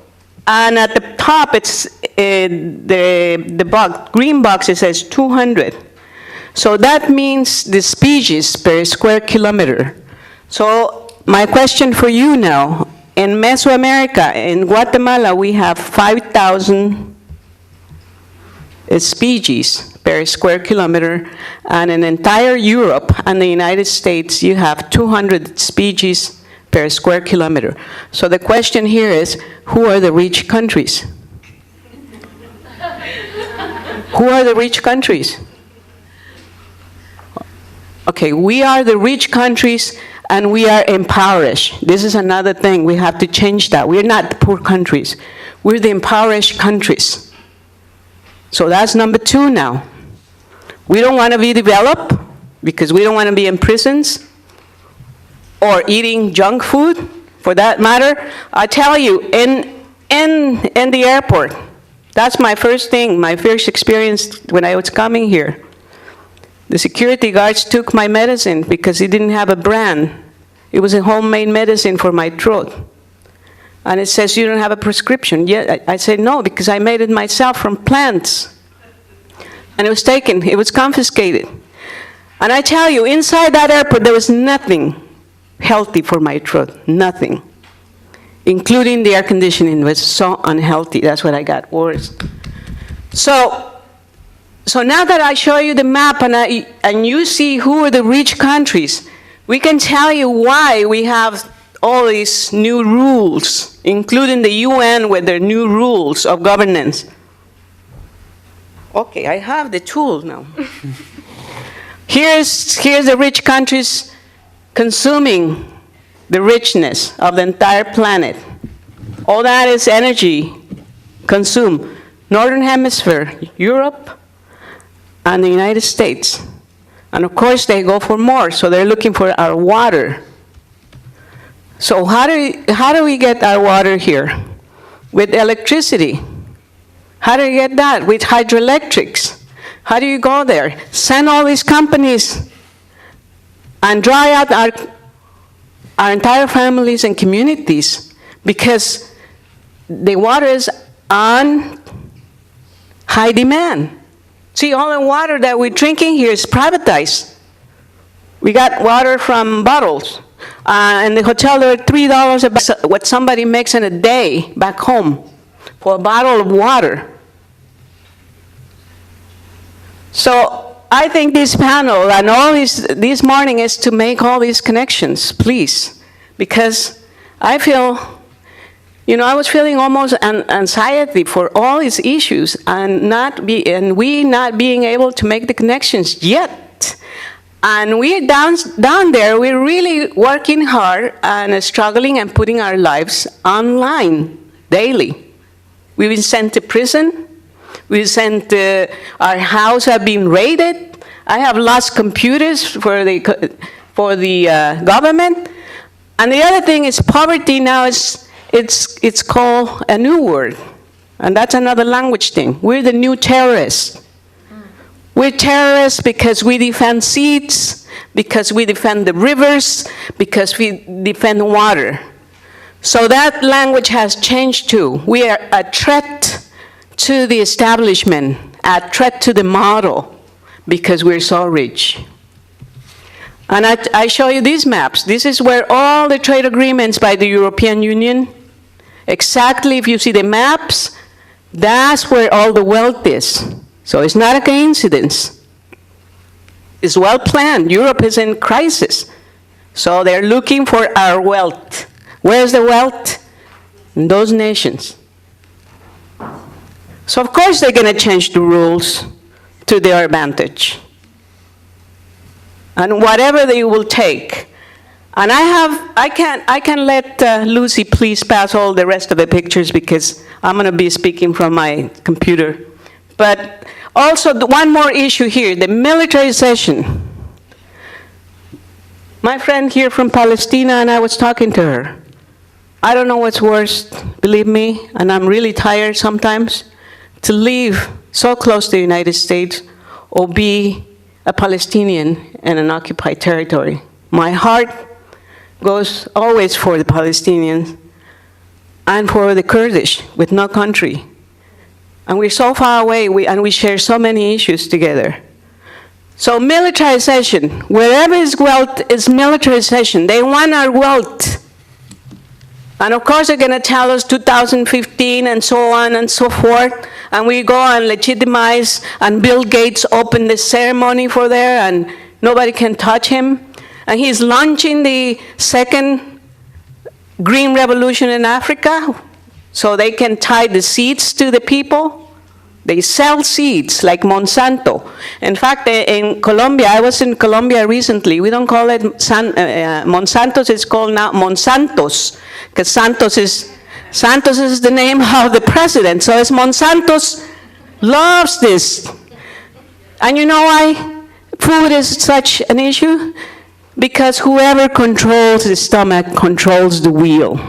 P: and at the top, it's the box, green box, it says 200. So that means the species per square kilometer. So my question for you now, in Mesoamerica, in Guatemala, we have 5,000 species per square kilometer, and in entire Europe and the United States, you have 200 species per square kilometer. So the question here is, who are the rich countries? Who are the rich countries? Okay, we are the rich countries and we are impoverished. This is another thing, we have to change that. We're not the poor countries, we're the impoverished countries. So that's number 2 now. We don't want to be developed because we don't want to be in prisons or eating junk food, for that matter. I tell you, in the airport, that's my first thing, my first experience when I was coming here. The security guards took my medicine because it didn't have a brand. It was a homemade medicine for my throat. And it says, you don't have a prescription. Yeah, I said, no, because I made it myself from plants. And it was taken, it was confiscated. And I tell you, inside that airport, there was nothing healthy for my throat, nothing. Including the air conditioning was so unhealthy, that's what I got worse. So now that I show you the map and you see who are the rich countries, we can tell you why we have all these new rules, including the UN with their new rules of governance. Okay, I have the tool now. Here's the rich countries consuming the richness of the entire planet. All that is energy consumed. Northern Hemisphere, Europe, and the United States. And of course they go for more, so they're looking for our water. So how do we get our water here? With electricity. How do you get that? With hydroelectrics. How do you go there? Send all these companies and dry out our entire families and communities because the water is on high demand. See, all the water that we're drinking here is privatized. We got water from bottles. In the hotel, there are $3 about what somebody makes in a day back home for a bottle of water. So I think this panel and all this morning is to make all these connections, please, because I feel, I was feeling almost anxiety for all these issues and we not being able to make the connections yet. And we're down there, we're really working hard and struggling and putting our lives online daily. We've been sent to prison. We've sent, our house have been raided. I have lost computers for the government. And the other thing is poverty now it's called a new word. And that's another language thing. We're the new terrorists. We're terrorists because we defend seeds, because we defend the rivers, because we defend water. So that language has changed too. We are a threat to the establishment, a threat to the model, because we're so rich. And I show you these maps. This is where all the trade agreements by the European Union, exactly if you see the maps, that's where all the wealth is. So it's not a coincidence. It's well planned. Europe is in crisis. So they're looking for our wealth. Where's the wealth? In those nations. So of course they're going to change the rules to their advantage. And whatever they will take. And I can let Lucy please pass all the rest of the pictures because I'm going to be speaking from my computer. But also one more issue here, the militarization. My friend here from Palestine, and I was talking to her. I don't know what's worse, believe me, and I'm really tired sometimes, to live so close to the United States or be a Palestinian in an occupied territory. My heart goes always for the Palestinians and for the Kurdish with no country. And we're so far away, and we share so many issues together. So militarization, wherever is wealth is militarization. They want our wealth. And of course they're going to tell us 2015 and so on and so forth. And we go and legitimize, and Bill Gates opened the ceremony for there, and nobody can touch him. And he's launching the second green revolution in Africa, so they can tie the seeds to the people. They sell seeds like Monsanto. In fact, in Colombia, I was in Colombia recently. We don't call it Monsantos, it's called now Monsantos, because Santos is the name of the president. So it's Monsantos loves this. And you know why food is such an issue? Because whoever controls the stomach controls the wheel.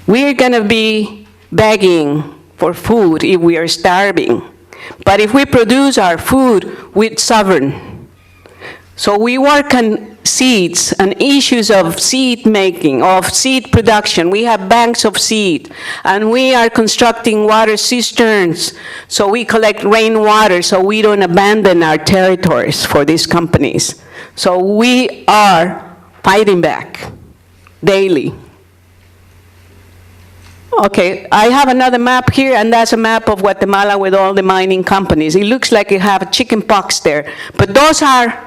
P: We're going to be begging for food if we are starving. But if we produce our food, we're sovereign. So we work on seeds and issues of seed making, of seed production. We have banks of seed, and we are constructing water cisterns. So we collect rainwater so we don't abandon our territories for these companies. So we are fighting back daily. Okay, I have another map here, and that's a map of Guatemala with all the mining companies. It looks like you have chicken pox there, but those are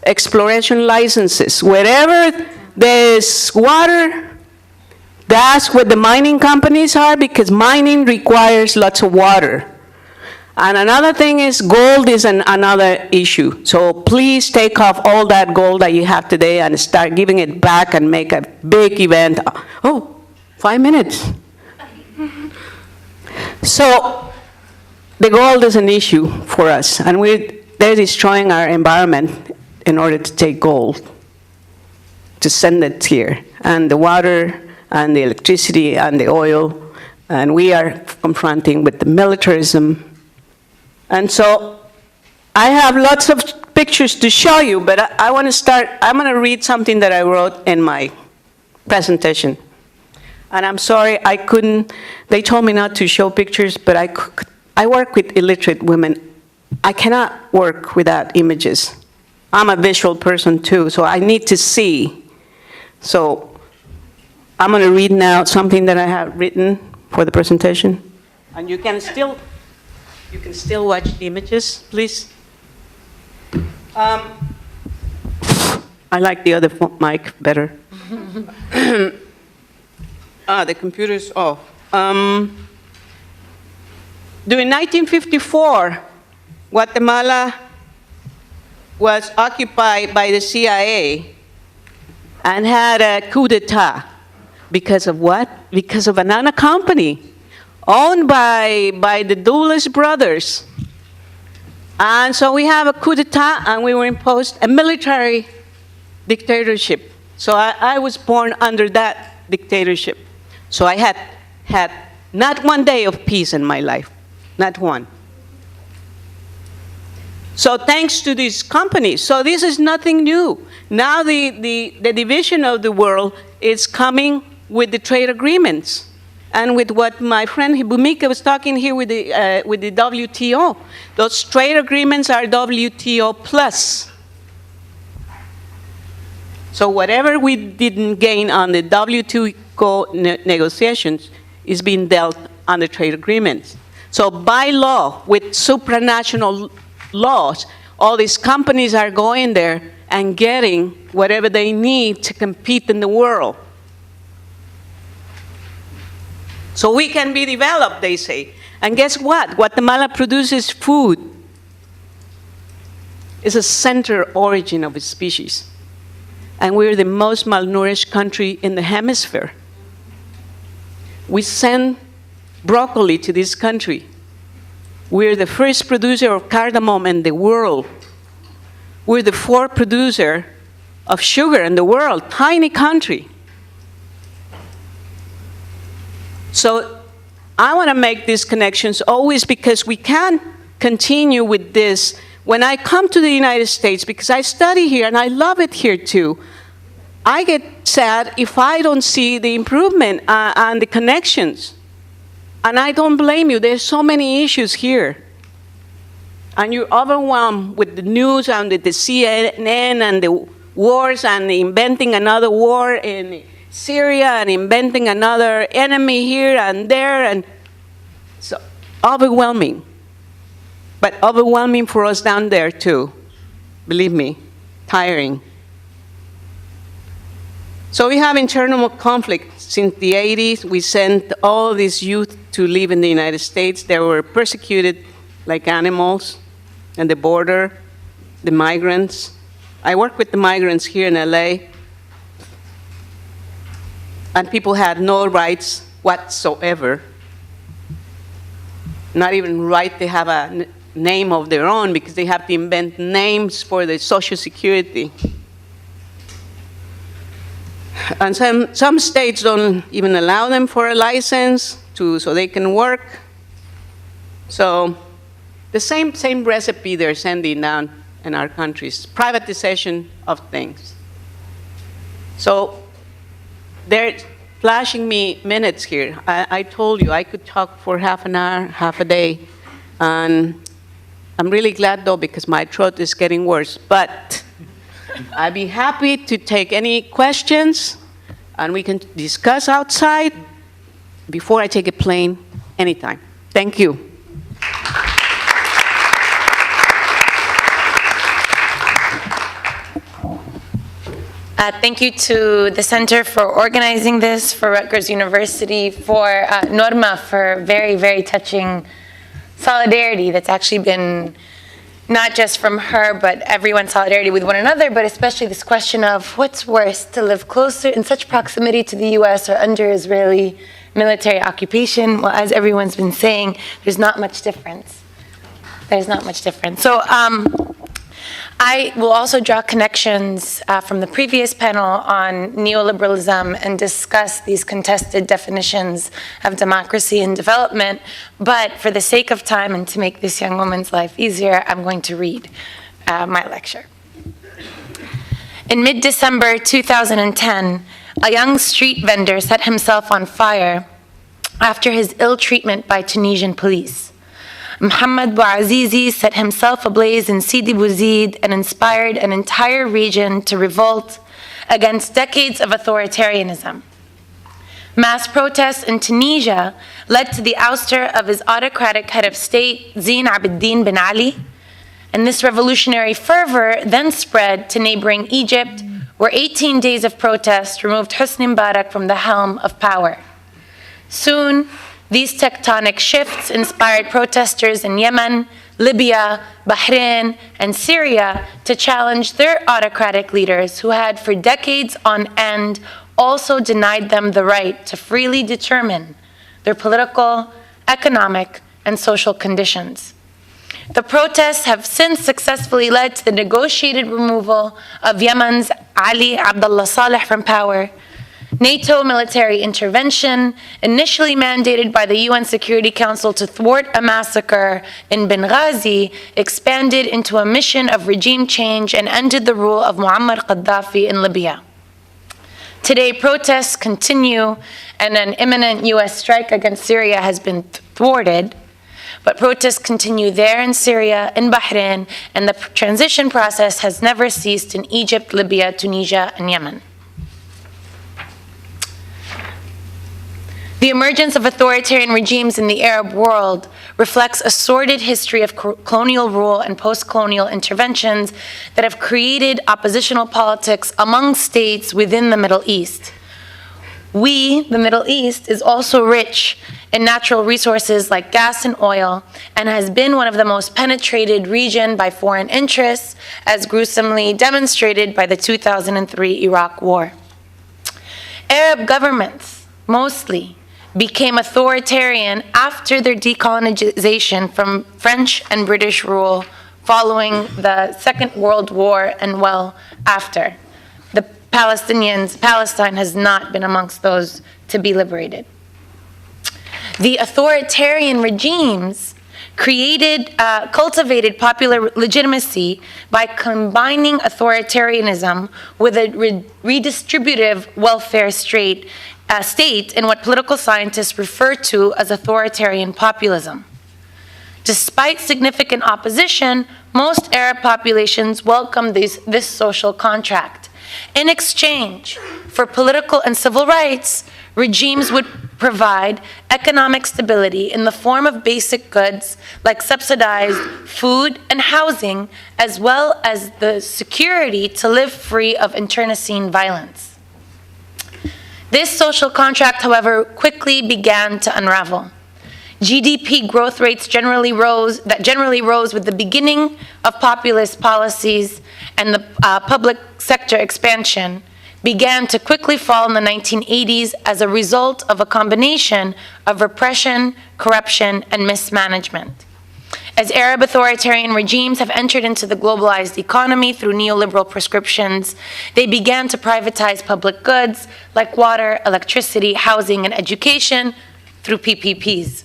P: exploration licenses. Wherever there's water, that's where the mining companies are, because mining requires lots of water. And another thing is gold is another issue. So please take off all that gold that you have today and start giving it back and make a big event. Oh, 5 minutes. So the gold is an issue for us, and they're destroying our environment in order to take gold, to send it here, and the water, and the electricity, and the oil, and we are confronting with the militarism. And so I have lots of pictures to show you, but I want to start, I'm going to read something that I wrote in my presentation. And I'm sorry, I couldn't, they told me not to show pictures, but I work with illiterate women. I cannot work without images. I'm a visual person too, so I need to see. So I'm going to read now something that I have written for the presentation. And you can still watch the images, please. I like the other mic better. The computer's off. During 1954, Guatemala was occupied by the CIA and had a coup d'etat. Because of what? Because of another company owned by the Dulles brothers. And so we have a coup d'etat, and we were imposed a military dictatorship. So I was born under that dictatorship. So I had not one day of peace in my life, not one. So thanks to these companies, so this is nothing new. Now the division of the world is coming with the trade agreements and with what my friend Bhumika was talking here with the WTO. Those trade agreements are WTO plus. So whatever we didn't gain on the WTO negotiations is being dealt on the trade agreements. So by law, with supranational laws, all these companies are going there and getting whatever they need to compete in the world. So we can be developed, they say. And guess what? Guatemala produces food. It's a center origin of its species. And we're the most malnourished country in the hemisphere. We send broccoli to this country. We're the first producer of cardamom in the world. We're the fourth producer of sugar in the world, tiny country. So I want to make these connections always because we can't continue with this. When I come to the United States, because I study here and I love it here too, I get sad if I don't see the improvement and the connections. And I don't blame you. There's so many issues here. And you're overwhelmed with the news and with the CNN and the wars and inventing another war in Syria and inventing another enemy here and there. And so overwhelming. But overwhelming for us down there too. Believe me, tiring. So we have internal conflict. Since the 80s, we sent all these youth to live in the United States. They were persecuted like animals at the border, the migrants. I work with the migrants here in LA. And people had no rights whatsoever. Not even right to have a name of their own because they have to invent names for the Social Security. And some states don't even allow them for a license so they can work. So the same recipe they're sending down in our countries, privatization of things. So they're flashing me minutes here. I told you I could talk for half an hour, half a day. And I'm really glad though because my throat is getting worse. But I'd be happy to take any questions, and we can discuss outside before I take a plane, anytime. Thank you.
R: Thank you to the Center for organizing this, for Rutgers University, for Norma for very, very touching solidarity that's actually been not just from her, but everyone's solidarity with one another, but especially this question of what's worse, to live closer in such proximity to the US or under Israeli military occupation. Well, as everyone's been saying, there's not much difference. There's not much difference. So I will also draw connections from the previous panel on neoliberalism and discuss these contested definitions of democracy and development. But for the sake of time and to make this young woman's life easier, I'm going to read my lecture. In mid-December 2010, a young street vendor set himself on fire after his ill treatment by Tunisian police. Mohamed Bouazizi set himself ablaze in Sidi Bouzid and inspired an entire region to revolt against decades of authoritarianism. Mass protests in Tunisia led to the ouster of his autocratic head of state, Zine Abidine Ben Ali, and this revolutionary fervor then spread to neighboring Egypt, where 18 days of protest removed Hosni Mubarak from the helm of power. Soon, these tectonic shifts inspired protesters in Yemen, Libya, Bahrain, and Syria to challenge their autocratic leaders who had for decades on end also denied them the right to freely determine their political, economic, and social conditions. The protests have since successfully led to the negotiated removal of Yemen's Ali Abdullah Saleh from power. NATO military intervention, initially mandated by the UN Security Council to thwart a massacre in Benghazi, expanded into a mission of regime change and ended the rule of Muammar Gaddafi in Libya. Today, protests continue, and an imminent US strike against Syria has been thwarted. But protests continue there in Syria, in Bahrain, and the transition process has never ceased in Egypt, Libya, Tunisia, and Yemen. The emergence of authoritarian regimes in the Arab world reflects a sordid history of colonial rule and post-colonial interventions that have created oppositional politics among states within the Middle East. The Middle East, is also rich in natural resources like gas and oil and has been one of the most penetrated regions by foreign interests, as gruesomely demonstrated by the 2003 Iraq War. Arab governments, mostly, became authoritarian after their decolonization from French and British rule following the Second World War and well after. The Palestine has not been amongst those to be liberated. The authoritarian regimes cultivated popular legitimacy by combining authoritarianism with a redistributive welfare state in what political scientists refer to as authoritarian populism. Despite significant opposition, most Arab populations welcomed this social contract. In exchange for political and civil rights, regimes would provide economic stability in the form of basic goods like subsidized food and housing, as well as the security to live free of internecine violence. This social contract, however, quickly began to unravel. GDP growth rates generally rose with the beginning of populist policies, and the public sector expansion began to quickly fall in the 1980s as a result of a combination of repression, corruption, and mismanagement. As Arab authoritarian regimes have entered into the globalized economy through neoliberal prescriptions, they began to privatize public goods like water, electricity, housing, and education through PPPs.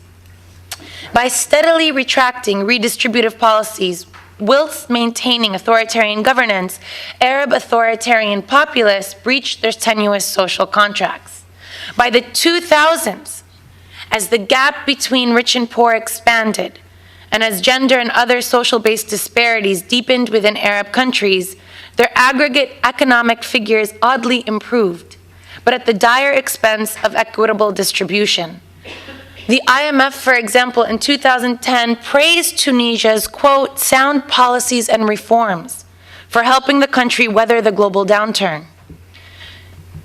R: By steadily retracting redistributive policies whilst maintaining authoritarian governance, Arab authoritarian populists breached their tenuous social contracts. By the 2000s, as the gap between rich and poor expanded, and as gender and other social-based disparities deepened within Arab countries, their aggregate economic figures oddly improved, but at the dire expense of equitable distribution. The IMF, for example, in 2010 praised Tunisia's, quote, sound policies and reforms for helping the country weather the global downturn.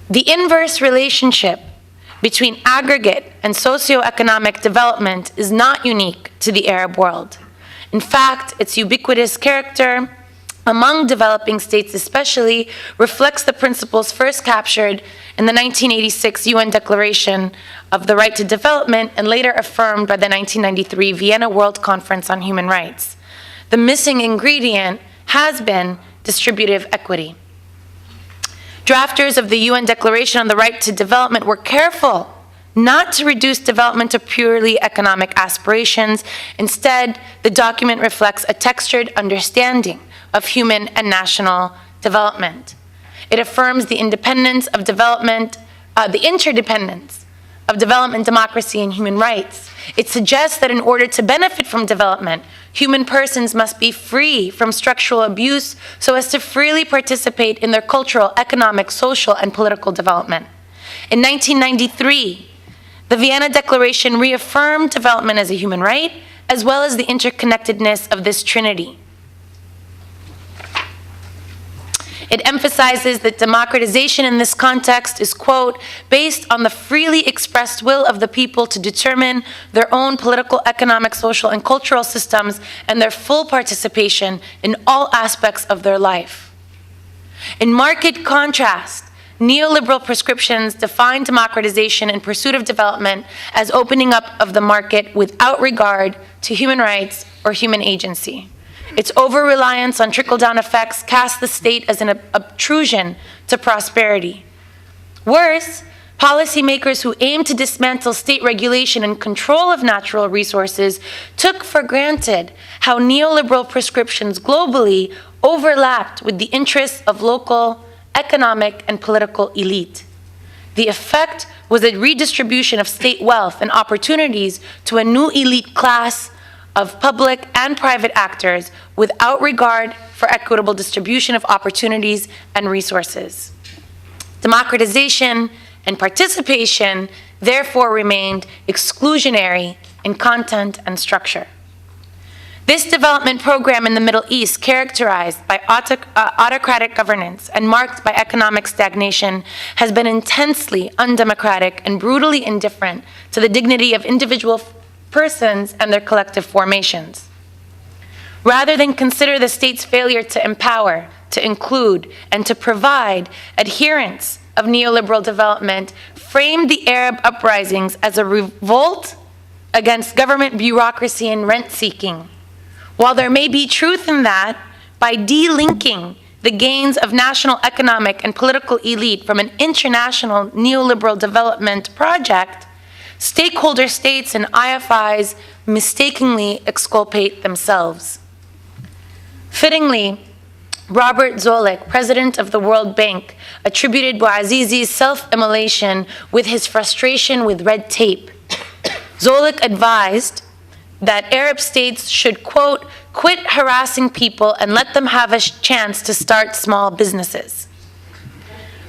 R: The inverse relationship between aggregate and socioeconomic development is not unique to the Arab world. In fact, its ubiquitous character among developing states especially reflects the principles first captured in the 1986 UN Declaration of the Right to Development and later affirmed by the 1993 Vienna World Conference on Human Rights. The missing ingredient has been distributive equity. Drafters of the UN Declaration on the Right to Development were careful not to reduce development to purely economic aspirations. Instead, the document reflects a textured understanding of human and national development. It affirms the interdependence of development, democracy, and human rights. It suggests that in order to benefit from development, human persons must be free from structural abuse so as to freely participate in their cultural, economic, social, and political development. In 1993, the Vienna Declaration reaffirmed development as a human right, as well as the interconnectedness of this trinity. It emphasizes that democratization in this context is, quote, based on the freely expressed will of the people to determine their own political, economic, social, and cultural systems and their full participation in all aspects of their life. In marked contrast, neoliberal prescriptions define democratization in pursuit of development as opening up of the market without regard to human rights or human agency. Its over-reliance on trickle-down effects casts the state as an obtrusion to prosperity. Worse, policymakers who aim to dismantle state regulation and control of natural resources took for granted how neoliberal prescriptions globally overlapped with the interests of local economic and political elite. The effect was a redistribution of state wealth and opportunities to a new elite class of public and private actors without regard for equitable distribution of opportunities and resources. Democratization and participation therefore remained exclusionary in content and structure. This development program in the Middle East, characterized by autocratic governance and marked by economic stagnation, has been intensely undemocratic and brutally indifferent to the dignity of individual persons and their collective formations. Rather than consider the state's failure to empower, to include, and to provide adherents of neoliberal development, framed the Arab uprisings as a revolt against government bureaucracy and rent-seeking. While there may be truth in that, by delinking the gains of national economic and political elite from an international neoliberal development project, stakeholder states and IFIs mistakenly exculpate themselves. Fittingly, Robert Zoellick, president of the World Bank, attributed Bouazizi's self-immolation with his frustration with red tape. Zoellick advised that Arab states should, quote, quit harassing people and let them have a chance to start small businesses.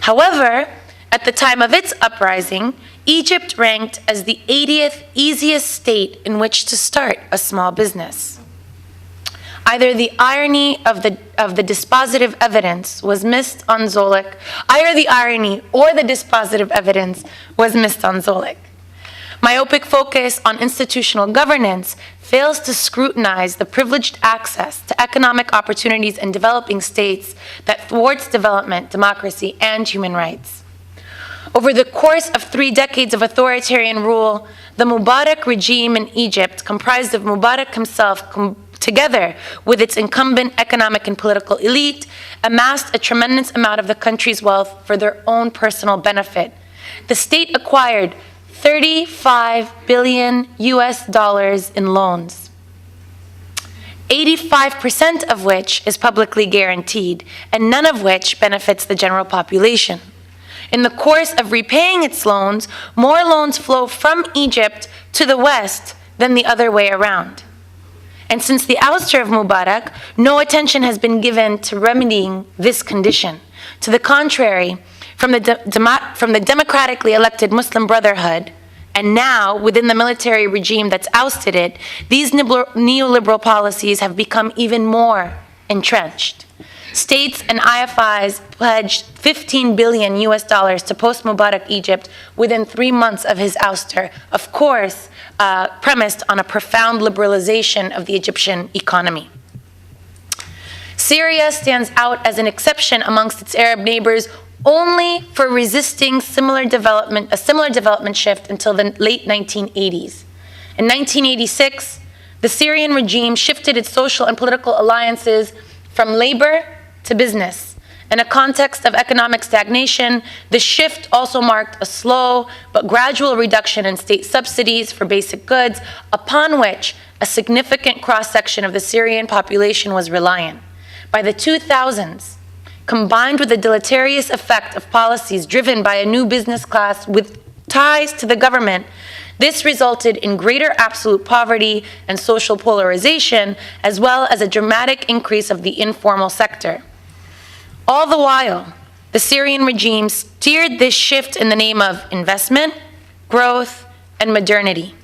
R: However, at the time of its uprising, Egypt ranked as the 80th easiest state in which to start a small business. Either the irony of the dispositive evidence was missed on Zoellick, either the irony or the dispositive evidence was missed on Zoellick. Myopic focus on institutional governance fails to scrutinize the privileged access to economic opportunities in developing states that thwarts development, democracy, and human rights. Over the course of 3 decades of authoritarian rule, the Mubarak regime in Egypt, comprised of Mubarak himself, together with its incumbent economic and political elite, amassed a tremendous amount of the country's wealth for their own personal benefit. The state acquired $35 billion in loans, 85% of which is publicly guaranteed, and none of which benefits the general population. In the course of repaying its loans, more loans flow from Egypt to the West than the other way around. And since the ouster of Mubarak, no attention has been given to remedying this condition. To the contrary, from the democratically elected Muslim Brotherhood, and now within the military regime that's ousted it, these neoliberal policies have become even more entrenched. States and IFIs pledged $15 billion to post-Mubarak Egypt within 3 months of his ouster, of course, premised on a profound liberalization of the Egyptian economy. Syria stands out as an exception amongst its Arab neighbors only for resisting a similar development shift until the late 1980s. In 1986, the Syrian regime shifted its social and political alliances from labor to business. In a context of economic stagnation, the shift also marked a slow but gradual reduction in state subsidies for basic goods, upon which a significant cross-section of the Syrian population was reliant. By the 2000s, combined with the deleterious effect of policies driven by a new business class with ties to the government, this resulted in greater absolute poverty and social polarization, as well as a dramatic increase of the informal sector. All the while, the Syrian regime steered this shift in the name of investment, growth, and modernity.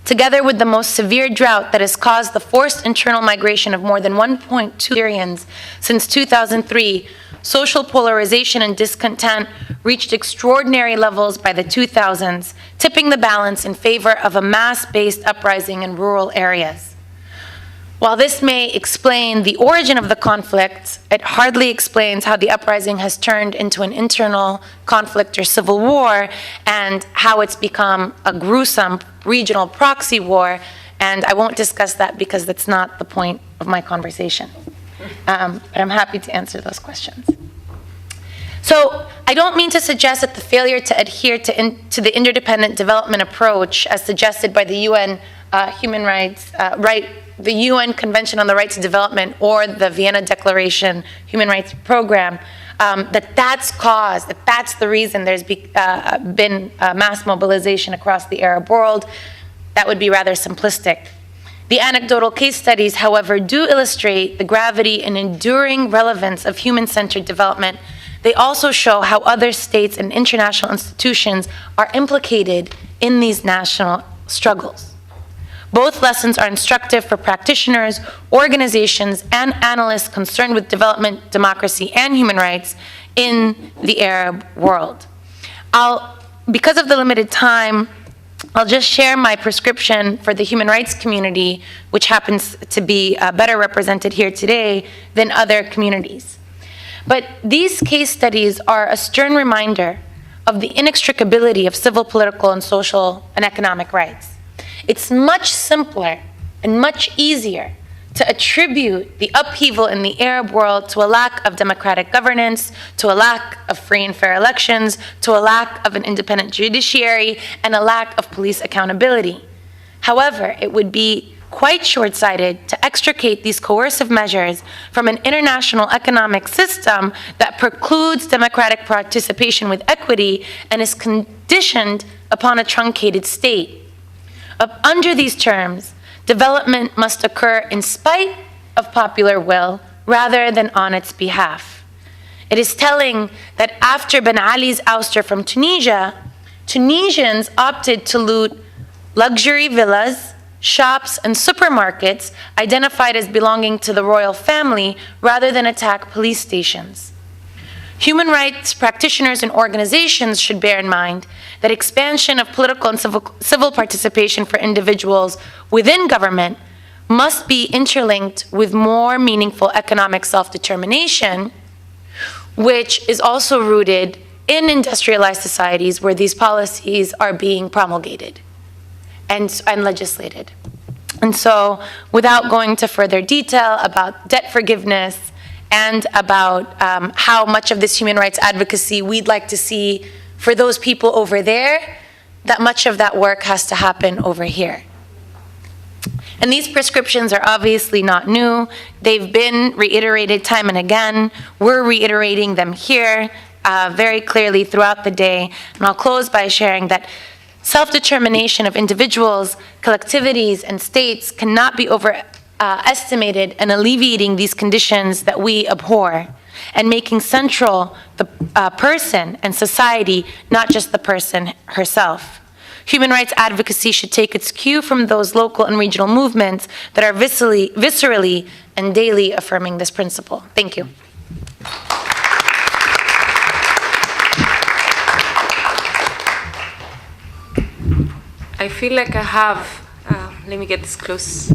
R: Together with the most severe drought that has caused the forced internal migration of more than 1.2 Syrians since 2003, social polarization and discontent reached extraordinary levels by the 2000s, tipping the balance in favor of a mass-based uprising in rural areas. While this may explain the origin of the conflict, it hardly explains how the uprising has turned into an internal conflict or civil war, and how it's become a gruesome regional proxy war, and I won't discuss that because that's not the point of my conversation. But I'm happy to answer those questions. So I don't mean to suggest that the failure to adhere to the interdependent development approach as suggested by the UN the UN Convention on the Rights of Development or the Vienna Declaration Human Rights Program, that's the reason there's been mass mobilization across the Arab world. That would be rather simplistic. The anecdotal case studies, however, do illustrate the gravity and enduring relevance of human-centered development. They also show how other states and international institutions are implicated in these national struggles. Both lessons are instructive for practitioners, organizations, and analysts concerned with development, democracy, and human rights in the Arab world. Because of the limited time, I'll just share my prescription for the human rights community, which happens to be better represented here today than other communities. But these case studies are a stern reminder of the inextricability of civil, political, and social and economic rights. It's much simpler and much easier to attribute the upheaval in the Arab world to a lack of democratic governance, to a lack of free and fair elections, to a lack of an independent judiciary, and a lack of police accountability. However, it would be quite short-sighted to extricate these coercive measures from an international economic system that precludes democratic participation with equity and is conditioned upon a truncated state. Under these terms, development must occur in spite of popular will rather than on its behalf. It is telling that after Ben Ali's ouster from Tunisia, Tunisians opted to loot luxury villas, shops, and supermarkets identified as belonging to the royal family rather than attack police stations. Human rights practitioners and organizations should bear in mind that expansion of political and civil participation for individuals within government must be interlinked with more meaningful economic self-determination, which is also rooted in industrialized societies where these policies are being promulgated and legislated. And so, without going into further detail about debt forgiveness and about how much of this human rights advocacy we'd like to see for those people over there, that much of that work has to happen over here. And these prescriptions are obviously not new. They've been reiterated time and again. We're reiterating them here very clearly throughout the day. And I'll close by sharing that self-determination of individuals, collectivities, and states cannot be overestimated in alleviating these conditions that we abhor, and making central the person and society, not just the person herself. Human rights advocacy should take its cue from those local and regional movements that are viscerally and daily affirming this principle. Thank you.
S: I feel like I have, let me get this close.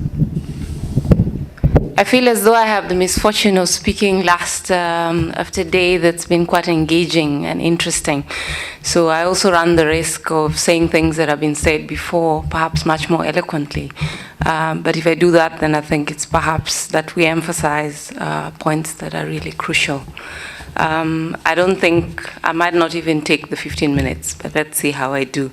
S: I feel as though I have the misfortune of speaking last of today that's been quite engaging and interesting. So I also run the risk of saying things that have been said before, perhaps much more eloquently. But if I do that, then I think it's perhaps that we emphasize points that are really crucial. I don't think, I might not even take the 15 minutes, but let's see how I do.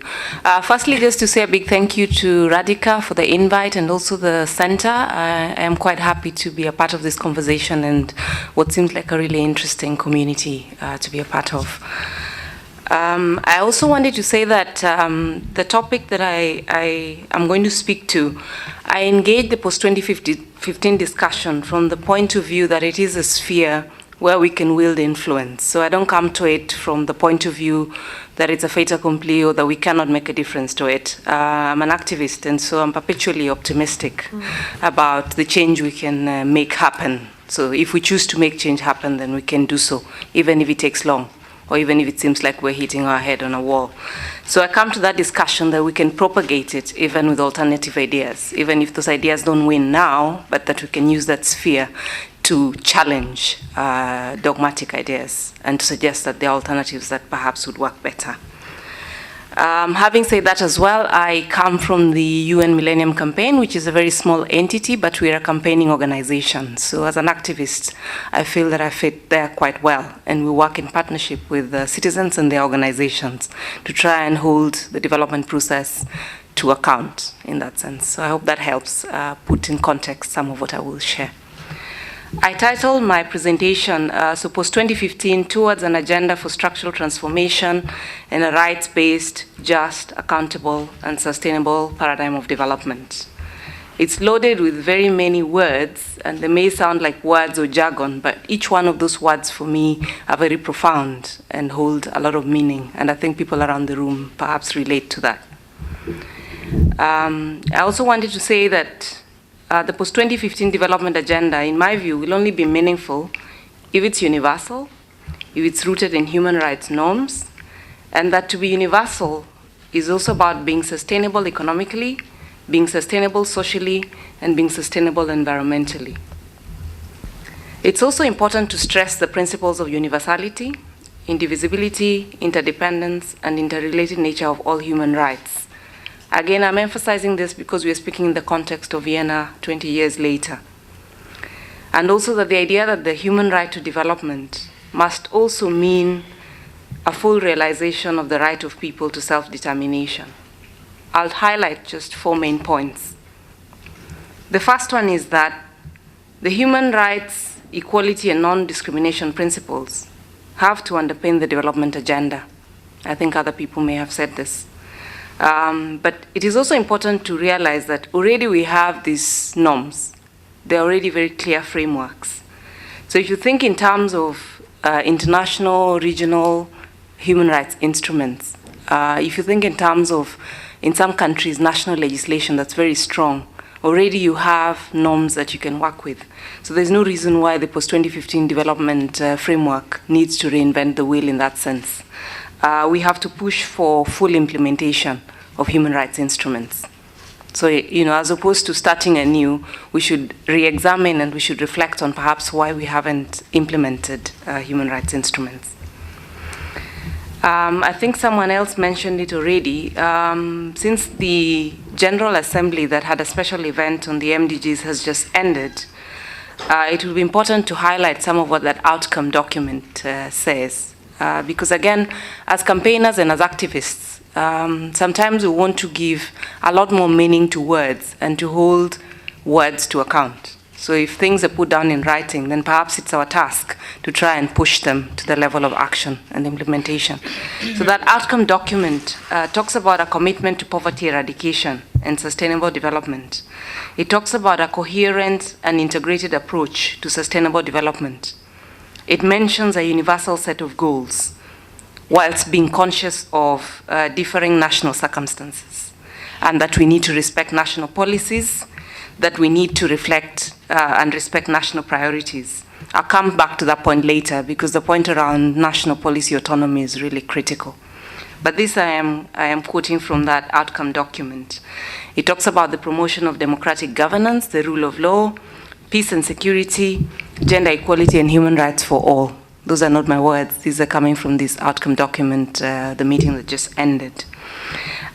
S: Firstly, just to say a big thank you to Radhika for the invite and also the center. I am quite happy to be a part of this conversation and what seems like a really interesting community to be a part of. I also wanted to say that the topic that I am going to speak to, I engaged the post-2015 discussion from the point of view that it is a sphere where we can wield influence. So I don't come to it from the point of view that it's a fait accompli or that we cannot make a difference to it. I'm an activist, and so I'm perpetually optimistic about the change we can make happen So if we choose to make change happen, then we can do so, even if it takes long, or even if it seems like we're hitting our head on a wall. So I come to that discussion that we can propagate it even with alternative ideas, even if those ideas don't win now, but that we can use that sphere to challenge dogmatic ideas and to suggest that there are alternatives that perhaps would work better. Having said that as well, I come from the UN Millennium Campaign, which is a very small entity, but we are a campaigning organization. So as an activist, I feel that I fit there quite well, and we work in partnership with the citizens and their organizations to try and hold the development process to account in that sense. So I hope that helps put in context some of what I will share. I titled my presentation, so post-2015, Towards an Agenda for Structural Transformation and a Rights-Based, Just, Accountable, and Sustainable Paradigm of Development. It's loaded with very many words, and they may sound like words or jargon, but each one of those words for me are very profound and hold a lot of meaning, and I think people around the room perhaps relate to that. I also wanted to say that the post-2015 development agenda, in my view, will only be meaningful if it's universal, if it's rooted in human rights norms, and that to be universal is also about being sustainable economically, being sustainable socially, and being sustainable environmentally. It's also important to stress the principles of universality, indivisibility, interdependence, and interrelated nature of all human rights. Again, I'm emphasizing this because we are speaking in the context of Vienna 20 years later. And also that the idea that the human right to development must also mean a full realization of the right of people to self-determination. I'll highlight just 4 main points. The first one is that the human rights, equality, and non-discrimination principles have to underpin the development agenda. I think other people may have said this. But it is also important to realize that already we have these norms. They're already very clear frameworks. So if you think in terms of international, regional human rights instruments, if you think in terms of, in some countries, national legislation that's very strong, already you have norms that you can work with. So there's no reason why the post-2015 development framework needs to reinvent the wheel in that sense. We have to push for full implementation of human rights instruments. So, as opposed to starting anew, we should re-examine and we should reflect on perhaps why we haven't implemented human rights instruments. I think someone else mentioned it already. Since the General Assembly that had a special event on the MDGs has just ended, it will be important to highlight some of what that outcome document says. Because again, as campaigners and as activists, sometimes we want to give a lot more meaning to words and to hold words to account. So if things are put down in writing, then perhaps it's our task to try and push them to the level of action and implementation. So that outcome document talks about a commitment to poverty eradication and sustainable development. It talks about a coherent and integrated approach to sustainable development. It mentions a universal set of goals, whilst being conscious of differing national circumstances, and that we need to respect national policies, that we need to reflect and respect national priorities. I'll come back to that point later, because the point around national policy autonomy is really critical. But this I am quoting from that outcome document. It talks about the promotion of democratic governance, the rule of law, peace and security, gender equality, and human rights for all. Those are not my words. These are coming from this outcome document, the meeting that just ended.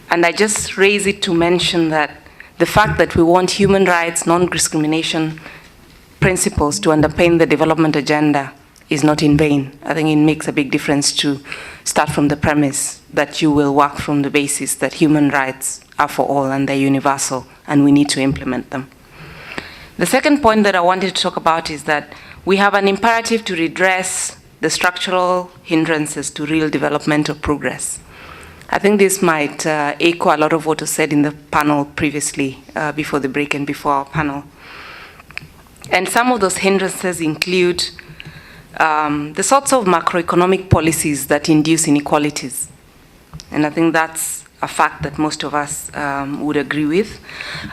S: And I just raise it to mention that the fact that we want human rights, non-discrimination principles to underpin the development agenda is not in vain. I think it makes a big difference to start from the premise that you will work from the basis that human rights are for all and they're universal, and we need to implement them. The second point that I wanted to talk about is that we have an imperative to redress the structural hindrances to real developmental progress. I think this might echo a lot of what was said in the panel previously, before the break and before our panel. And some of those hindrances include the sorts of macroeconomic policies that induce inequalities. And I think that's a fact that most of us would agree with.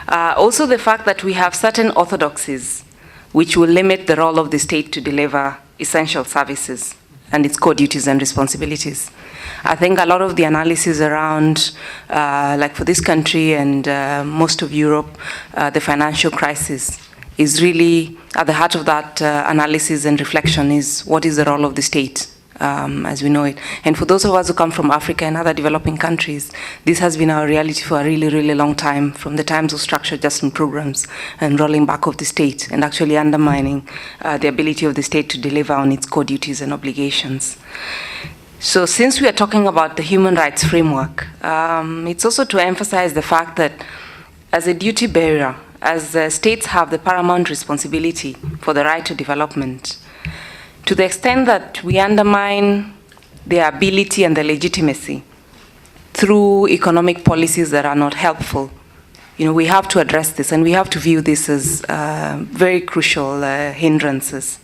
S: Also the fact that we have certain orthodoxies which will limit the role of the state to deliver essential services and its core duties and responsibilities. I think a lot of the analysis around, like for this country and most of Europe, the financial crisis is really at the heart of that analysis and reflection is what is the role of the state as we know it. And for those of us who come from Africa and other developing countries, this has been our reality for a really, really long time, from the times of structured adjustment programs and rolling back of the state and actually undermining the ability of the state to deliver on its core duties and obligations. So since we are talking about the human rights framework, it's also to emphasize the fact that as a duty bearer, as states have the paramount responsibility for the right to development, to the extent that we undermine their ability and their legitimacy through economic policies that are not helpful, we have to address this, and we have to view this as very crucial hindrances.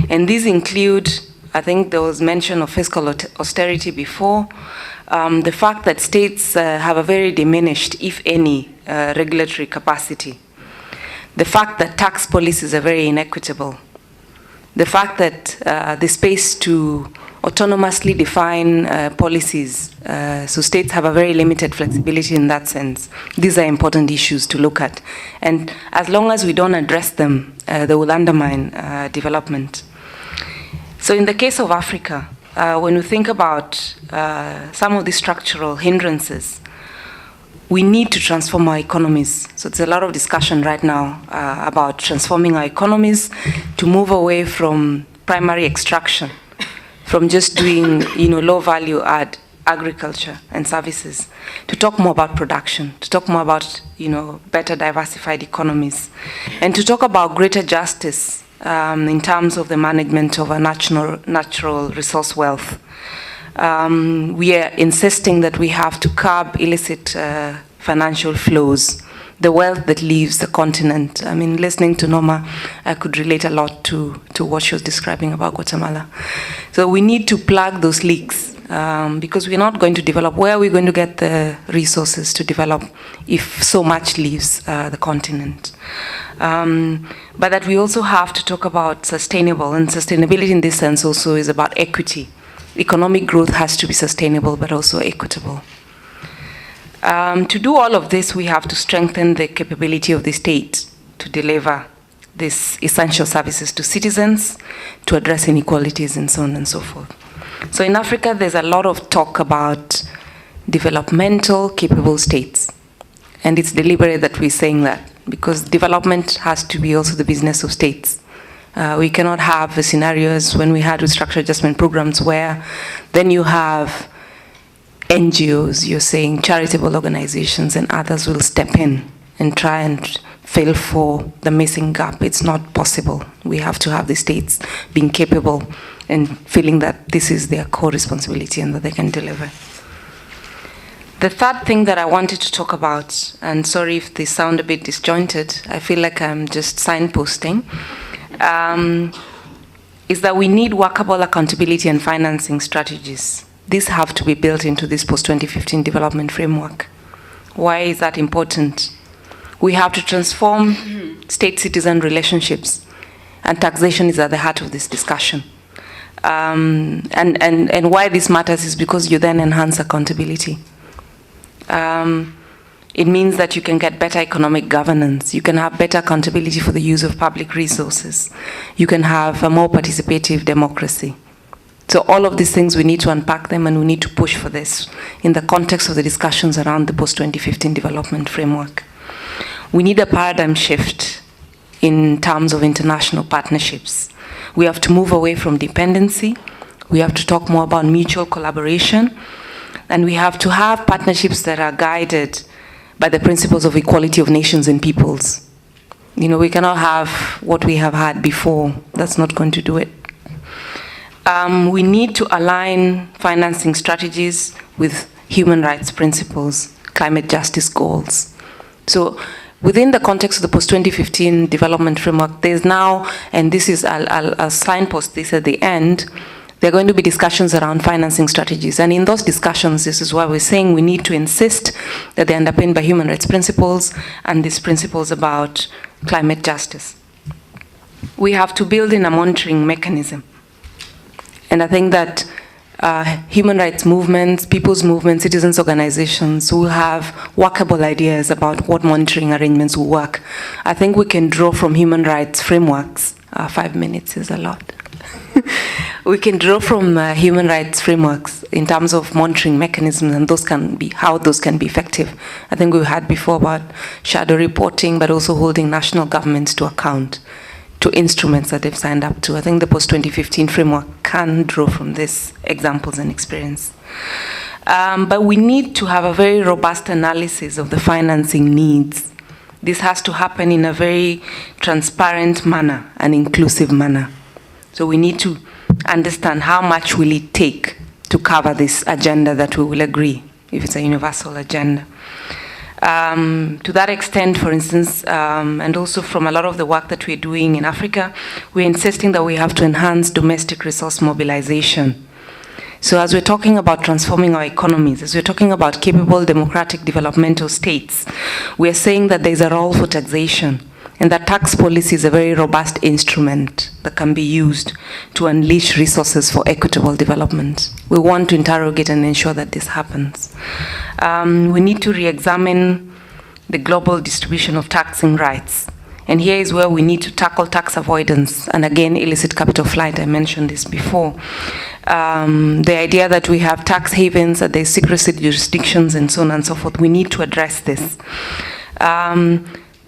S: And these include, I think there was mention of fiscal austerity before, the fact that states have a very diminished, if any, regulatory capacity, the fact that tax policies are very inequitable, the fact that the space to autonomously define policies, so states have a very limited flexibility in that sense. These are important issues to look at. And as long as we don't address them, they will undermine development. So in the case of Africa, when we think about some of the structural hindrances, we need to transform our economies. So there's a lot of discussion right now about transforming our economies to move away from primary extraction, from just doing low value add agriculture and services, to talk more about production, to talk more about better diversified economies, and to talk about greater justice in terms of the management of our natural resource wealth. We are insisting that we have to curb illicit financial flows, the wealth that leaves the continent. I mean, listening to Norma, I could relate a lot to what she was describing about Guatemala. So we need to plug those leaks because we're not going to develop. Where are we going to get the resources to develop if so much leaves the continent? But that we also have to talk about sustainable, and sustainability in this sense also is about equity. Economic growth has to be sustainable, but also equitable. To do all of this, we have to strengthen the capability of the state to deliver these essential services to citizens, to address inequalities, and so on and so forth. So in Africa, there's a lot of talk about developmental capable states. And it's deliberate that we're saying that, because development has to be also the business of states. We cannot have the scenarios when we had with structural adjustment programs where then you have NGOs, you're saying charitable organizations and others will step in and try and fill for the missing gap. It's not possible. We have to have the states being capable and feeling that this is their core responsibility and that they can deliver. The third thing that I wanted to talk about, and sorry if they sound a bit disjointed, I feel like I'm just signposting, is that we need workable accountability and financing strategies. These have to be built into this post-2015 development framework. Why is that important? We have to transform state-citizen relationships, and taxation is at the heart of this discussion. And why this matters is because you then enhance accountability. It means that you can get better economic governance. You can have better accountability for the use of public resources. You can have a more participative democracy. So all of these things, we need to unpack them, and we need to push for this in the context of the discussions around the post-2015 development framework. We need a paradigm shift in terms of international partnerships. We have to move away from dependency. We have to talk more about mutual collaboration. And we have to have partnerships that are guided by the principles of equality of nations and peoples. We cannot have what we have had before. That's not going to do it. We need to align financing strategies with human rights principles, climate justice goals. So within the context of the post-2015 development framework, there's now, and this is, I'll signpost this at the end, there are going to be discussions around financing strategies. And in those discussions, this is why we're saying we need to insist that they're underpinned by human rights principles and these principles about climate justice. we have to build in a monitoring mechanism. And I think that human rights movements, people's movements, citizens' organizations will have workable ideas about what monitoring arrangements will work. I think we can draw from human rights frameworks. 5 minutes is a lot. We can draw from human rights frameworks in terms of monitoring mechanisms, and how those can be effective. I think we had before about shadow reporting, but also holding national governments to account to instruments that they've signed up to. I think the post-2015 framework can draw from these examples and experience. But we need to have a very robust analysis of the financing needs. This has to happen in a very transparent manner, an inclusive manner. So we need to understand how much will it take to cover this agenda that we will agree, if it's a universal agenda. To that extent, for instance, and also from a lot of the work that we're doing in Africa, we're insisting that we have to enhance domestic resource mobilization. So as we're talking about transforming our economies, as we're talking about capable democratic developmental states, we're saying that there's a role for taxation, and that tax policy is a very robust instrument that can be used to unleash resources for equitable development. We want to interrogate and ensure that this happens. We need to re-examine the global distribution of taxing rights. And here is where we need to tackle tax avoidance, and again, illicit capital flight. I mentioned this before. The idea that we have tax havens, that there's secrecy jurisdictions, and so on and so forth. We need to address this.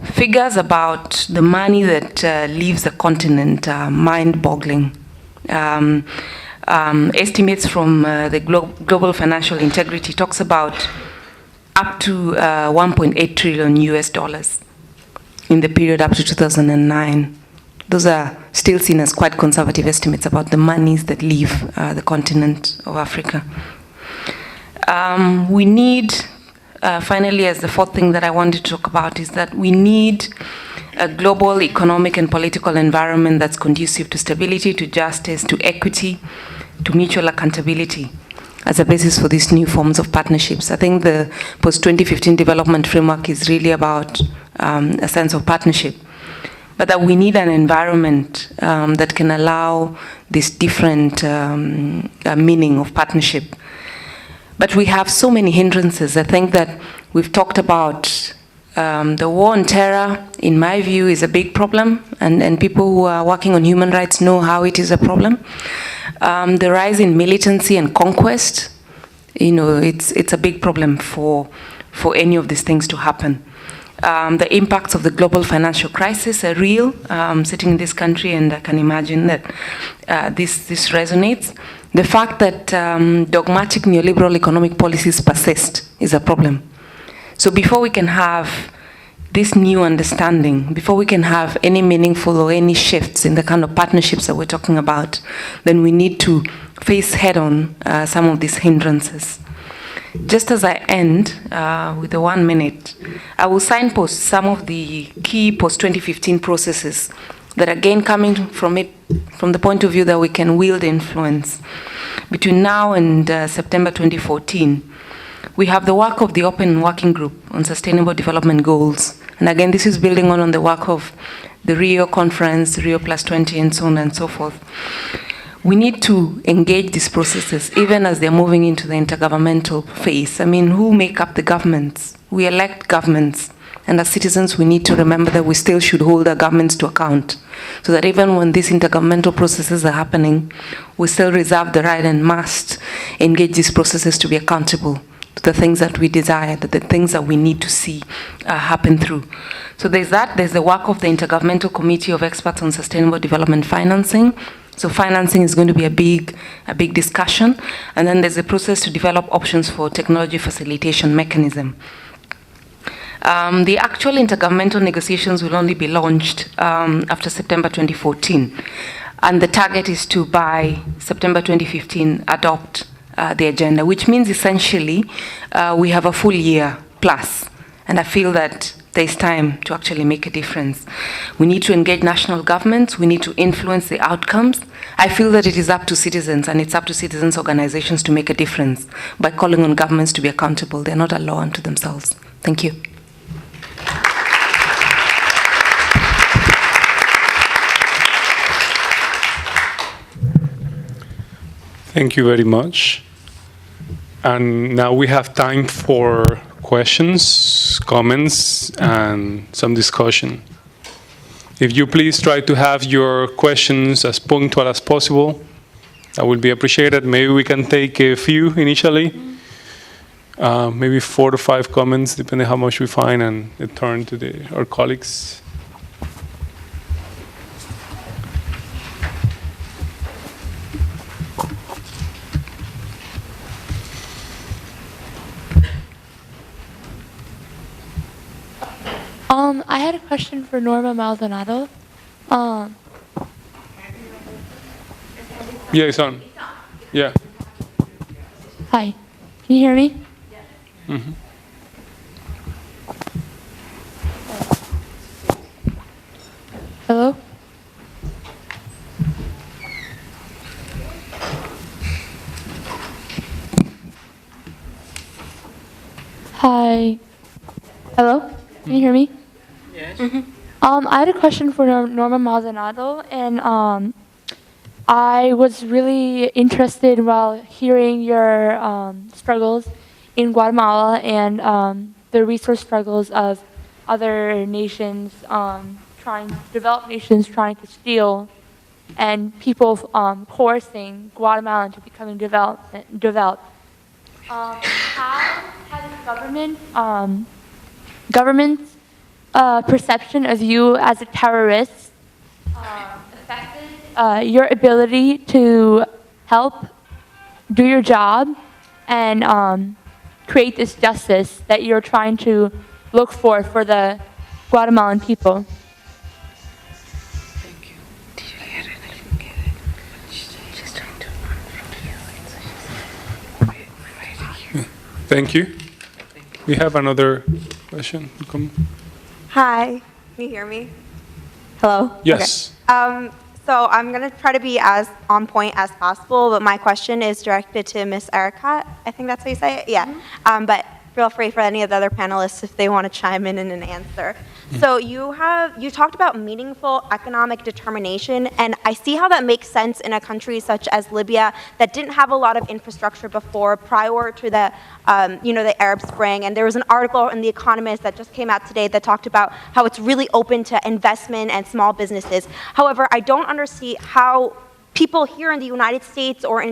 S: Figures about the money that leaves the continent are mind-boggling. Estimates from the Global Financial Integrity talks about up to 1.8 trillion US dollars in the period up to 2009. Those are still seen as quite conservative estimates about the monies that leave the continent of Africa. We need, finally, as the fourth thing that I wanted to talk about, is that we need a global economic and political environment that's conducive to stability, to justice, to equity, to mutual accountability as a basis for these new forms of partnerships. I think the post-2015 development framework is really about a sense of partnership, but that we need an environment that can allow this different meaning of partnership. But we have so many hindrances. I think that we've talked about the war on terror, in my view, is a big problem, and people who are working on human rights know how it is a problem. The rise in militancy and conquest, it's a big problem for any of these things to happen. The impacts of the global financial crisis are real. Sitting in this country, and I can imagine that this resonates. The fact that dogmatic neoliberal economic policies persist is a problem. So before we can have this new understanding, before we can have any meaningful or any shifts in the kind of partnerships that we're talking about, then we need to face head-on some of these hindrances. Just as I end with the 1 minute, I will signpost some of the key post-2015 processes that, again, coming from the point of view that we can wield influence. Between now and September 2014, we have the work of the Open Working Group on Sustainable Development Goals. And again, this is building on the work of the Rio Conference, Rio +20, and so on and so forth. We need to engage these processes, even as they're moving into the intergovernmental phase. I mean, who make up the governments? We elect governments. And as citizens, we need to remember that we still should hold our governments to account, so that even when these intergovernmental processes are happening, we still reserve the right and must engage these processes to be accountable to the things that we desire, the things that we need to see happen through. So there's that. There's the work of the Intergovernmental Committee of Experts on Sustainable Development Financing. So financing is going to be a big discussion. And then there's a process to develop options for technology facilitation mechanism. The actual intergovernmental negotiations will only be launched after September 2014. And the target is to, by September 2015, adopt the agenda, which means essentially we have a full year plus. And I feel that there's time to actually make a difference. We need to engage national governments. We need to influence the outcomes. I feel that it is up to citizens, and it's up to citizens' organizations to make a difference by calling on governments to be accountable. They're not a law unto themselves. Thank you.
Q: Thank you very much. And now we have time for questions, comments, and some discussion. If you please try to have your questions as punctual as possible, that would be appreciated. Maybe we can take a few initially, maybe 4 to 5 comments, depending how much we find, and turn to our colleagues.
I: I had a question for Norma Maldonado.
Q: Yeah, it's on. Yeah.
I: Hi, can you hear me?
Q: Mm-hmm.
I: Hello? Hi. Hello? Can you hear me?
J: Yes.
I: I had a question for Norma Maldonado, and I was really interested while hearing your struggles in Guatemala and the resource struggles of other nations developed nations trying to steal, and people coercing Guatemala into becoming developed. How has government's perception of you as a terrorist affected your ability to help do your job and create this justice that you're trying to look for the Guatemalan people?
Q: Thank you. We have another question.
T: Hi, can you hear me? Hello?
Q: Yes.
T: Okay. So I'm going to try to be as on point as possible, but my question is directed to Ms. Erica. I think that's how you say it? Yeah. But feel free for any of the other panelists if they want to chime in an answer. So you talked about meaningful economic determination, and I see how that makes sense in a country such as Libya that didn't have a lot of infrastructure before, prior to the the Arab Spring. And there was an article in The Economist that just came out today that talked about how it's really open to investment and small businesses. However, I don't understand how people here in the United States or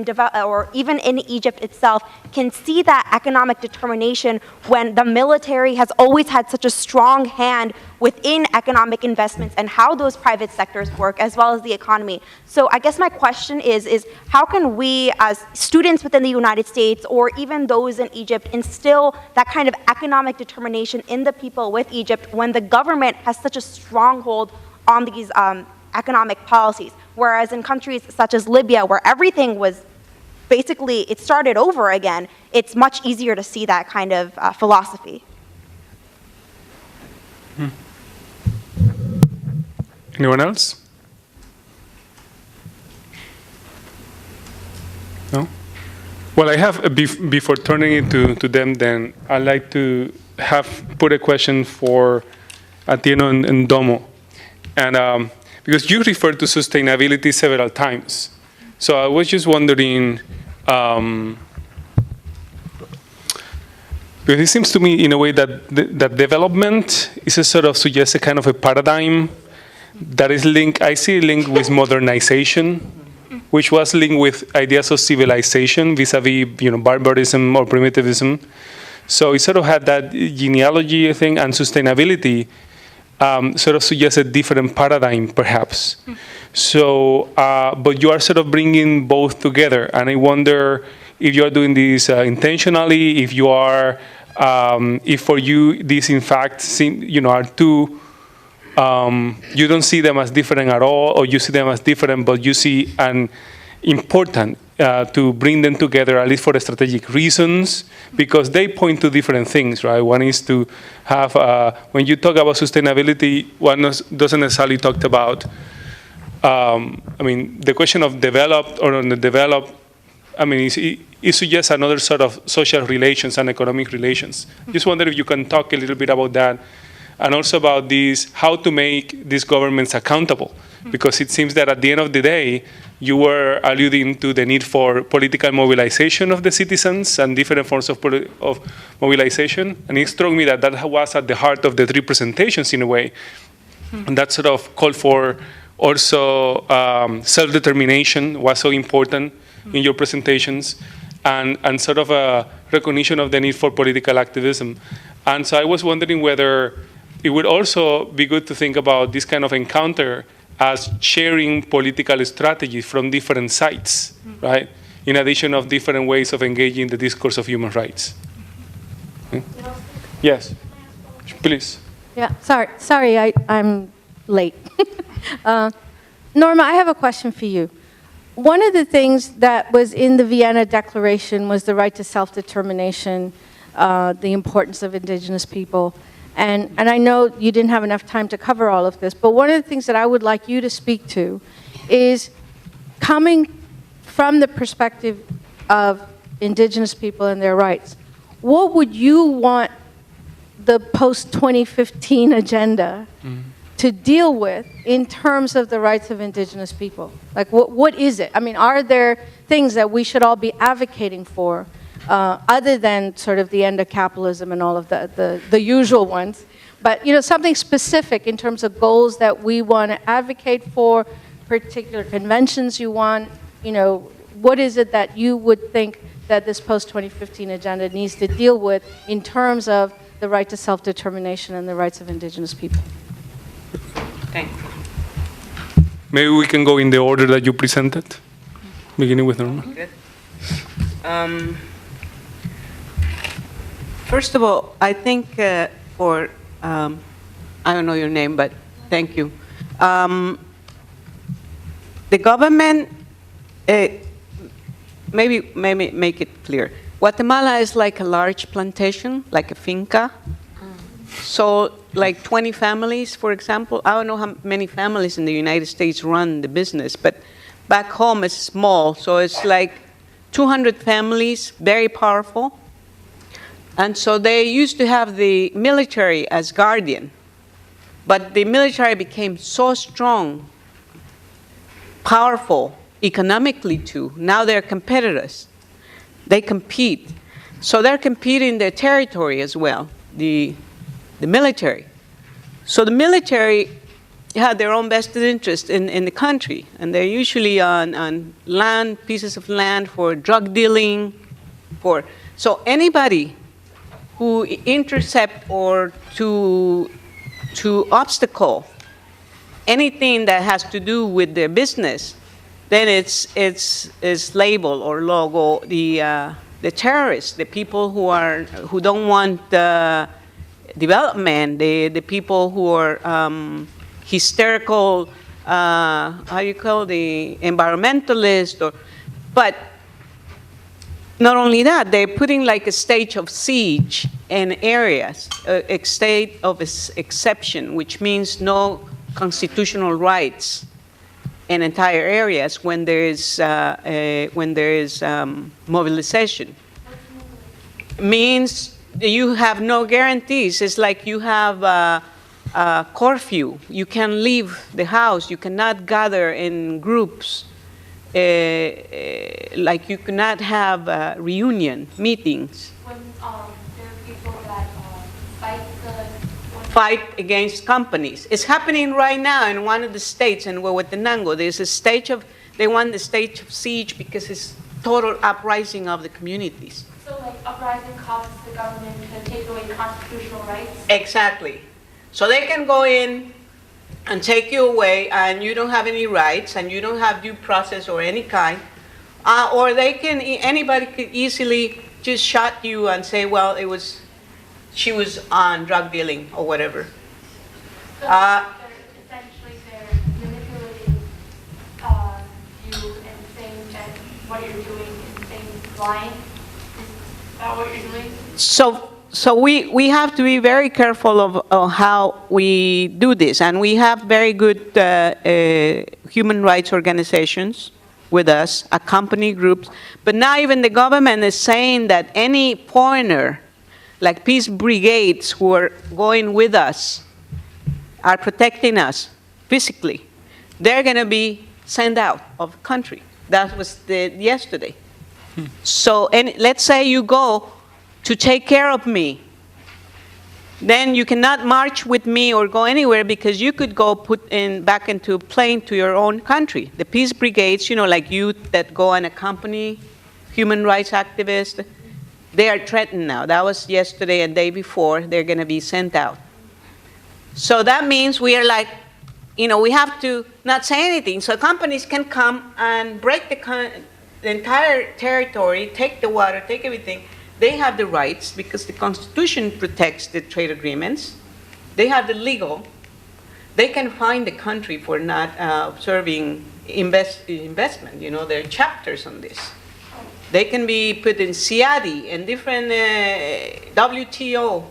T: even in Egypt itself can see that economic determination when the military has always had such a strong hand within economic investments and how those private sectors work, as well as the economy. So I guess my question is how can we as students within the United States or even those in Egypt instill that kind of economic determination in the people with Egypt when the government has such a stronghold on these economic policies? Whereas in countries such as Libya, where everything was basically, it started over again, it's much easier to see that kind of philosophy.
Q: Anyone else? No? Well, I have, before turning it to them, then I'd like to put a question for Atieno and Domo. And because you referred to sustainability several times. So I was just wondering, because it seems to me in a way that that development is a sort of suggests a kind of a paradigm that is linked, I see a link with modernization, which was linked with ideas of civilization vis-a-vis barbarism or primitivism. So it sort of had that genealogy, I think, and sustainability sort of suggests a different paradigm, perhaps. So, but you are sort of bringing both together, and I wonder if you are doing this intentionally, if you are, if for you these in fact are two, you don't see them as different at all, or you see them as different, but you see an important to bring them together, at least for strategic reasons, because they point to different things, right? One is to have, when you talk about sustainability, one doesn't necessarily talk about, the question of developed or underdeveloped, it suggests another sort of social relations and economic relations. Just wonder if you can talk a little bit about that, and also about this, how to make these governments accountable, because it seems that at the end of the day, you were alluding to the need for political mobilization of the citizens and different forms of mobilization. And it struck me that that was at the heart of the three presentations in a way. And that sort of called for also self-determination was so important in your presentations, and sort of a recognition of the need for political activism. And so I was wondering whether it would also be good to think about this kind of encounter as sharing political strategies from different sides, right? In addition of different ways of engaging the discourse of human rights. Yes, please.
D: Yeah, sorry, I'm late. Norma, I have a question for you. One of the things that was in the Vienna Declaration was the right to self-determination, the importance of indigenous people. And I know you didn't have enough time to cover all of this, but one of the things that I would like you to speak to is coming from the perspective of indigenous people and their rights. What would you want the post-2015 agenda to deal with in terms of the rights of indigenous people? Like, what is it? I mean, are there things that we should all be advocating for other than sort of the end of capitalism and all of the usual ones? But, you know, something specific in terms of goals that we want to advocate for, particular conventions you want, you know, what is it that you would think that this post-2015 agenda needs to deal with in terms of the right to self-determination and the rights of indigenous people?
P: Thank you.
Q: Maybe we can go in the order that you presented, beginning with Norma.
P: Good. First of all, I think I don't know your name, but thank you. The government, maybe make it clear. Guatemala is like a large plantation, like a finca. So like 20 families, for example. I don't know how many families in the United States run the business, but back home it's small. So it's like 200 families, very powerful. And so they used to have the military as guardian. But the military became so strong, powerful, economically too. Now they're competitors. They compete. So they're competing their territory as well, the military. So the military had their own vested interest in the country, and they're usually on land, pieces of land for drug dealing. So anybody who intercept or to obstacle anything that has to do with their business, then it's labeled or logo the terrorists, the people who don't want development, the people who are hysterical, how do you call the environmentalists, but not only that, they're putting like a state of siege in areas, a state of exception, which means no constitutional rights in entire areas when there is mobilization. Means you have no guarantees. It's like you have a curfew. You can leave the house. You cannot gather in groups. Like you cannot have reunion meetings.
I: When there are people that
P: fight against companies. It's happening right now in one of the states in Huehuetenango. There's a stage of, they want the stage of siege because it's total uprising of the communities.
I: So like uprising causes the government to take away constitutional rights?
P: Exactly. So they can go in and take you away, and you don't have any rights, and you don't have due process or any kind. Or they can, anybody could easily just shot you and say, well, she was on drug dealing or whatever.
I: So essentially they're manipulating you and saying that what you're doing is saying blind. Is that what you're doing?
P: So we have to be very careful of how we do this, and we have very good human rights organizations with us, accompany groups, but now even the government is saying that any foreigner, like peace brigades who are going with us, are protecting us physically, they're going to be
U: sent out of the country. That was yesterday. So, and let's say you go to take care of me, then you cannot march with me or go anywhere because you could go back into a plane to your own country. The peace brigades, like youth that go and accompany human rights activists, they are threatened now. That was yesterday and day before. They're going to be sent out. So that means we are like, we have to not say anything. So companies can come and break the entire territory, take the water, take everything. They have the rights because the Constitution protects the trade agreements. They have the legal. They can fine the country for not observing investment. There are chapters on this. They can be put in CIADI and different WTO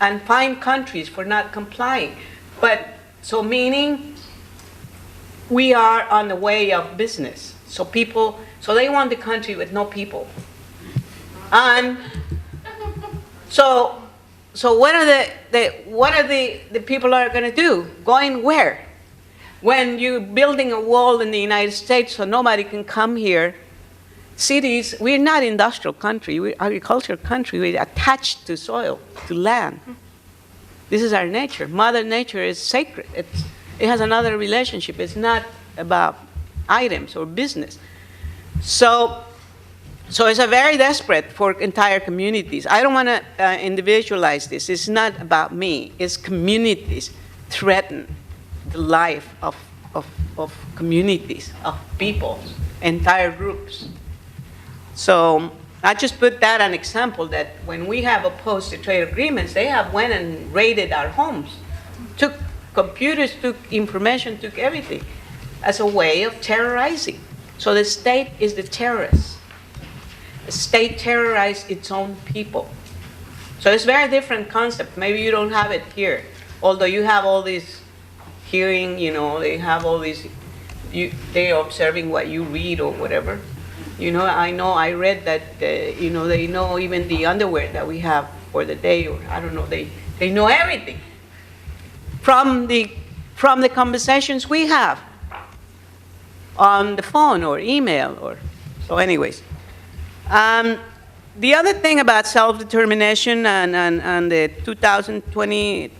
U: and fine countries for not complying. So meaning we are on the way of business. So they want the country with no people. And so what are the people are going to do? Going where? When you're building a wall in the United States so nobody can come here, cities, we're not industrial country, we're agricultural country, we're attached to soil, to land. This is our nature. Mother Nature is sacred. It has another relationship. It's not about items or business. So it's a very desperate for entire communities. I don't want to individualize this. It's not about me. It's communities threaten the life of communities, of people, entire groups. So I just put that an example that when we have opposed the trade agreements, they have went and raided our homes, took computers, took information, took everything as a way of terrorizing. So the state is the terrorist. The state terrorized its own people. So it's a very different concept. Maybe you don't have it here, although you have all these hearing, they have all these, they're observing what you read or whatever. I read that, they know even the underwear that we have for the day, or I don't know, they know everything from the conversations we have on the phone or email so anyways. The other thing about self-determination and the 2020,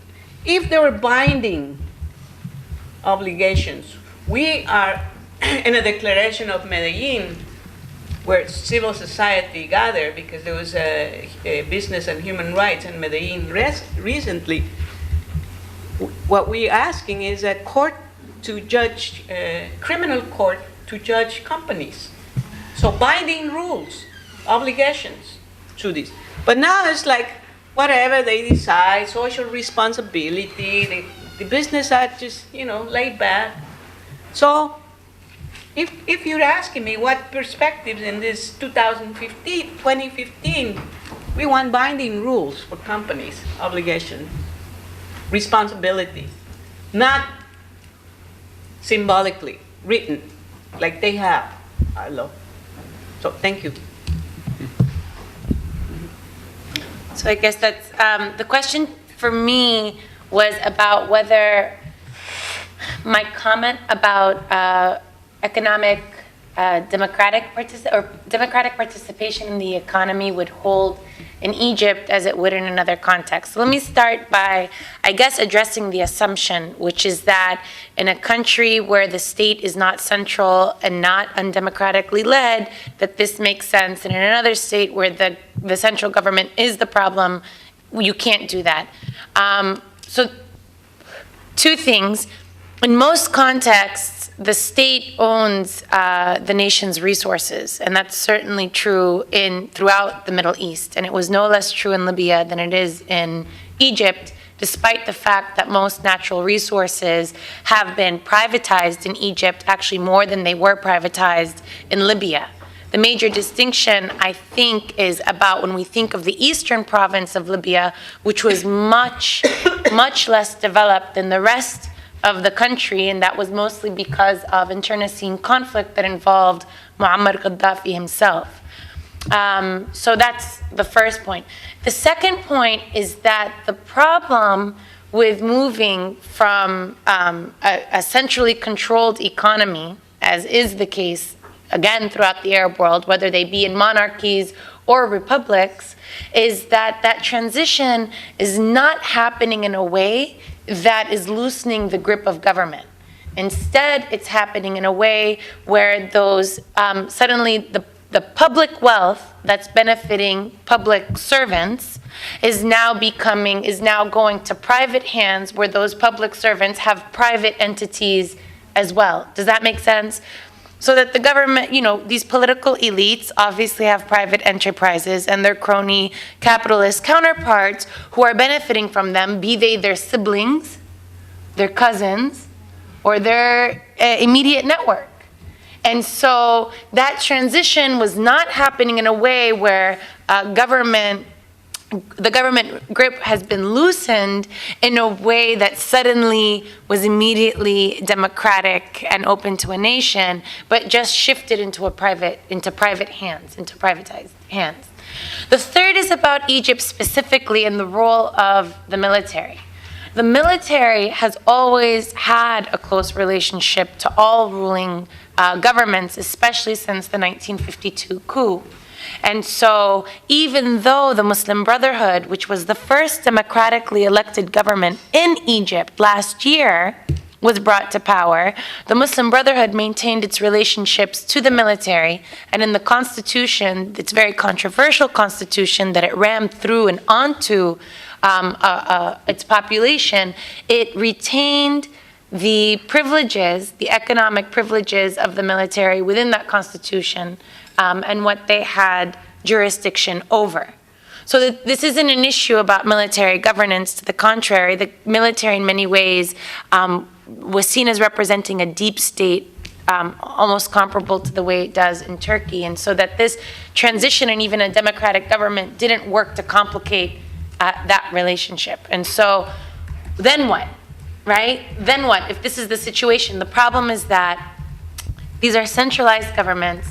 U: if there were binding obligations, we are in a declaration of Medellin where civil society gathered because there was a business and human rights in Medellin recently. What we're asking is a court to judge, criminal court to judge companies. So binding rules, obligations to this. But now it's like whatever they decide, social responsibility, the business are just, laid back. So if you're asking me what perspectives in this 2015, we want binding rules for companies, obligation, responsibility, not symbolically written like they have our law. So thank you.
R: So I guess that's, the question for me was about whether my comment about economic democratic participation in the economy would hold in Egypt as it would in another context. So let me start by, I guess, addressing the assumption, which is that in a country where the state is not central and not undemocratically led, that this makes sense. And in another state where the central government is the problem, you can't do that. So two things. In most contexts, the state owns the nation's resources, and that's certainly true throughout the Middle East. And it was no less true in Libya than it is in Egypt, despite the fact that most natural resources have been privatized in Egypt, actually more than they were privatized in Libya. The major distinction, I think, is about when we think of the eastern province of Libya, which was much, much less developed than the rest of the country, and that was mostly because of internecine conflict that involved Muammar Gaddafi himself. So that's the first point. The second point is that the problem with moving from a centrally controlled economy, as is the case, again, throughout the Arab world, whether they be in monarchies or republics, is that that transition is not happening in a way that is loosening the grip of government. Instead, it's happening in a way where those suddenly the public wealth that's benefiting public servants is now going to private hands, where those public servants have private entities as well. Does that make sense? So that the government, these political elites obviously have private enterprises and their crony capitalist counterparts who are benefiting from them, be they their siblings, their cousins, or their immediate network. And so that transition was not happening in a way where the government grip has been loosened in a way that suddenly was immediately democratic and open to a nation, but just shifted into privatized hands. The third is about Egypt specifically and the role of the military. The military has always had a close relationship to all ruling governments, especially since the 1952 coup. And so even though the Muslim Brotherhood, which was the first democratically elected government in Egypt last year, was brought to power, the Muslim Brotherhood maintained its relationships to the military, and in the constitution, its very controversial constitution that it rammed through and onto its population, it retained the privileges, the economic privileges of the military within that constitution, and what they had jurisdiction over. So this isn't an issue about military governance. To the contrary, the military in many ways was seen as representing a deep state, almost comparable to the way it does in Turkey. And so that this transition and even a democratic government didn't work to complicate that relationship. And so then what, right? Then what if this is the situation? The problem is that these are centralized governments.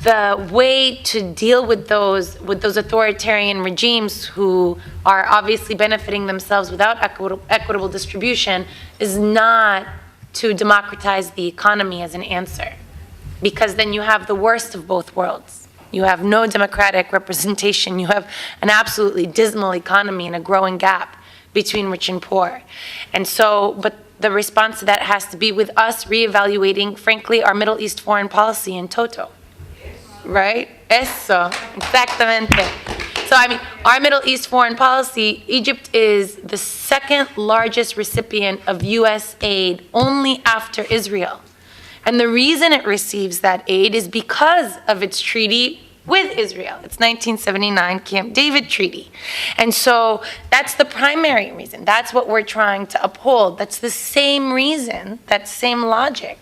R: The way to deal with those authoritarian regimes who are obviously benefiting themselves without equitable distribution is not to democratize the economy as an answer, because then you have the worst of both worlds. You have no democratic representation. You have an absolutely dismal economy and a growing gap between rich and poor. And so, but the response to that has to be with us reevaluating, frankly, our Middle East foreign policy in toto. Right? Eso, exactamente. So, our Middle East foreign policy, Egypt is the second largest recipient of U.S. aid only after Israel. And the reason it receives that aid is because of its treaty with Israel. It's 1979 Camp David Treaty. And so that's the primary reason. That's what we're trying to uphold. That's the same reason, that same logic,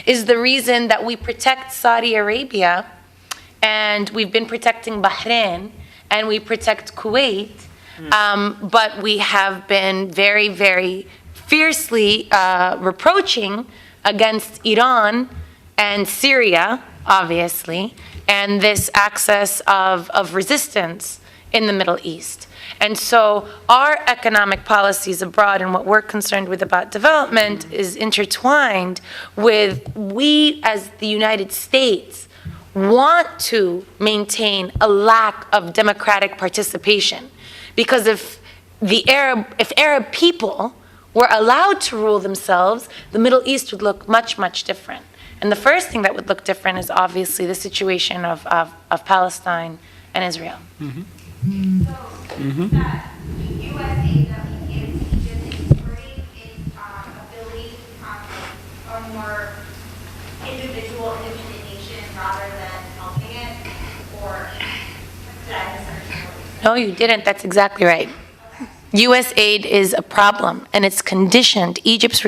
R: is the reason that we protect Saudi Arabia, and we've been protecting Bahrain, and we protect Kuwait, but we have been very, very fiercely reproaching against Iran and Syria, obviously, and this access of resistance in the Middle East. And so our economic policies abroad and what we're concerned with about development is intertwined with we as the United States want to maintain a lack of democratic participation. Because if Arab people were allowed to rule themselves, the Middle East would look much, much different. And the first thing that would look different is obviously the situation of Palestine and Israel.
Q: Mm-hmm.
B: That the U.S. aid that we give to Egypt is supporting its ability to become a more individual, independent nation rather than helping it, or did I misunderstand what you said?
R: No, you didn't. That's exactly right. U.S. aid is a problem, and it's conditioned. Egypt's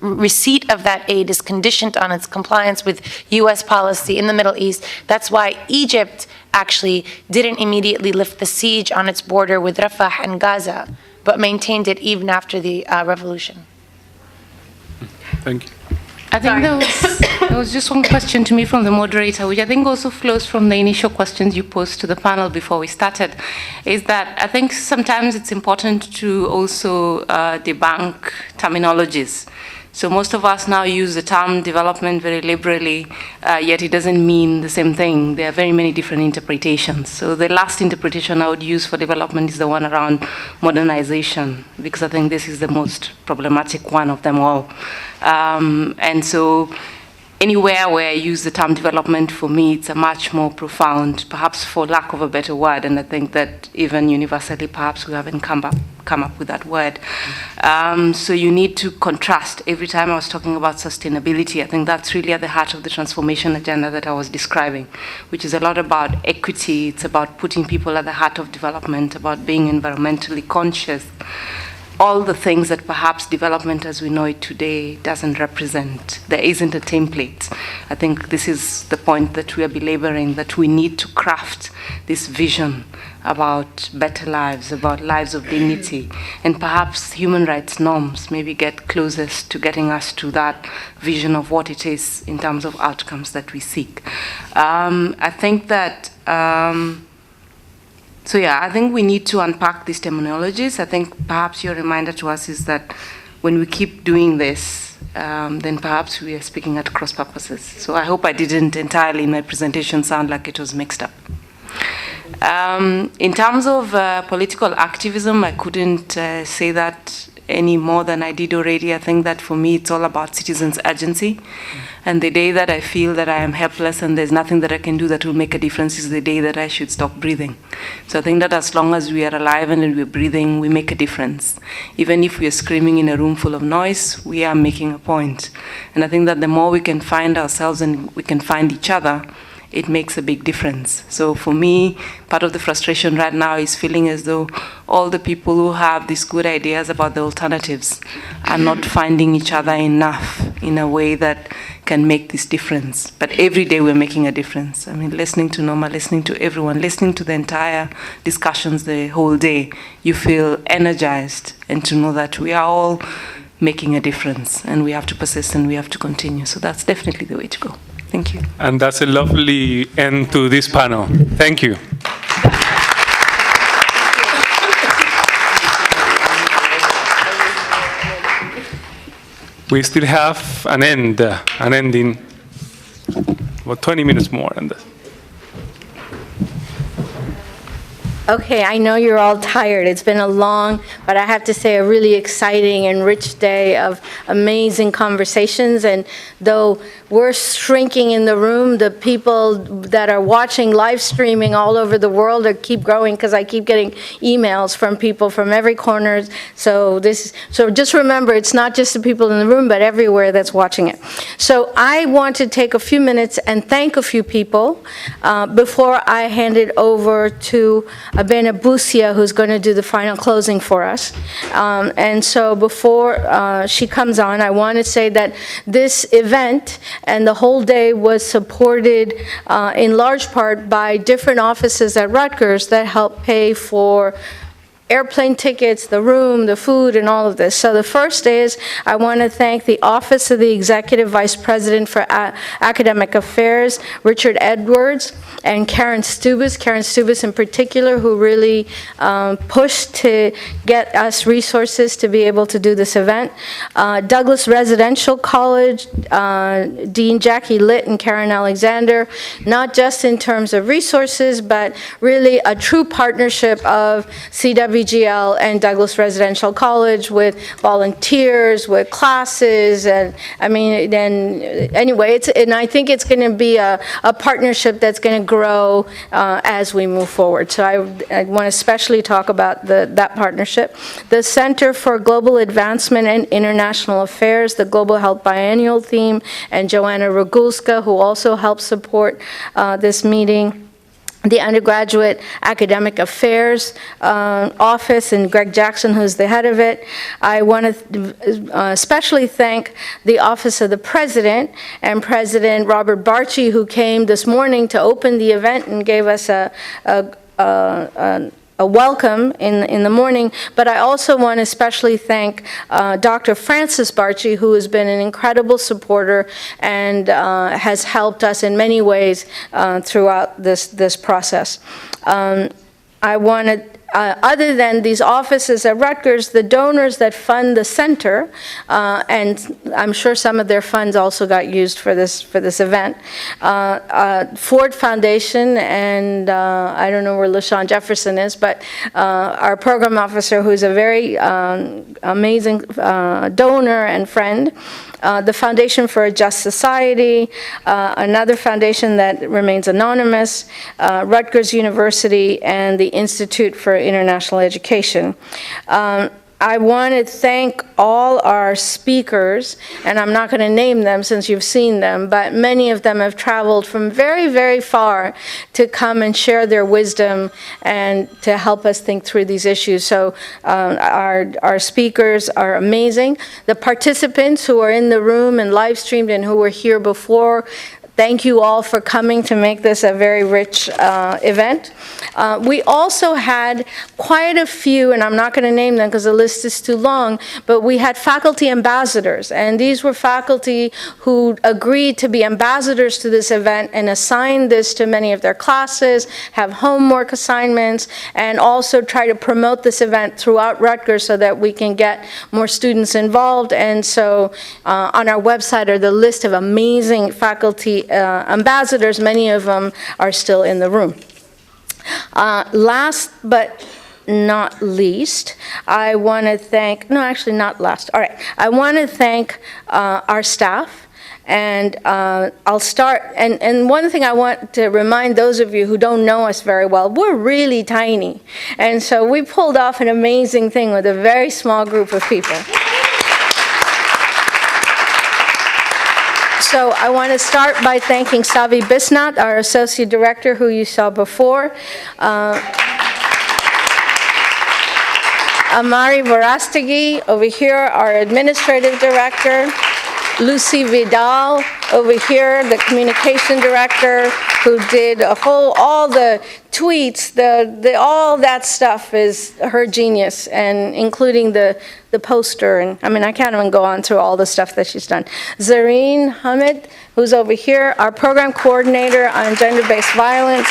R: receipt of that aid is conditioned on its compliance with U.S. policy in the Middle East. That's why Egypt actually didn't immediately lift the siege on its border with Rafah and Gaza, but maintained it even after the revolution.
Q: Thank you.
S: I think there was just one question to me from the moderator, which I think also flows from the initial questions you posed to the panel before we started, is that I think sometimes it's important to also debunk terminologies. So most of us now use the term development very liberally, yet it doesn't mean the same thing. There are very many different interpretations. So the last interpretation I would use for development is the one around modernization, because I think this is the most problematic one of them all. And so anywhere where I use the term development, for me, it's a much more profound, perhaps for lack of a better word, and I think that even universally, perhaps we haven't come up with that word. So you need to contrast. Every time I was talking about sustainability, I think that's really at the heart of the transformation agenda that I was describing, which is a lot about equity. It's about putting people at the heart of development, about being environmentally conscious, all the things that perhaps development as we know it today doesn't represent. There isn't a template. I think this is the point that we are belaboring, that we need to craft this vision about better lives, about lives of dignity, and perhaps human rights norms maybe get closest to getting us to that vision of what it is in terms of outcomes that we seek. I think that So yeah, I think we need to unpack these terminologies. I think perhaps your reminder to us is that when we keep doing this, then perhaps we are speaking at cross purposes. So I hope I didn't entirely in my presentation sound like it was mixed up. In terms of political activism, I couldn't say that any more than I did already. I think that for me, it's all about citizens' agency. And the day that I feel that I am helpless and there's nothing that I can do that will make a difference is the day that I should stop breathing. So I think that as long as we are alive and we're breathing, we make a difference. Even if we are screaming in a room full of noise, we are making a point. And I think that the more we can find ourselves and we can find each other, it makes a big difference. So for me, part of the frustration right now is feeling as though all the people who have these good ideas about the alternatives are not finding each other enough in a way that can make this difference. But every day we're making a difference. I mean, listening to Norma, listening to everyone, listening to the entire discussions the whole day, you feel energized and to know that we are all making a difference and we have to persist and we have to continue. So that's definitely the way to go. Thank you.
Q: And that's a lovely end to this panel. Thank you. We still have an ending, about 20 minutes more on this.
D: Okay, I know you're all tired. It's been a long, but I have to say a really exciting and rich day of amazing conversations. And though we're shrinking in the room, the people that are watching live streaming all over the world keep growing because I keep getting emails from people from every corner. So just remember, it's not just the people in the room, but everywhere that's watching it. So I want to take a few minutes and thank a few people before I hand it over to Abena Busia, who's going to do the final closing for us. And so before she comes on, I want to say that this event and the whole day was supported in large part by different offices at Rutgers that help pay for airplane tickets, the room, the food, and all of this. So the first is I want to thank the Office of the Executive Vice President for Academic Affairs, Richard Edwards, and Karen Stubis in particular, who really pushed to get us resources to be able to do this event. Douglas Residential College, Dean Jackie Litt and Karen Alexander, not just in terms of resources, but really a true partnership of CWGL and Douglas Residential College with volunteers, with classes, and I mean, then anyway, and I think it's going to be a partnership that's going to grow as we move forward. So I want to especially talk about that partnership. The Center for Global Advancement and International Affairs, the Global Health Biennial Theme, and Joanna Rogulska, who also helped support this meeting. The Undergraduate Academic Affairs Office, and Greg Jackson, who's the head of it. I want to especially thank the Office of the President and President Robert Barchi, who came this morning to open the event and gave us a welcome in the morning, but I also want to especially thank Dr. Francis Barchi, who has been an incredible supporter and has helped us in many ways throughout this process. I want to other than these offices at Rutgers, the donors that fund the center, and I'm sure some of their funds also got used for this event, Ford Foundation, and I don't know where LaShawn Jefferson is, but our program officer, who's a very amazing donor and friend, the Foundation for a Just Society, another foundation that remains anonymous, Rutgers University, and the Institute for International Education. I want to thank all our speakers, and I'm not going to name them since you've seen them, but many of them have traveled from very, very far to come and share their wisdom and to help us think through these issues. So our speakers are amazing. The participants who are in the room and live streamed and who were here before, thank you all for coming to make this a very rich event. We also had quite a few, and I'm not going to name them because the list is too long, but we had faculty ambassadors, and these were faculty who agreed to be ambassadors to this event and assign this to many of their classes, have homework assignments, and also try to promote this event throughout Rutgers so that we can get more students involved. And so on our website are the list of amazing faculty ambassadors. Many of them are still in the room. Last but not least, I want to thank, no, actually not last. All right. I want to thank our staff. And I'll start, and one thing I want to remind those of you who don't know us very well, we're really tiny. And so we pulled off an amazing thing with a very small group of people. So I want to start by thanking Savi Bisnath, our Associate Director, who you saw before. Amari Vorastegui, over here, our Administrative Director. Lucy Vidal, over here, the Communication Director, who did all the tweets, all that stuff is her genius, and including the poster, and I mean, I can't even go on through all the stuff that she's done. Zareen Hamid, who's over here, our program coordinator on gender-based violence,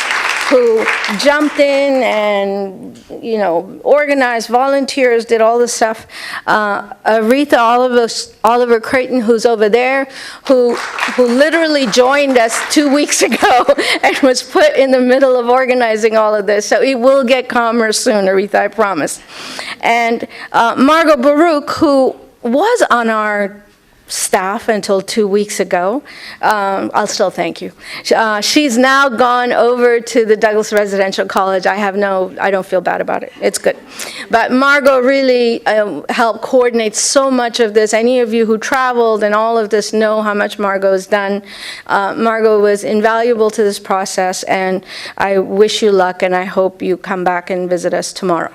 D: who jumped in and, organized volunteers, did all this stuff. Aretha Oliver Creighton, who's over there, who literally joined us 2 weeks ago and was put in the middle of organizing all of this. So it will get calmer soon, Aretha, I promise. And Margot Baruch, who was on our staff until 2 weeks ago. I'll still thank you. She's now gone over to the Douglas Residential College. I don't feel bad about it. It's good. But Margot really helped coordinate so much of this. Any of you who traveled and all of this know how much Margot has done. Margot was invaluable to this process, and I wish you luck, and I hope you come back and visit us tomorrow.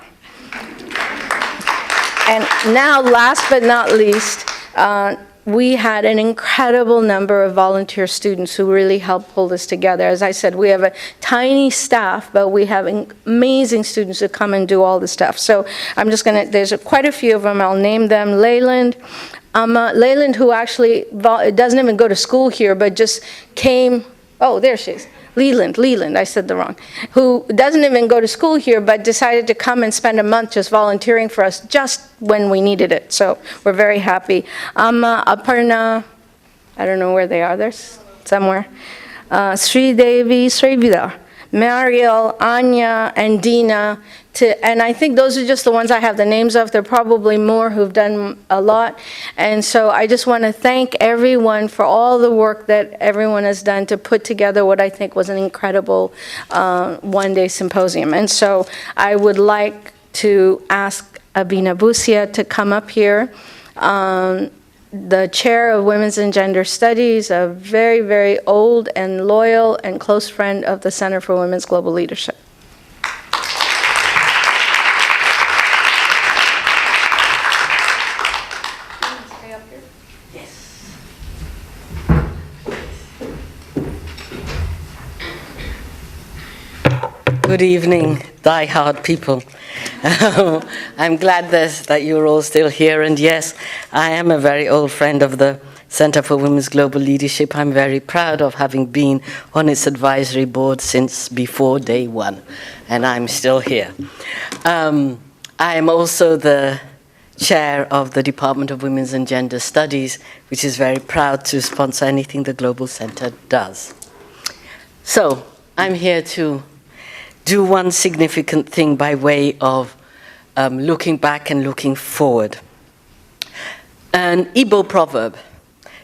D: And now, last but not least, we had an incredible number of volunteer students who really helped pull this together. As I said, we have a tiny staff, but we have amazing students who come and do all the stuff. So I'm just there's quite a few of them. I'll name them. Leyland, who actually doesn't even go to school here, but just came, oh, there she is. Leland, I said the wrong, who doesn't even go to school here, but decided to come and spend a month just volunteering for us just when we needed it. So we're very happy. Aparna, I don't know where they are, they're somewhere. Sri Devi, Srivida, Mariel, Anya, and Dina. And I think those are just the ones I have the names of. There are probably more who've done a lot. And so I just want to thank everyone for all the work that everyone has done to put together what I think was an incredible one-day symposium. And so I would like to ask Abina Busia to come up here. The chair of Women's and Gender Studies, a very, very old and loyal and close friend of the Center for Women's Global Leadership.
G: Good evening, die-hard people. I'm glad that you're all still here, and yes, I am a very old friend of the Center for Women's Global Leadership. I'm very proud of having been on its advisory board since before day one, and I'm still here. I am also the chair of the Department of Women's and Gender Studies, which is very proud to sponsor anything the Global Center does. So I'm here to do one significant thing by way of looking back and looking forward. An Igbo proverb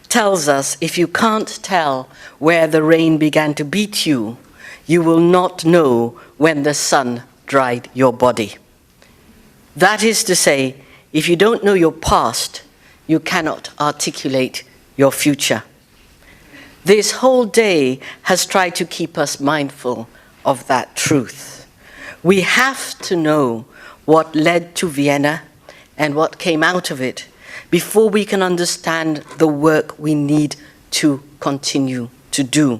G: tells us, if you can't tell where the rain began to beat you, you will not know when the sun dried your body. That is to say, if you don't know your past, you cannot articulate your future. This whole day has tried to keep us mindful of that truth. We have to know what led to Vienna and what came out of it before we can understand the work we need to continue to do.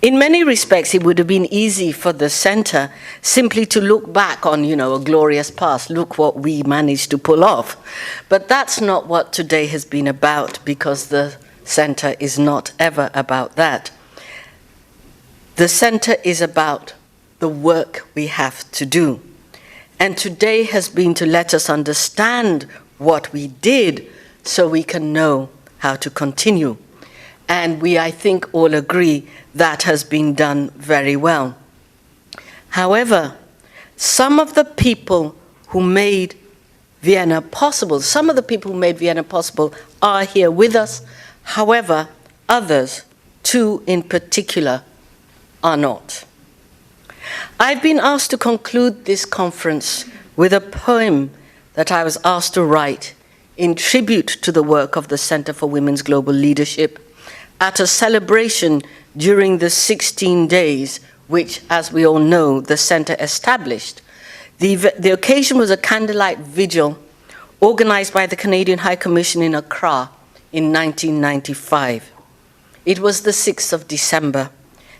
G: In many respects, it would have been easy for the center simply to look back on, a glorious past. Look what we managed to pull off. But that's not what today has been about, because the center is not ever about that. The center is about the work we have to do. And today has been to let us understand what we did so we can know how to continue. And we, I think, all agree that has been done very well. However, some of the people who made Vienna possible, are here with us. However, others, two in particular, are not. I've been asked to conclude this conference with a poem that I was asked to write in tribute to the work of the Center for Women's Global Leadership at a celebration during the 16 days which, as we all know, the center established. The occasion was a candlelight vigil organized by the Canadian High Commission in Accra in 1995. It was the 6th of December,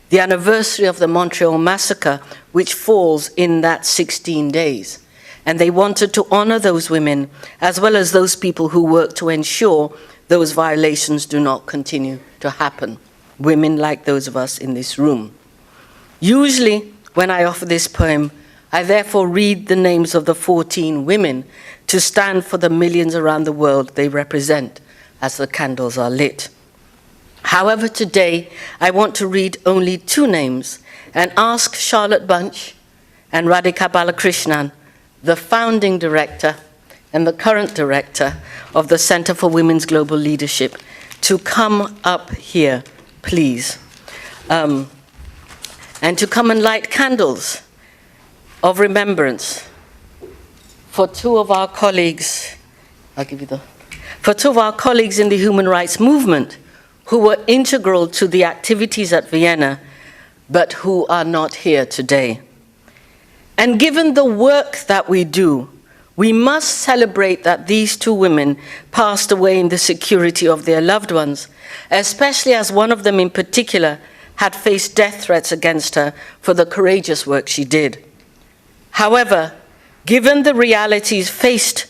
G: the anniversary of the Montreal Massacre, which falls in that 16 days. And they wanted to honor those women, as well as those people who work to ensure those violations do not continue to happen, women like those of us in this room. Usually, when I offer this poem, I therefore read the names of the 14 women to stand for the millions around the world they represent as the candles are lit. However, today, I want to read only 2 names and ask Charlotte Bunch and Radhika Balakrishnan, the founding director and the current director of the Center for Women's Global Leadership, to come up here, please, and to come and light candles of remembrance for 2 of our colleagues. For 2 of our colleagues in the human rights movement who were integral to the activities at Vienna, but who are not here today. And given the work that we do, we must celebrate that these 2 women passed away in the security of their loved ones, especially as one of them in particular had faced death threats against her for the courageous work she did. However, given the realities faced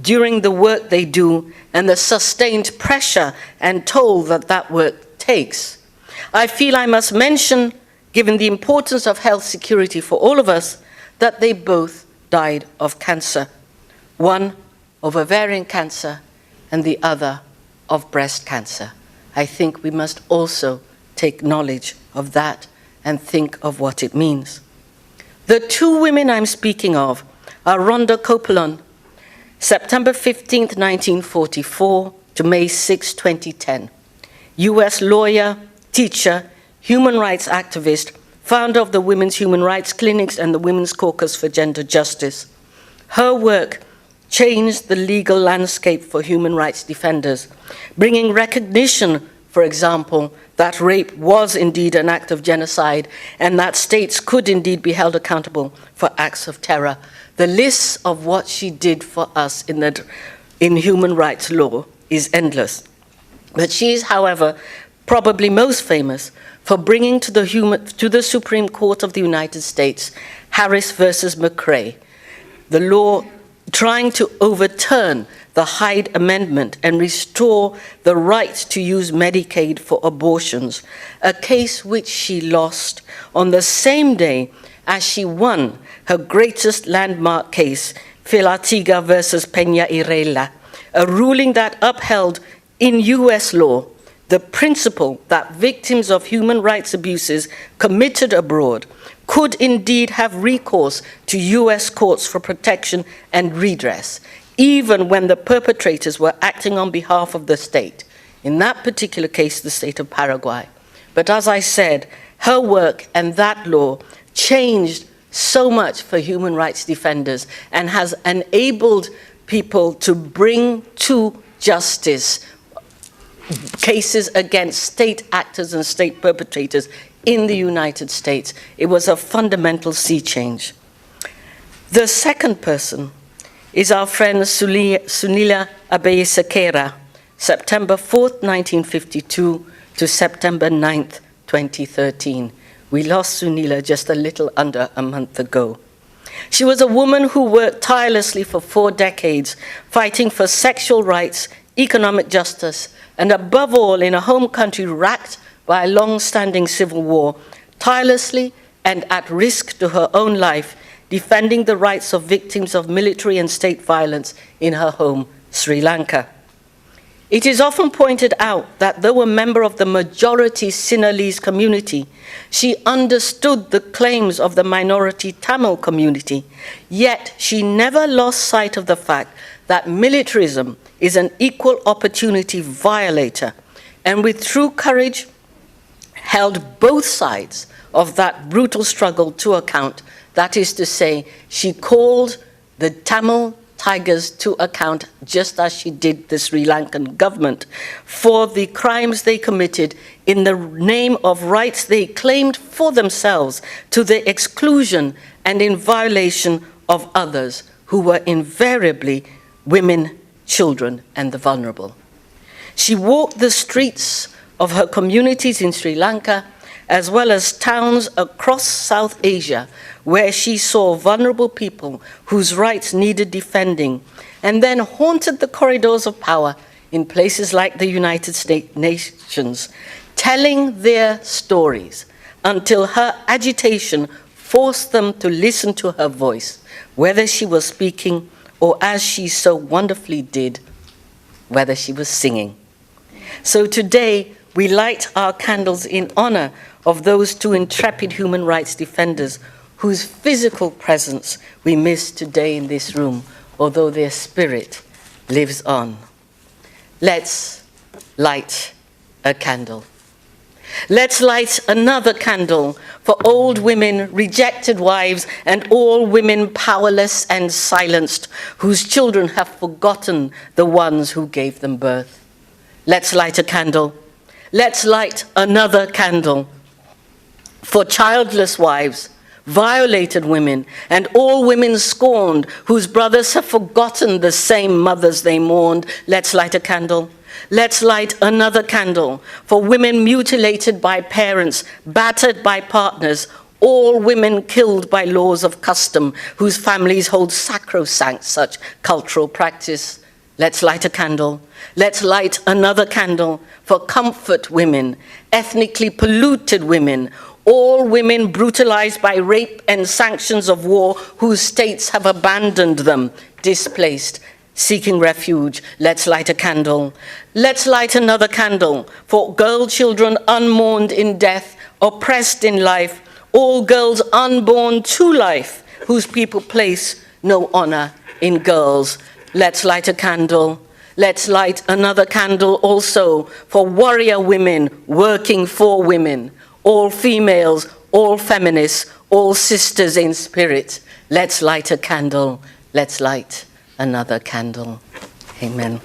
G: during the work they do and the sustained pressure and toll that that work takes, I feel I must mention, given the importance of health security for all of us, that they both died of cancer, one of ovarian cancer and the other of breast cancer. I think we must also take knowledge of that and think of what it means. The 2 women I'm speaking of are Rhonda Copeland, September 15th, 1944 to May 6, 2010, US lawyer, teacher, human rights activist, founder of the Women's Human Rights Clinics and the Women's Caucus for Gender Justice. Her work changed the legal landscape for human rights defenders, bringing recognition, for example, that rape was indeed an act of genocide and that states could indeed be held accountable for acts of terror. The list of what she did for us in human rights law is endless. But she is, however, probably most famous for bringing to the Supreme Court of the United States Harris versus McRae, the law trying to overturn the Hyde Amendment and restore the right to use Medicaid for abortions, a case which she lost on the same day as she won her greatest landmark case, Filatiga versus Peña Irela, a ruling that upheld in US law the principle that victims of human rights abuses committed abroad could indeed have recourse to US courts for protection and redress, even when the perpetrators were acting on behalf of the state, in that particular case, the state of Paraguay. But as I said, her work and that law changed so much for human rights defenders and has enabled people to bring to justice cases against state actors and state perpetrators in the United States. It was a fundamental sea change. The second person is our friend Sunila Abeyesekera, September 4th, 1952 to September 9th, 2013. We lost Sunila just a little under a month ago. She was a woman who worked tirelessly for 4 decades, fighting for sexual rights, economic justice, and above all, in a home country racked by a long-standing civil war, tirelessly and at risk to her own life, defending the rights of victims of military and state violence in her home, Sri Lanka. It is often pointed out that though a member of the majority Sinhalese community, she understood the claims of the minority Tamil community, yet she never lost sight of the fact that militarism is an equal opportunity violator, and with true courage held both sides of that brutal struggle to account. That is to say, she called the Tamil Tigers to account, just as she did the Sri Lankan government, for the crimes they committed in the name of rights they claimed for themselves, to the exclusion and in violation of others, who were invariably women, children, and the vulnerable. She walked the streets of her communities in Sri Lanka, as well as towns across South Asia, where she saw vulnerable people whose rights needed defending, and then haunted the corridors of power in places like the United States nations, telling their stories until her agitation forced them to listen to her voice, whether she was speaking or, as she so wonderfully did, whether she was singing. So today, we light our candles in honor of those 2 intrepid human rights defenders whose physical presence we miss today in this room, although their spirit lives on. Let's light a candle. Let's light another candle for old women, rejected wives, and all women powerless and silenced, whose children have forgotten the ones who gave them birth. Let's light a candle. Let's light another candle for childless wives, violated women, and all women scorned, whose brothers have forgotten the same mothers they mourned. Let's light a candle. Let's light another candle for women mutilated by parents, battered by partners, all women killed by laws of custom, whose families hold sacrosanct such cultural practice. Let's light a candle. Let's light another candle for comfort women, ethnically polluted women, all women brutalized by rape and sanctions of war, whose states have abandoned them, displaced, seeking refuge. Let's light a candle. Let's light another candle for girl children unmourned in death, oppressed in life, all girls unborn to life, whose people place no honor in girls. Let's light a candle. Let's light another candle also for warrior women working for women, all females, all feminists, all sisters in spirit. Let's light a candle. Let's light another candle. Amen.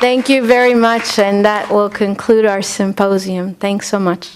D: Thank you very much, and that will conclude our symposium. Thanks so much.